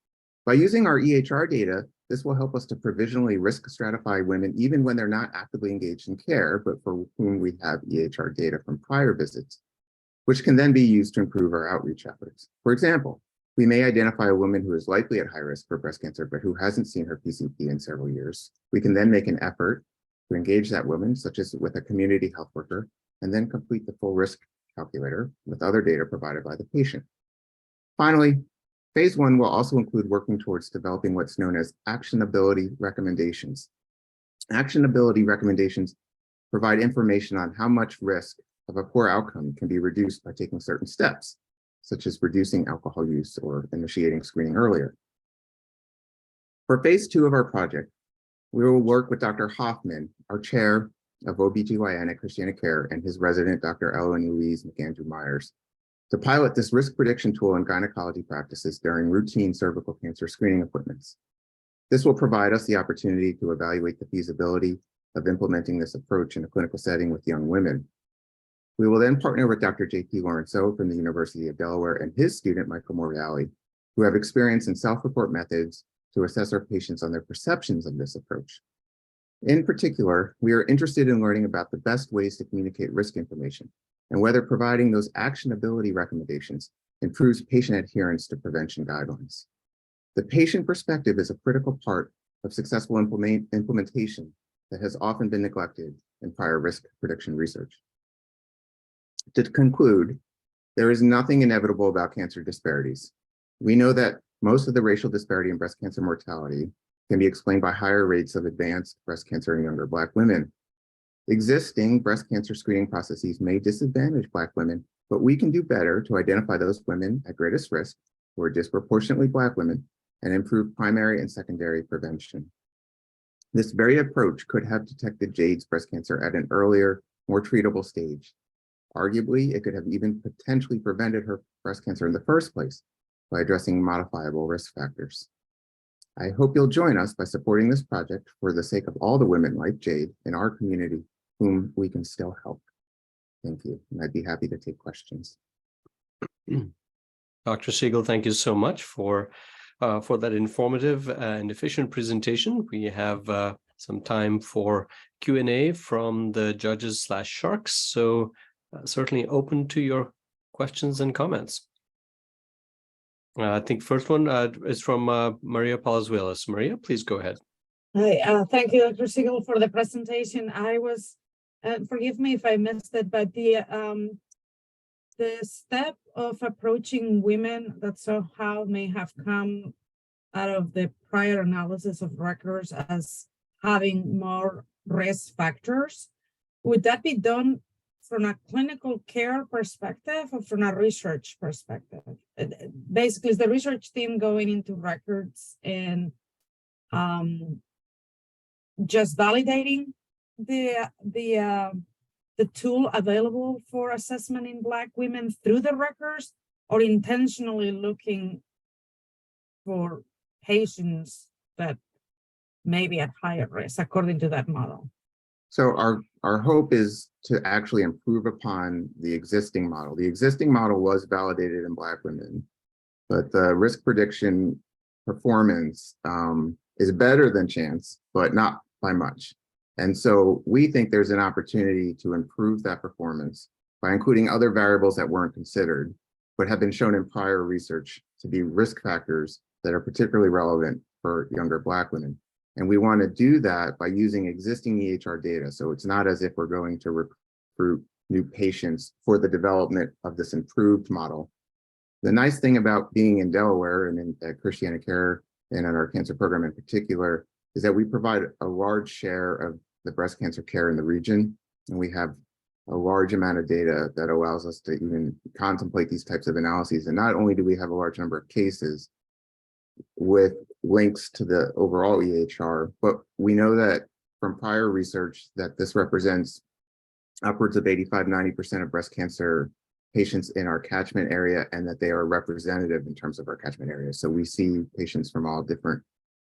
By using our EHR data, this will help us to provisionally risk stratify women even when they're not actively engaged in care, but for whom we have EHR data from prior visits, which can then be used to improve our outreach efforts. For example, we may identify a woman who is likely at high risk for breast cancer, but who hasn't seen her PCP in several years. We can then make an effort to engage that woman, such as with a community health worker, and then complete the full risk calculator with other data provided by the patient. Finally, phase 1 will also include working towards developing what's known as actionability recommendations. Actionability recommendations provide information on how much risk of a poor outcome can be reduced by taking certain steps, such as reducing alcohol use or initiating screening earlier. For phase 2 of our project, we will work with Dr. Hoffman, our chair of OBGYN at Christiana Care, and his resident, Dr. Ellen Louise McAndrew Myers, to pilot this risk prediction tool in gynecology practices during routine cervical cancer screening appointments. This will provide us the opportunity to evaluate the feasibility of implementing this approach in a clinical setting with young women. We will then partner with Dr. J.P. Lawrence-O from the University of Delaware and his student, Michael Morreale, who have experience in self-report methods to assess our patients on their perceptions of this approach. In particular, we are interested in learning about the best ways to communicate risk information and whether providing those actionability recommendations improves patient adherence to prevention guidelines. The patient perspective is a critical part of successful implementation that has often been neglected in prior risk prediction research. To conclude, there is nothing inevitable about cancer disparities. We know that most of the racial disparity in breast cancer mortality can be explained by higher rates of advanced breast cancer in younger Black women. Existing breast cancer screening processes may disadvantage Black women, but we can do better to identify those women at greatest risk, who are disproportionately Black women, and improve primary and secondary prevention. This very approach could have detected Jade's breast cancer at an earlier, more treatable stage. Arguably, it could have even potentially prevented her breast cancer in the first place by addressing modifiable risk factors. I hope you'll join us by supporting this project for the sake of all the women like Jade in our community whom we can still help. Thank you, and I'd be happy to take questions. Dr. Siegel, thank you so much for that informative and efficient presentation. We have some time for Q&A from the judges/sharks, so certainly open to your questions and comments. I think first one is from Maria Palazuelos. Maria, please go ahead. Hi, thank you, Dr. Siegel, for the presentation. I was, forgive me if I missed it, but the step of approaching women that somehow may have come out of the prior analysis of records as having more risk factors, would that be done from a clinical care perspective or from a research perspective? Basically, is the research team going into records and just validating the tool available for assessment in Black women through the records, or intentionally looking for patients that may be at higher risk according to that model? So our hope is to actually improve upon the existing model. The existing model was validated in Black women, but the risk prediction performance is better than chance, but not by much. And so we think there's an opportunity to improve that performance by including other variables that weren't considered, but have been shown in prior research to be risk factors that are particularly relevant for younger Black women. And we want to do that by using existing EHR data. So it's not as if we're going to recruit new patients for the development of this improved model. The nice thing about being in Delaware and at Christiana Care and in our cancer program in particular is that we provide a large share of the breast cancer care in the region. And we have a large amount of data that allows us to even contemplate these types of analyses. And not only do we have a large number of cases with links to the overall EHR, but we know that from prior research that this represents upwards of 85–90% of breast cancer patients in our catchment area, and that they are representative in terms of our catchment area. So we see patients from all different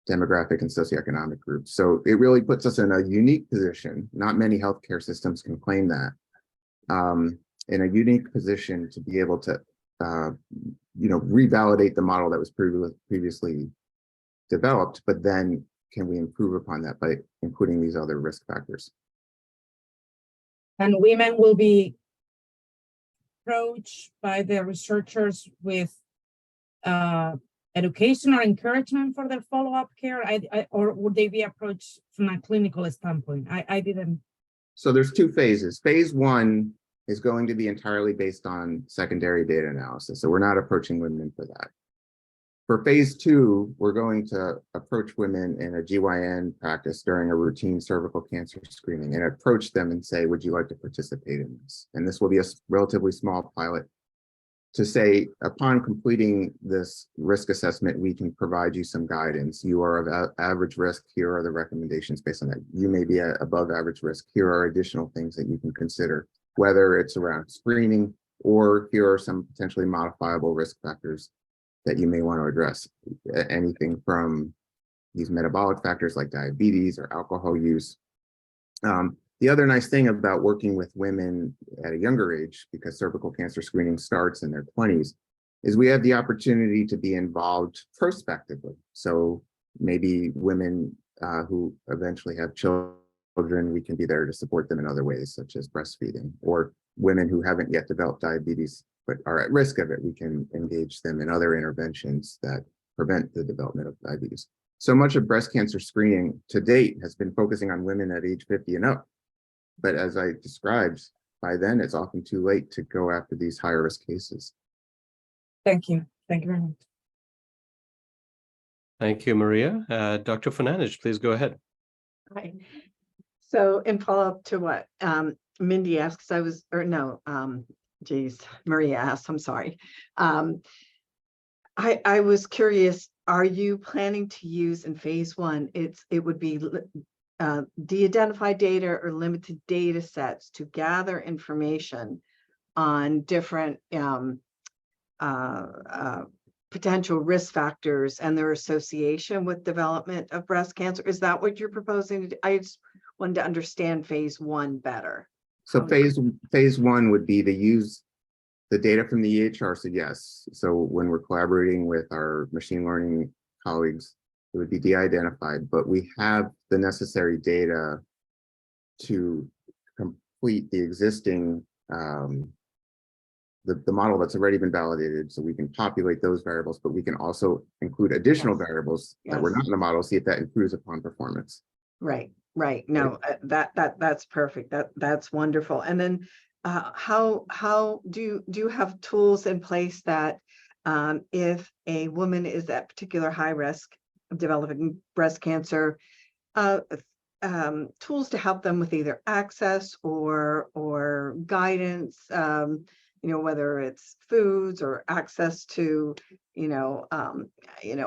demographic and socioeconomic groups. So it really puts us in a unique position. Not many healthcare systems can claim that, in a unique position to be able to revalidate the model that was previously developed, but then can we improve upon that by including these other risk factors? And women will be approached by the researchers with education or encouragement for their follow-up care, or would they be approached from a clinical standpoint? I didn't. So there's two phases. Phase one is going to be entirely based on secondary data analysis. So we're not approaching women for that. For phase two, we're going to approach women in a GYN practice during a routine cervical cancer screening and approach them and say, would you like to participate in this? And this will be a relatively small pilot to say, upon completing this risk assessment, we can provide you some guidance. You are of average risk. Here are the recommendations based on that. You may be at above average risk. Here are additional things that you can consider, whether it's around screening or here are some potentially modifiable risk factors that you may want to address. Anything from these metabolic factors like diabetes or alcohol use, The other nice thing about working with women at a younger age, because cervical cancer screening starts in their 20s, is we have the opportunity to be involved prospectively. So maybe women who eventually have children, we can be there to support them in other ways, such as breastfeeding, or women who haven't yet developed diabetes but are at risk of it, we can engage them in other interventions that prevent the development of diabetes. So much of breast cancer screening to date has been focusing on women at age 50 and up. But as I described, by then it's often too late to go after these higher risk cases. Thank you. Thank you very much. Thank you, Maria. Dr. Fernandez, please go ahead. Hi. So in follow-up to what Mindy asked, Maria asked, I'm sorry. I was curious, are you planning to use in phase 1, it would be de-identified data or limited data sets to gather information on different potential risk factors and their association with development of breast cancer? Is that what you're proposing? I just wanted to understand phase 1 better. So phase 1 would be to use the data from the EHR. So yes, so when we're collaborating with our machine learning colleagues, it would be de-identified, but we have the necessary data to complete the existing the model that's already been validated, so we can populate those variables, but we can also include additional variables that were not in the model, see if that improves upon performance. Right. No, that's perfect. That's wonderful. And then how do you have tools in place that if a woman is at particular high risk of developing breast cancer, tools to help them with either access or guidance, whether it's foods or access to,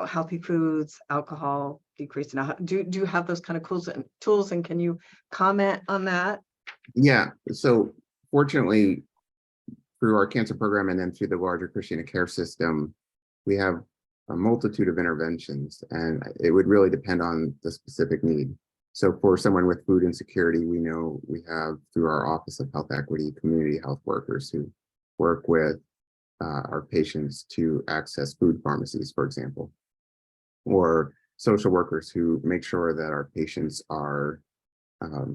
healthy foods, alcohol, decrease in, do you have those kind of tools and can you comment on that? Yeah, so fortunately, through our cancer program and then through the larger Christiana Care system, we have a multitude of interventions, and it would really depend on the specific need. So for someone with food insecurity, we know we have, through our Office of Health Equity, community health workers who work with our patients to access food pharmacies, for example, or social workers who make sure that our patients are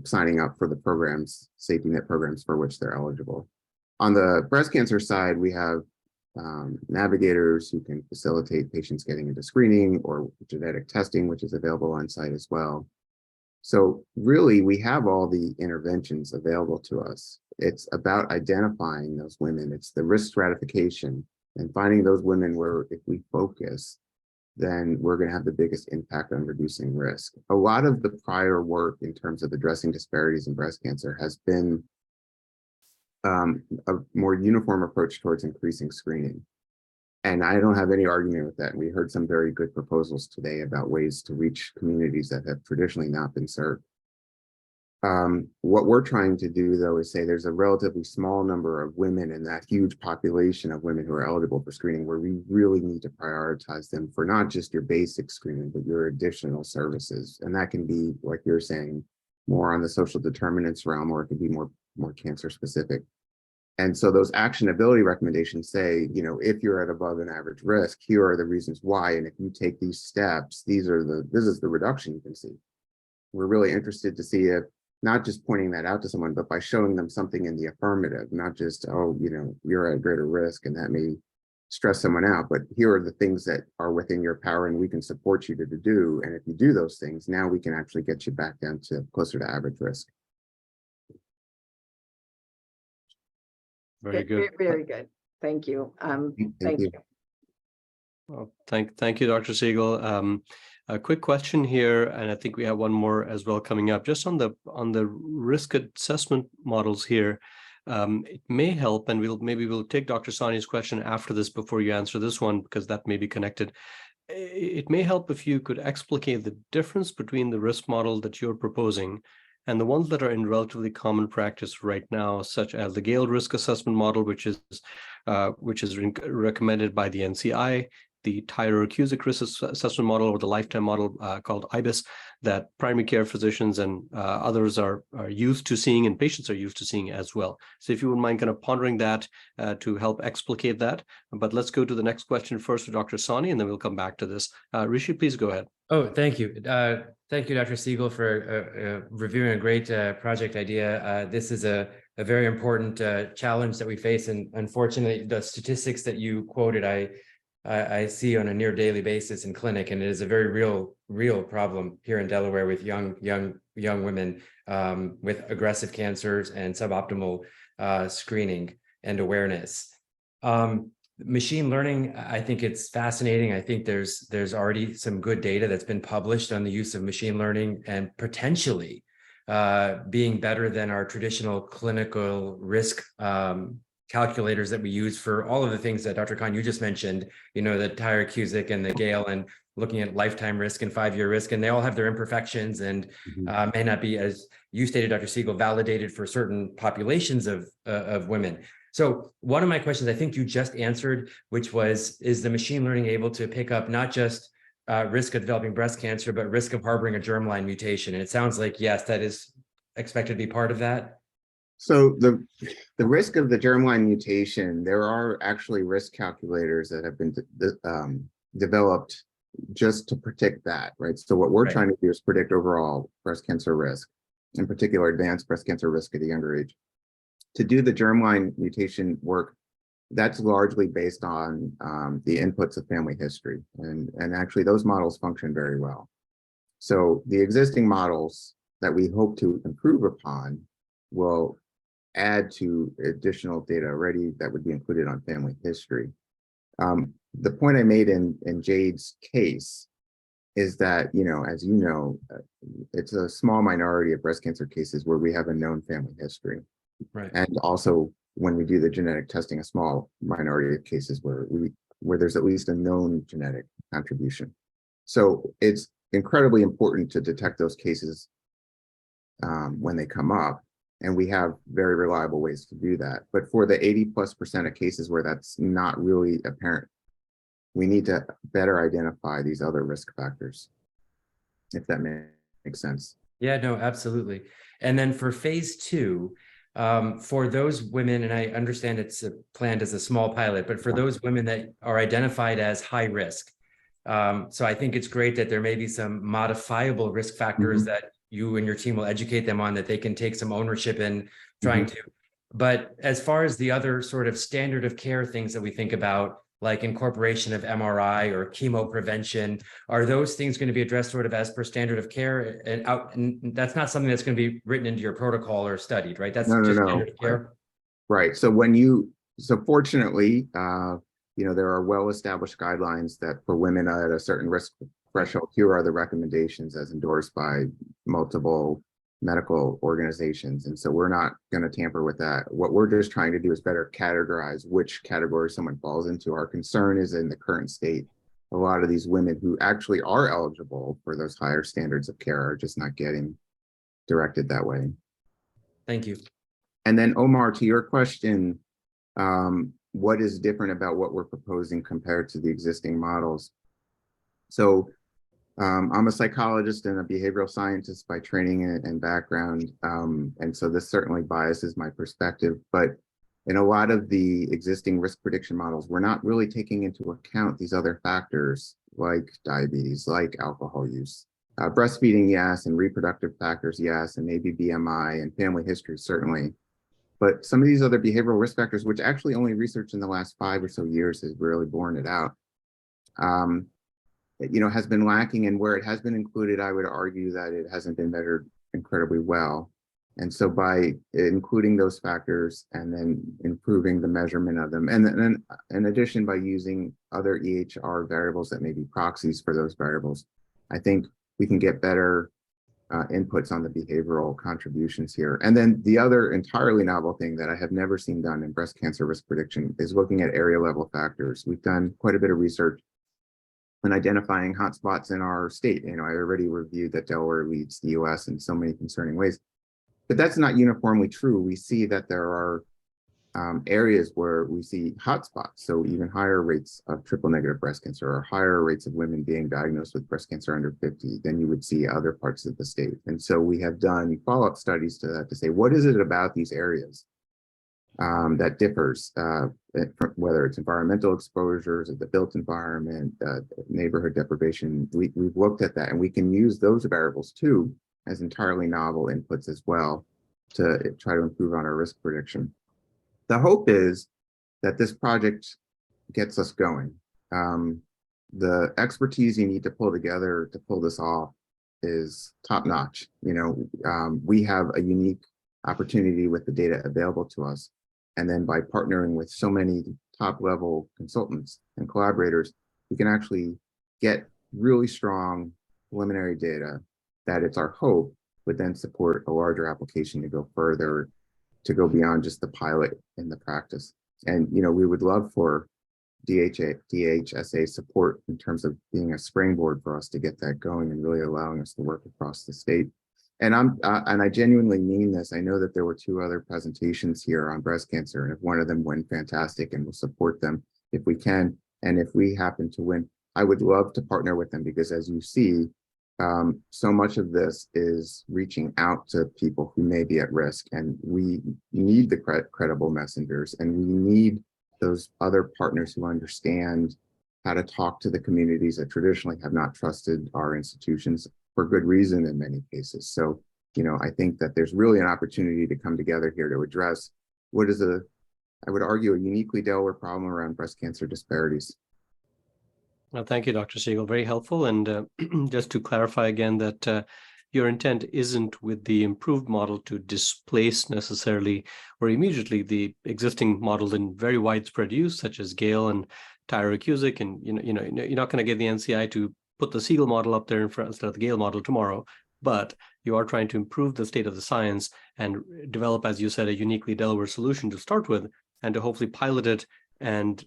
signing up for the programs, safety net programs for which they're eligible. On the breast cancer side, we have navigators who can facilitate patients getting into screening or genetic testing, which is available on site as well. So really, we have all the interventions available to us. It's about identifying those women. It's the risk stratification and finding those women where if we focus, then we're going to have the biggest impact on reducing risk. A lot of the prior work in terms of addressing disparities in breast cancer has been a more uniform approach towards increasing screening. And I don't have any argument with that. We heard some very good proposals today about ways to reach communities that have traditionally not been served. What we're trying to do, though, is say there's a relatively small number of women in that huge population of women who are eligible for screening where we really need to prioritize them for not just your basic screening, but your additional services. And that can be, like you're saying, more on the social determinants realm, or it could be more cancer specific. And so those actionability recommendations say, if you're at above an average risk, here are the reasons why. And if you take these steps, this is the reduction you can see. We're really interested to see if not just pointing that out to someone, but by showing them something in the affirmative, not just, you're at greater risk and that may stress someone out, but here are the things that are within your power and we can support you to do. And if you do those things, now we can actually get you back down to closer to average risk. Very good. Very good. Thank you. Thank you. Well, thank you, Dr. Siegel. A quick question here, and I think we have one more as well coming up. Just on the risk assessment models here, it may help, and we'll take Dr. Sani's question after this before you answer this one, because that may be connected. It may help if you could explicate the difference between the risk model that you're proposing and the ones that are in relatively common practice right now, such as the Gale risk assessment model, which is recommended by the NCI, the Tyrer-Cuzick risk assessment model, or the lifetime model called IBIS, that primary care physicians and others are used to seeing, and patients are used to seeing as well. So if you wouldn't mind kind of pondering that to help explicate that. But let's go to the next question first for Dr. Sawhney, and then we'll come back to this. Rishi, please go ahead. Oh, thank you. Thank you, Dr. Siegel, for reviewing a great project idea. This is a very important challenge that we face. And unfortunately, the statistics that you quoted, I see on a near daily basis in clinic, and it is a very real problem here in Delaware with young women with aggressive cancers and suboptimal screening and awareness. Machine learning, I think it's fascinating. I think there's already some good data that's been published on the use of machine learning and potentially being better than our traditional clinical risk calculators that we use for all of the things that Dr. Khan, you just mentioned, you know, the Tyrer-Cuzick and the Gale, and looking at lifetime risk and 5-year risk, and they all have their imperfections and may not be, as you stated, Dr. Siegel, validated for certain populations of women. So one of my questions I think you just answered, which was, is the machine learning able to pick up not just risk of developing breast cancer, but risk of harboring a germline mutation? And it sounds like, yes, that is expected to be part of that. So the risk of the germline mutation, there are actually risk calculators that have been developed just to predict that, right? So what we're trying to do is predict overall breast cancer risk, in particular advanced breast cancer risk at a younger age. To do the germline mutation work, that's largely based on the inputs of family history. And actually those models function very well. So the existing models that we hope to improve upon will add to additional data already that would be included on family history. The point I made in Jade's case is that, you know, as you know, it's a small minority of breast cancer cases where we have a known family history. Right. And also when we do the genetic testing, a small minority of cases where there's at least a known genetic contribution. So it's incredibly important to detect those cases when they come up. And we have very reliable ways to do that. But for the 80+% of cases where that's not really apparent, we need to better identify these other risk factors, if that makes sense. Yeah, no, absolutely. And then for phase 2, for those women, and I understand it's planned as a small pilot, but for those women that are identified as high risk, so I think it's great that there may be some modifiable risk factors that you and your team will educate them on, that they can take some ownership in trying to. But as far as the other sort of standard of care things that we think about, like incorporation of MRI or chemo prevention, are those things going to be addressed sort of as per standard of care? And that's not something that's going to be written into your protocol or studied, right? That's just standard of care. Right. So fortunately, you know, there are well-established guidelines that for women at a certain risk threshold, here are the recommendations as endorsed by multiple medical organizations. And so we're not going to tamper with that. What we're just trying to do is better categorize which category someone falls into. Our concern is in the current state, a lot of these women who actually are eligible for those higher standards of care are just not getting directed that way. Thank you. And then Omar, to your question, what is different about what we're proposing compared to the existing models? So I'm a psychologist and a behavioral scientist by training and background. And so this certainly biases my perspective, but in a lot of the existing risk prediction models, we're not really taking into account these other factors like diabetes, like alcohol use, breastfeeding, yes, and reproductive factors, yes, and maybe BMI and family history, certainly. But some of these other behavioral risk factors, which actually only research in the last 5 or so years has really borne it out, you know, has been lacking, and where it has been included, I would argue that it hasn't been measured incredibly well. And so by including those factors and then improving the measurement of them, and then in addition, by using other EHR variables that may be proxies for those variables, I think we can get better inputs on the behavioral contributions here. And then the other entirely novel thing that I have never seen done in breast cancer risk prediction is looking at area level factors. We've done quite a bit of research and identifying hotspots in our state. You know, I already reviewed that Delaware leads the US in so many concerning ways, but that's not uniformly true. We see that there are areas where we see hotspots, so even higher rates of triple negative breast cancer or higher rates of women being diagnosed with breast cancer under 50 than you would see other parts of the state. And so we have done follow-up studies to that to say, what is it about these areas that differs, whether it's environmental exposures or the built environment, neighborhood deprivation. We've looked at that, and we can use those variables too as entirely novel inputs as well to try to improve on our risk prediction. The hope is that this project gets us going. The expertise you need to pull together to pull this off is top notch. You know, we have a unique opportunity with the data available to us. And then by partnering with so many top level consultants and collaborators, we can actually get really strong preliminary data that it's our hope would then support a larger application to go further, to go beyond just the pilot in the practice. And, you know, we would love for DHSA support in terms of being a springboard for us to get that going and really allowing us to work across the state. And I genuinely mean this. I know that there were 2 other presentations here on breast cancer, and if one of them went, fantastic, and we'll support them if we can. And if we happen to win, I would love to partner with them, because as you see, so much of this is reaching out to people who may be at risk, and we need the credible messengers, and we need those other partners who understand how to talk to the communities that traditionally have not trusted our institutions, for good reason in many cases. So, you know, I think that there's really an opportunity to come together here to address what is I would argue, a uniquely Delaware problem around breast cancer disparities. Well, thank you, Dr. Siegel. Very helpful. And just to clarify again that your intent isn't with the improved model to displace necessarily or immediately the existing model in very widespread use, such as Gale and Tyrer-Cuzick. And you're not going to get the NCI to put the Siegel model up there in front instead of the Gale model tomorrow, but you are trying to improve the state of the science and develop, as you said, a uniquely Delaware solution to start with, and to hopefully pilot it and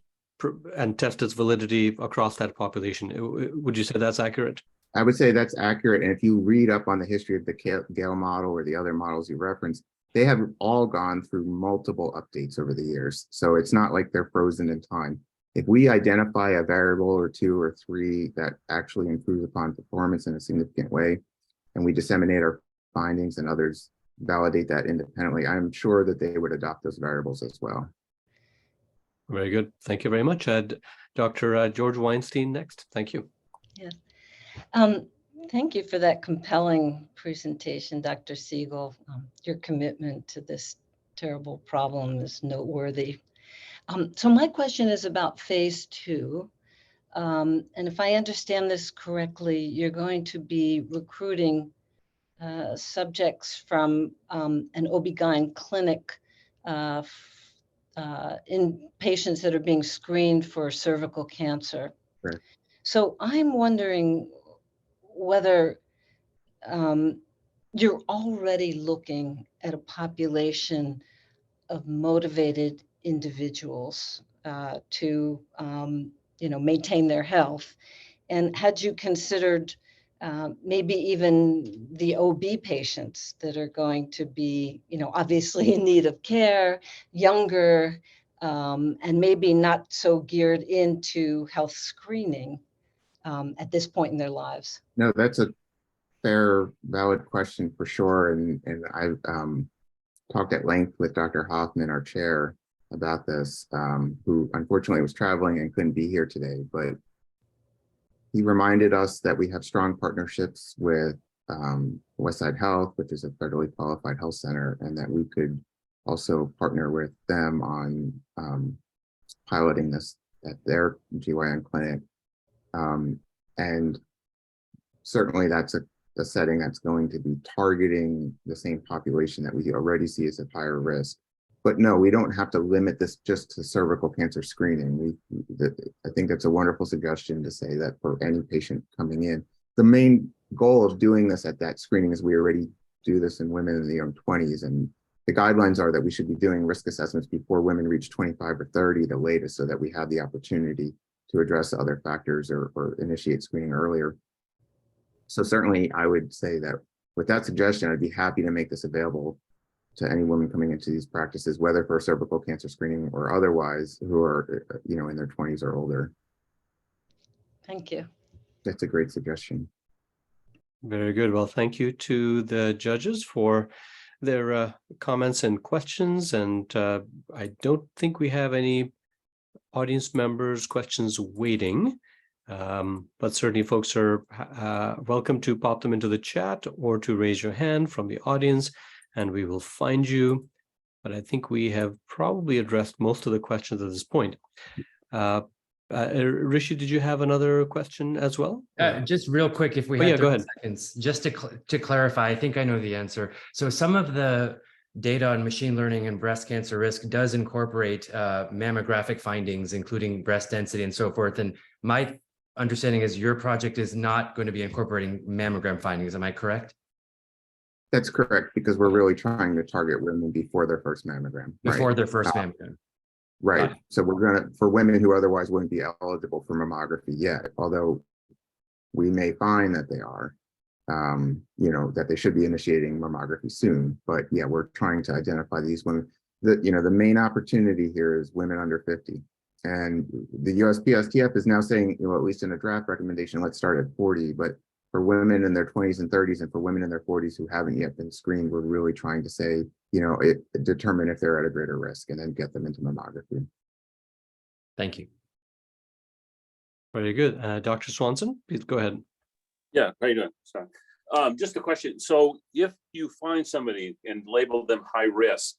test its validity across that population. Would you say that's accurate? I would say that's accurate. And if you read up on the history of the Gale model or the other models you referenced, they have all gone through multiple updates over the years. So it's not like they're frozen in time. If we identify a variable or 2 or 3 that actually improves upon performance in a significant way, and we disseminate our findings and others validate that independently, I'm sure that they would adopt those variables as well. Very good. Thank you very much. Dr. George Weinstein next. Thank you. Yeah. Thank you for that compelling presentation, Dr. Siegel. Your commitment to this terrible problem is noteworthy. So my question is about phase 2. And if I understand this correctly, you're going to be recruiting subjects from an OB-GYN clinic in patients that are being screened for cervical cancer. Right. So I'm wondering whether you're already looking at a population of motivated individuals to maintain their health, and had you considered maybe even the OB patients that are going to be obviously in need of care, younger, and maybe not so geared into health screening at this point in their lives? No, that's a fair, valid question for sure. And I've talked at length with Dr. Hoffman, our chair, about this, who unfortunately was traveling and couldn't be here today, but he reminded us that we have strong partnerships with Westside Health, which is a federally qualified health center, and that we could also partner with them on piloting this at their GYN clinic. And certainly that's a setting that's going to be targeting the same population that we already see as at higher risk. But no, we don't have to limit this just to cervical cancer screening. I think that's a wonderful suggestion to say that for any patient coming in. The main goal of doing this at that screening is we already do this in women in the young 20s, and the guidelines are that we should be doing risk assessments before women reach 25 or 30, the latest, so that we have the opportunity to address other factors or initiate screening earlier. So certainly I would say that with that suggestion, I'd be happy to make this available to any woman coming into these practices, whether for cervical cancer screening or otherwise, who are, in their 20s or older. Thank you. That's a great suggestion. Very good. Well, thank you to the judges for their comments and questions. And I don't think we have any audience members' questions waiting. But certainly folks are welcome to pop them into the chat or to raise your hand from the audience, and we will find you. But I think we have probably addressed most of the questions at this point. Rishi, did you have another question as well? Just real quick, if we Oh, have yeah, go 30 ahead. seconds, just to clarify, I think I know the answer. So some of the data on machine learning and breast cancer risk does incorporate mammographic findings, including breast density and so forth. And my understanding is your project is not going to be incorporating mammogram findings. Am I correct? That's correct, because we're really trying to target women before their first mammogram. Before their first mammogram. Right. So we're going to, for women who otherwise wouldn't be eligible for mammography yet, although we may find that they are, that they should be initiating mammography soon. But yeah, we're trying to identify these women. The main opportunity here is women under 50. And the USPSTF is now saying, at least in a draft recommendation, let's start at 40. But for women in their 20s and 30s and for women in their 40s who haven't yet been screened, we're really trying to say, determine if they're at a greater risk and then get them into mammography. Thank you. Very good. Dr. Swanson, please go ahead. Yeah, how you doing? Sorry. Just a question. So if you find somebody and label them high risk,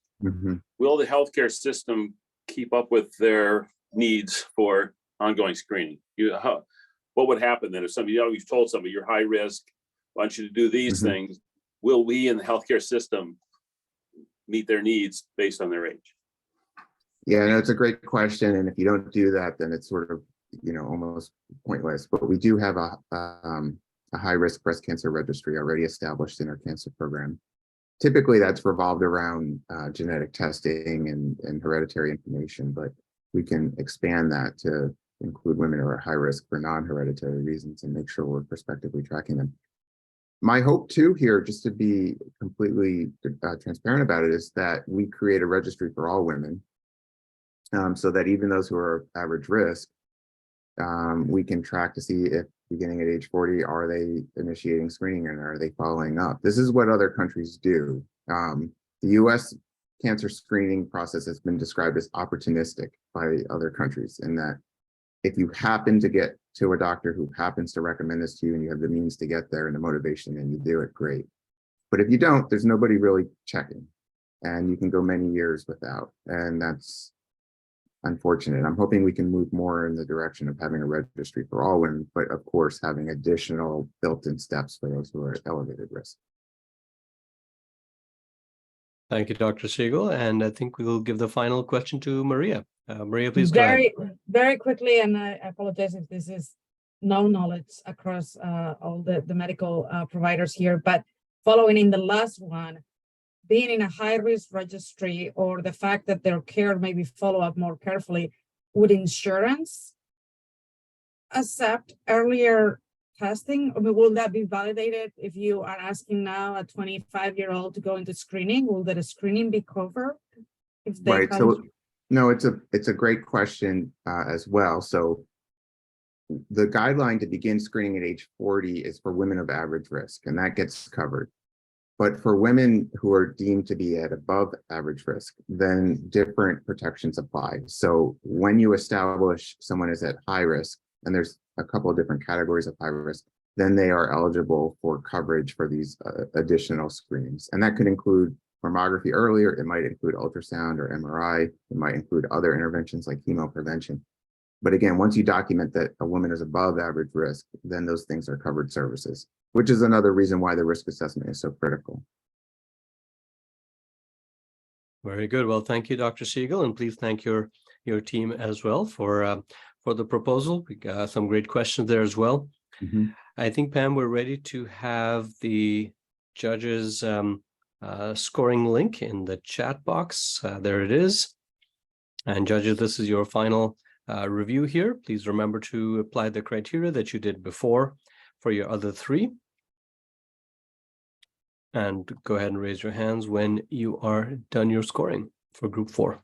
will the healthcare system keep up with their needs for ongoing screening? What would happen then if somebody, you've told somebody you're high risk, I want you to do these things? Will we in the healthcare system meet their needs based on their age? Yeah, no, it's a great question. And if you don't do that, then it's sort of, almost pointless. But we do have a high-risk breast cancer registry already established in our cancer program. Typically, that's revolved around genetic testing and hereditary information, but we can expand that to include women who are high risk for non-hereditary reasons and make sure we're prospectively tracking them. My hope too here, just to be completely transparent about it, is that we create a registry for all women, so that even those who are average risk, we can track to see if beginning at age 40, are they initiating screening and are they following up? This is what other countries do. The US cancer screening process has been described as opportunistic by other countries, in that if you happen to get to a doctor who happens to recommend this to you and you have the means to get there and the motivation and you do it, great. But if you don't, there's nobody really checking, and you can go many years without, and that's unfortunate. I'm hoping we can move more in the direction of having a registry for all women, but of course, having additional built-in steps for those who are at elevated risk. Thank you, Dr. Siegel. And I think we will give the final question to Maria. Maria, please go ahead. Very quickly, and I apologize if this is no knowledge across all the medical providers here, but following in the last one, being in a high-risk registry, or the fact that their care may be followed up more carefully, would insurance accept earlier testing? I mean, will that be validated if you are asking now a 25-year-old to go into screening? Will that screening be covered? If they Right. So no, it's a great question as well. So the guideline to begin screening at age 40 is for women of average risk, and that gets covered. But for women who are deemed to be at above average risk, then different protections apply. So when you establish someone is at high risk, and there's a couple of different categories of high risk, then they are eligible for coverage for these additional screenings. And that could include mammography earlier, it might include ultrasound or MRI, it might include other interventions like chemoprevention. But again, once you document that a woman is above average risk, then those things are covered services, which is another reason why the risk assessment is so critical. Very good. Well, thank you, Dr. Siegel, and please thank your team as well for the proposal. We got some great questions there as well. I think, Pam, we're ready to have the judges' scoring link in the chat box. There it is. And judges, this is your final review here. Please remember to apply the criteria that you did before for your other three. And go ahead and raise your hands when you are done your scoring for group 4.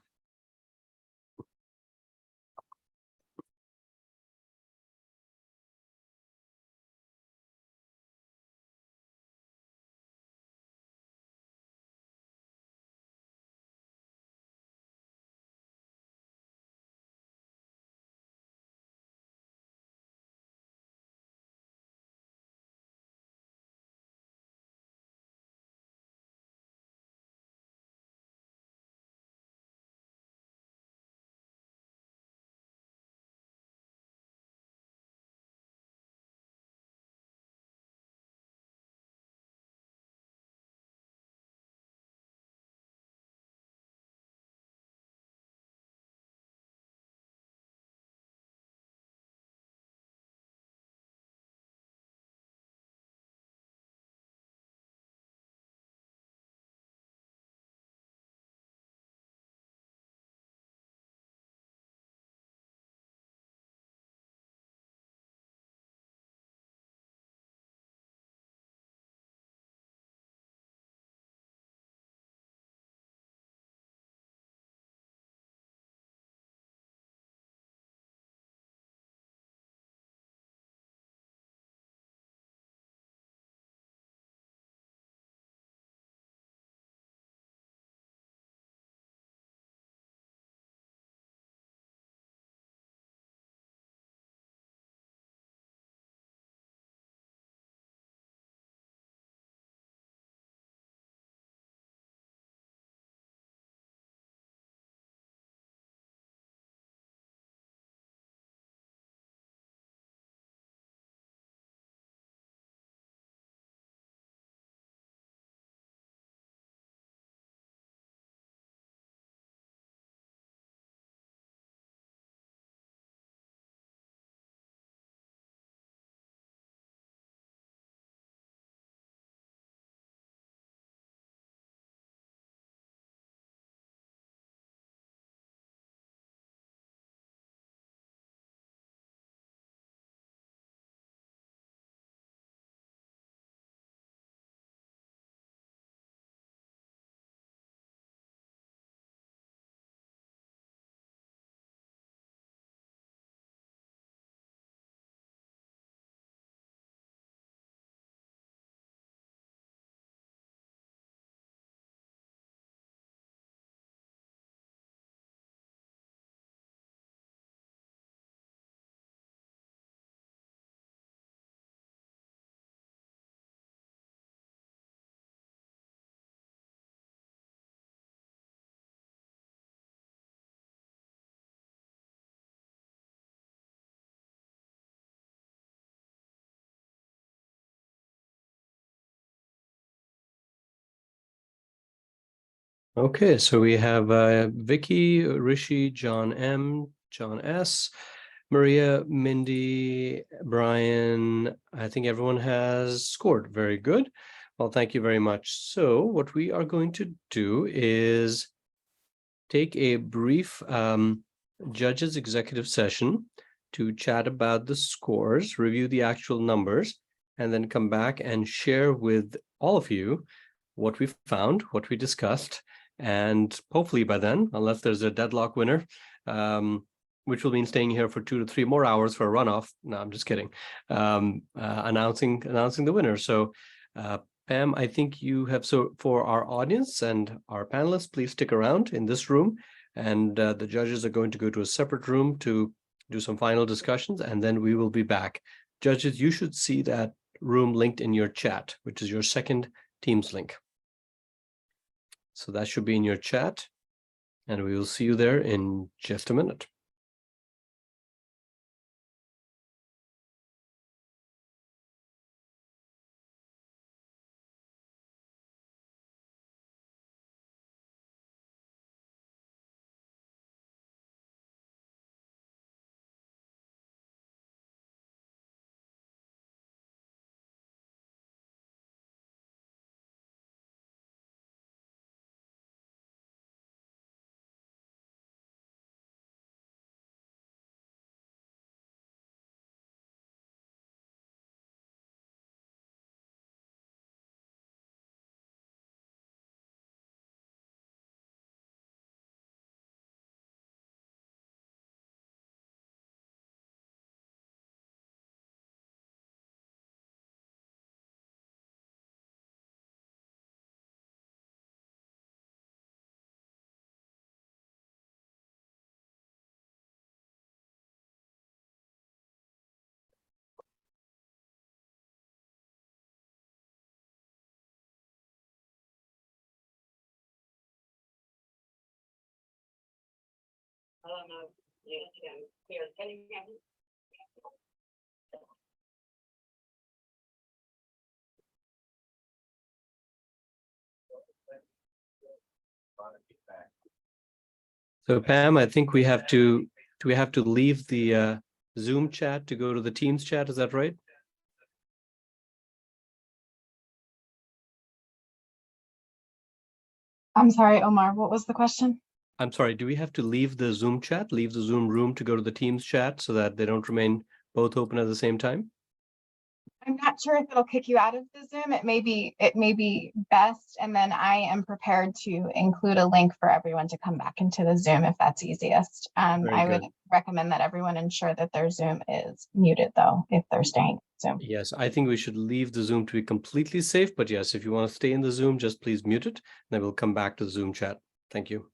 Okay, so we have Vicky, Rishi, John M, John S, Maria, Mindy, Brian. I think everyone has scored. Very good. Well, thank you very much. So what we are going to do is take a brief judges executive session to chat about the scores, review the actual numbers, and then come back and share with all of you what we found, what we discussed. And hopefully by then, unless there's a deadlock winner, which will mean staying here for 2 to 3 more hours for a runoff. No, I'm just kidding. Announcing the winner. So Pam, I think you have, so for our audience and our panelists, please stick around in this room. And the judges are going to go to a separate room to do some final discussions, and then we will be back. Judges, you should see that room linked in your chat, which is your second Teams link. So that should be in your chat, and we will see you there in just a minute. So Pam, I think we have to, do we have to leave the Zoom chat to go to the Teams chat? Is that right? I'm sorry, Omar, what was the question? I'm sorry, do we have to leave the Zoom chat, leave the Zoom room to go to the Teams chat so that they don't remain both open at the same time? I'm not sure if it'll kick you out of the Zoom. It may be best, and then I am prepared to include a link for everyone to come back into the Zoom if that's easiest. Very I would good. recommend that everyone ensure that their Zoom is muted though, if they're staying Zoom. Yes, I think we should leave the Zoom to be completely safe, but yes, if you want to stay in the Zoom, just please mute it, then we'll come back to the Zoom chat. Thank you.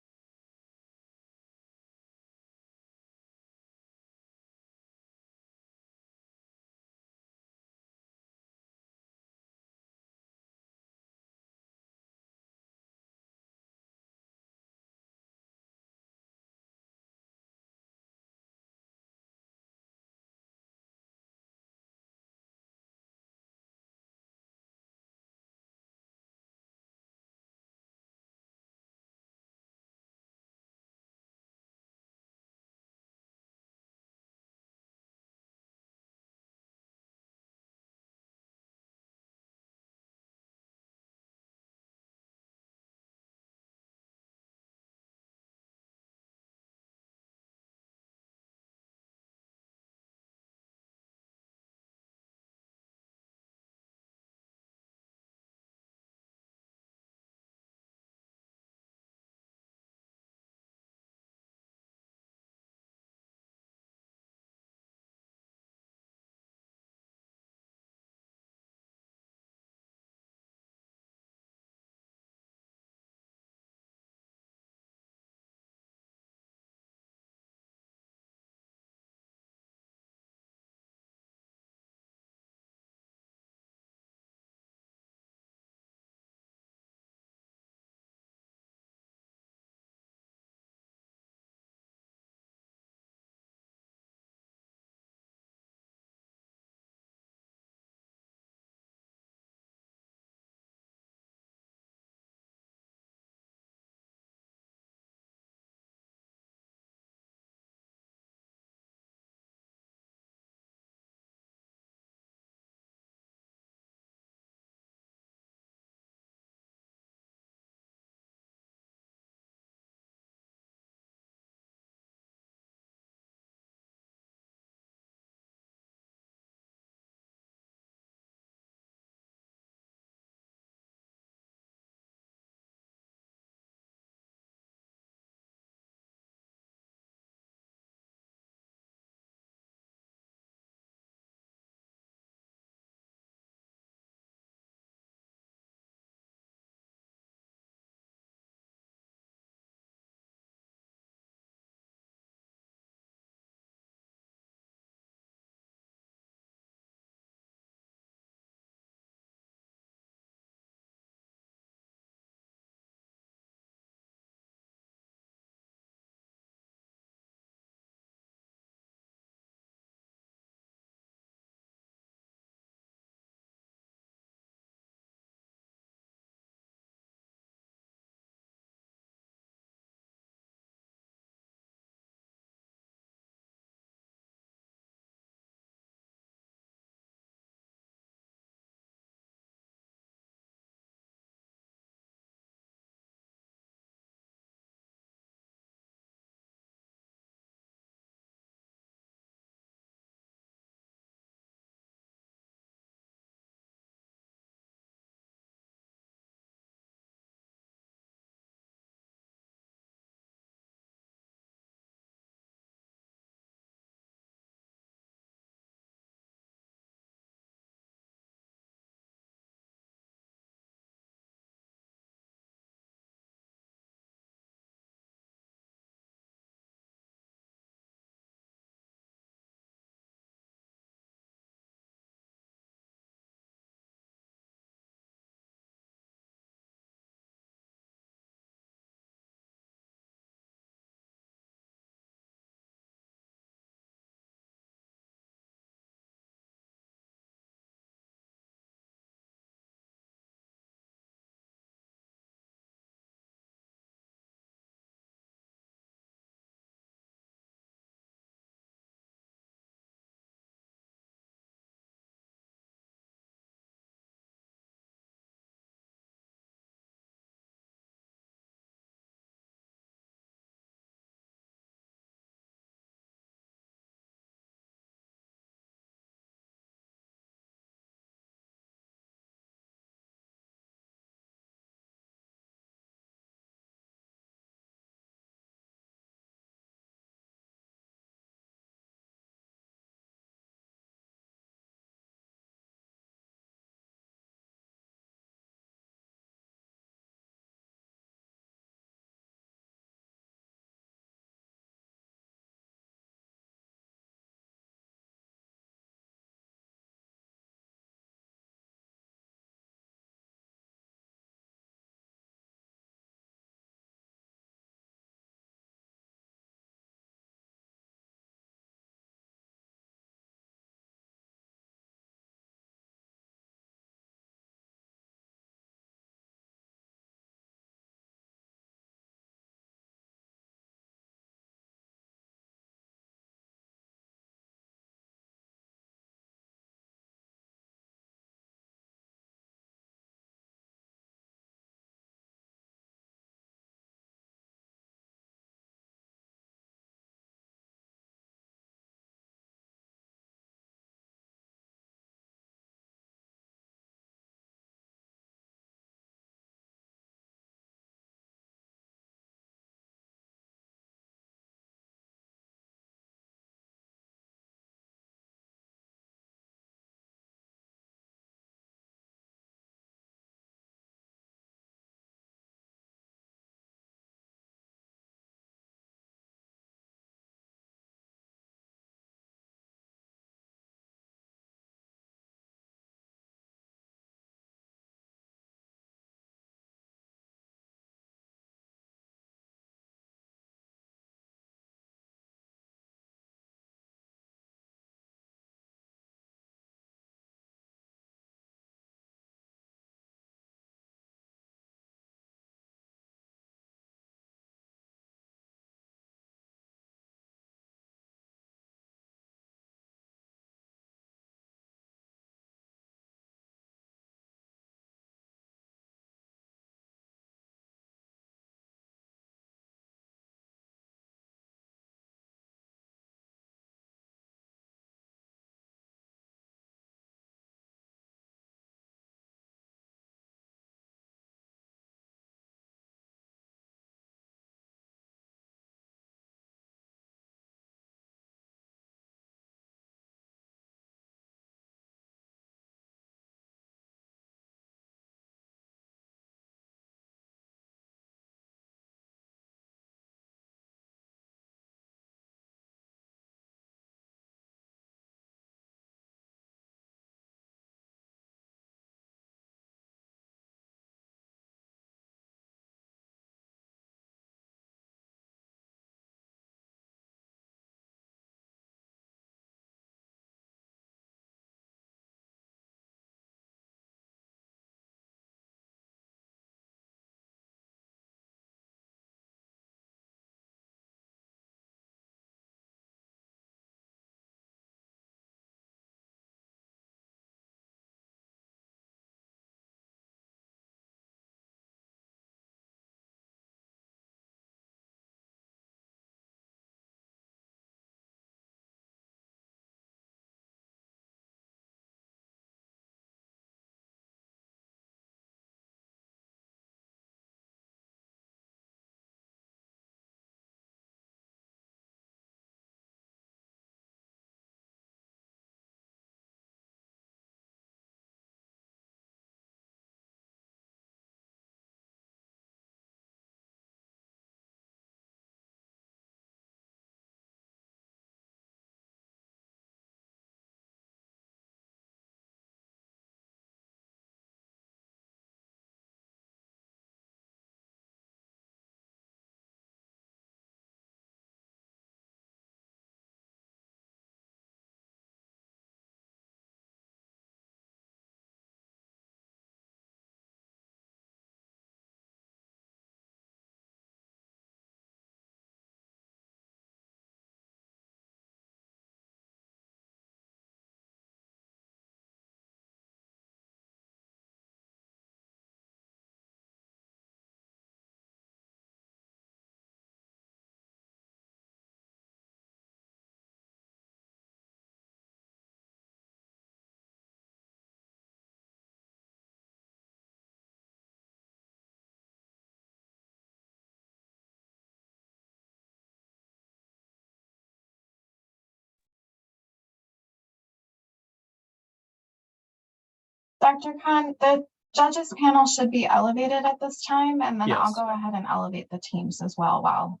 Dr. Khan, the judges panel should be elevated at this time, and then I'll Yes. go ahead and elevate the teams as well while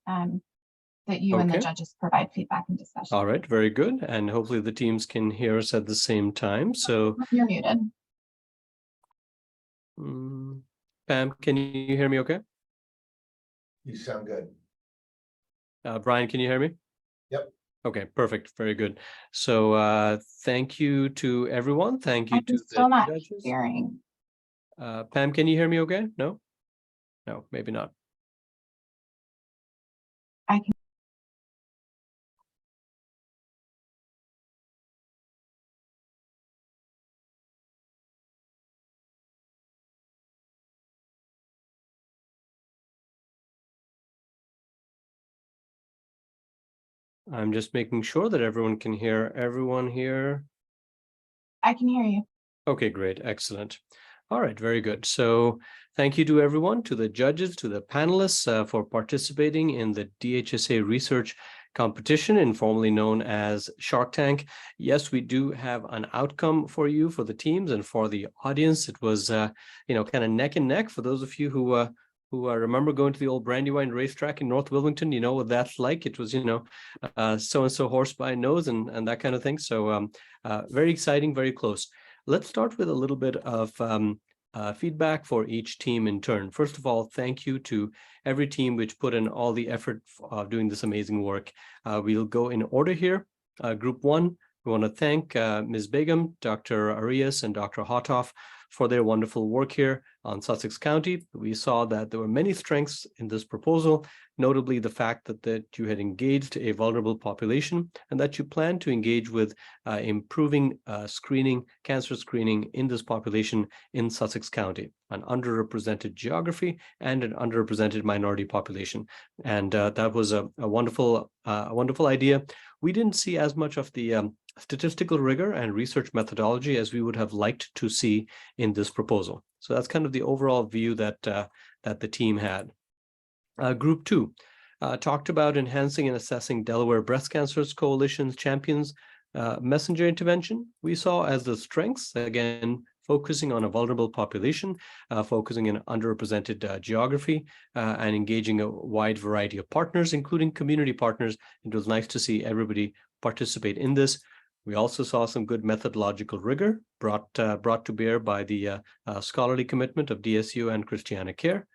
that you and the Okay. judges provide feedback and discussion. All right, very good. And hopefully the teams can hear us at the same time. So You're muted. Pam, can you hear me okay? You sound good. Brian, can you hear me? Yep. Okay, perfect. Very good. So thank you to everyone. Thank you to I'm still the not judges. hearing. Pam, can you hear me okay? No? No, maybe not. I can. I'm just making sure that everyone can hear everyone here. I can hear you. Okay, great. Excellent. All right, very good. So thank you to everyone, to the judges, to the panelists for participating in the DHSA research competition, informally known as Shark Tank. Yes, we do have an outcome for you, for the teams and for the audience. It was, kind of neck and neck. For those of you who remember going to the old Brandywine racetrack in North Wilmington, you know what that's like. It was, so-and-so horse by nose and that kind of thing. So very exciting, very close. Let's start with a little bit of feedback for each team in turn. First of all, thank you to every team which put in all the effort of doing this amazing work. We'll go in order here. Group 1, we want to thank Ms. Begum, Dr. Arias, and Dr. Hotoff for their wonderful work here on Sussex County. We saw that there were many strengths in this proposal, notably the fact that you had engaged a vulnerable population and that you plan to engage with improving cancer screening in this population in Sussex County, an underrepresented geography and an underrepresented minority population. And that was a wonderful idea. We didn't see as much of the statistical rigor and research methodology as we would have liked to see in this proposal. So that's kind of the overall view that the team had. Group 2 talked about enhancing and assessing Delaware Breast Cancer Coalition's champions messenger intervention. We saw as the strengths, again, focusing on a vulnerable population, focusing in underrepresented geography, and engaging a wide variety of partners, including community partners. It was nice to see everybody participate in this. We also saw some good methodological rigor brought to bear by the scholarly commitment of DSU and Christiana Care.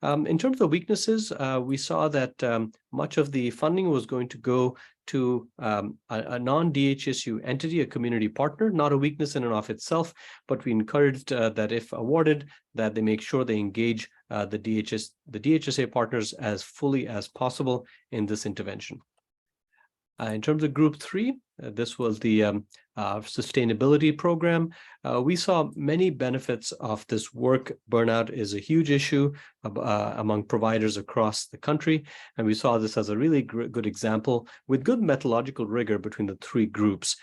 In terms of weaknesses, we saw that much of the funding was going to go to a non-DHSU entity, a community partner, not a weakness in and of itself, but we encouraged that if awarded, that they make sure they engage the DHSA partners as fully as possible in this intervention. In terms of Group 3, this was the sustainability program. We saw many benefits of this work. Burnout is a huge issue among providers across the country, and we saw this as a really good example with good methodological rigor between the three groups.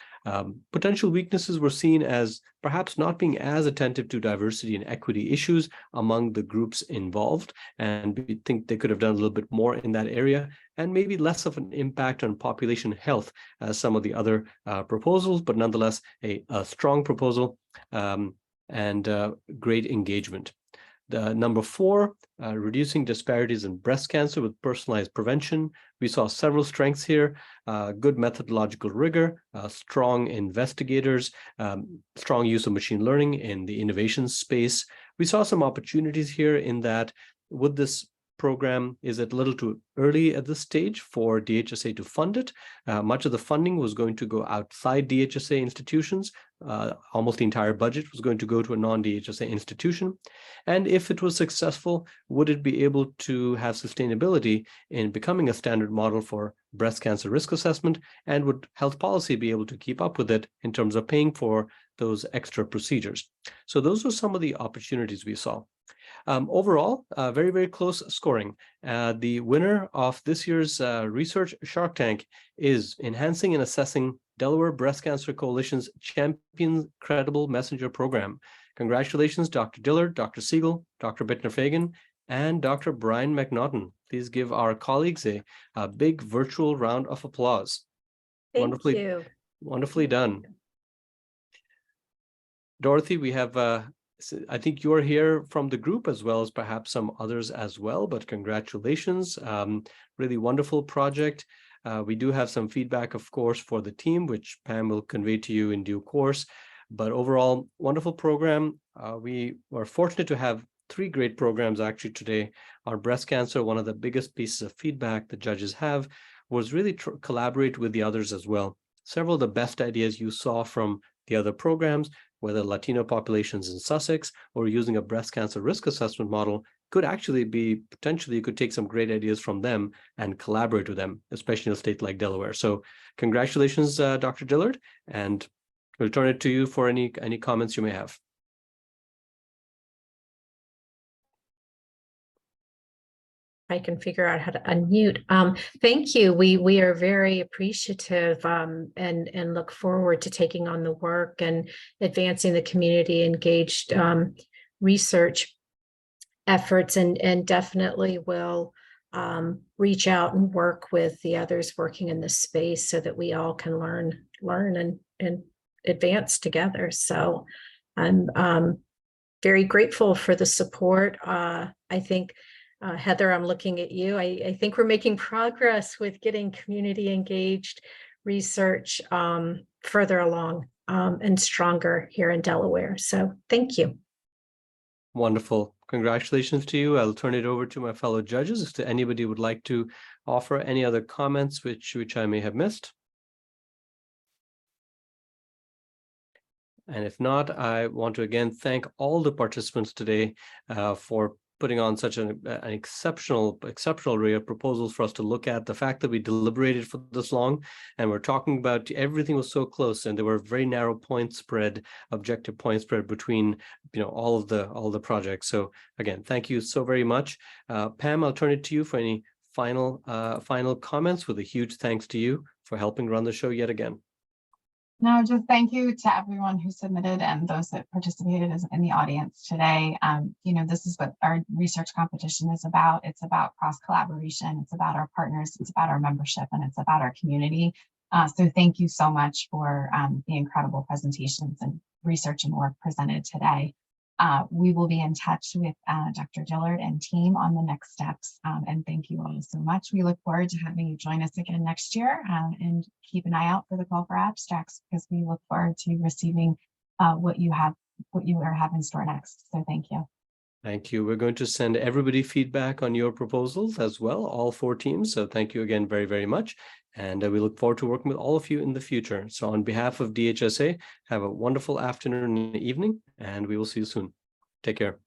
Potential weaknesses were seen as perhaps not being as attentive to diversity and equity issues among the groups involved, and we think they could have done a little bit more in that area, and maybe less of an impact on population health as some of the other proposals, but nonetheless a strong proposal and great engagement. The number 4, reducing disparities in breast cancer with personalized prevention. We saw several strengths here, good methodological rigor, strong investigators, strong use of machine learning in the innovation space. We saw some opportunities here in that with this program, is it a little too early at this stage for DHSA to fund it? Much of the funding was going to go outside DHSA institutions. Almost the entire budget was going to go to a non-DHSA institution. And if it was successful, would it be able to have sustainability in becoming a standard model for breast cancer risk assessment? And would health policy be able to keep up with it in terms of paying for those extra procedures? So those are some of the opportunities we saw. Overall, very, very close scoring. The winner of this year's Research Shark Tank is Enhancing and Assessing Delaware Breast Cancer Coalition's Champion Credible Messenger Program. Congratulations, Dr. Dillard, Dr. Siegel, Dr. Bittner-Fagan, and Dr. Brian McNaughton. Please give our colleagues a big virtual round of applause. Thank you. Wonderfully done. Dorothy, we have I think you're here from the group as well as perhaps some others as well, but congratulations. Really wonderful project. We do have some feedback, of course, for the team, which Pam will convey to you in due course. But overall, wonderful program. We were fortunate to have 3 great programs actually today. Our breast cancer, one of the biggest pieces of feedback the judges have was really collaborate with the others as well. Several of the best ideas you saw from the other programs, whether Latino populations in Sussex or using a breast cancer risk assessment model, could actually be potentially you could take some great ideas from them and collaborate with them, especially in a state like Delaware. So congratulations, Dr. Dillard, and we'll turn it to you for any comments you may have. I can figure out how to unmute. Thank you. We are very appreciative and look forward to taking on the work and advancing the community engaged research efforts, and definitely will reach out and work with the others working in this space so that we all can learn and advance together. So I'm very grateful for the support. I think Heather, I'm looking at you. I think we're making progress with getting community engaged research further along and stronger here in Delaware. So thank you. Wonderful. Congratulations to you. I'll turn it over to my fellow judges if anybody would like to offer any other comments which I may have missed. And if not, I want to again thank all the participants today for putting on such an exceptional array of proposals for us to look at. The fact that we deliberated for this long and we're talking about everything was so close, and there were very narrow objective point spread between all the projects. So again, thank you so very much. Pam, I'll turn it to you for any final comments, with a huge thanks to you for helping run the show yet again. No, just thank you to everyone who submitted and those that participated in the audience today. This is what our research competition is about. It's about cross collaboration. It's about our partners. It's about our membership, and it's about our community. So thank you so much for the incredible presentations and research and work presented today. We will be in touch with Dr. Dillard and team on the next steps. And thank you all so much. We look forward to having you join us again next year, and keep an eye out for the call for abstracts, because we look forward to receiving what you have in store next. So thank you. Thank you. We're going to send everybody feedback on your proposals as well, all 4 teams. So thank you again very, very much. And we look forward to working with all of you in the future. So on behalf of DHSA, have a wonderful afternoon and evening, and we will see you soon. Take care.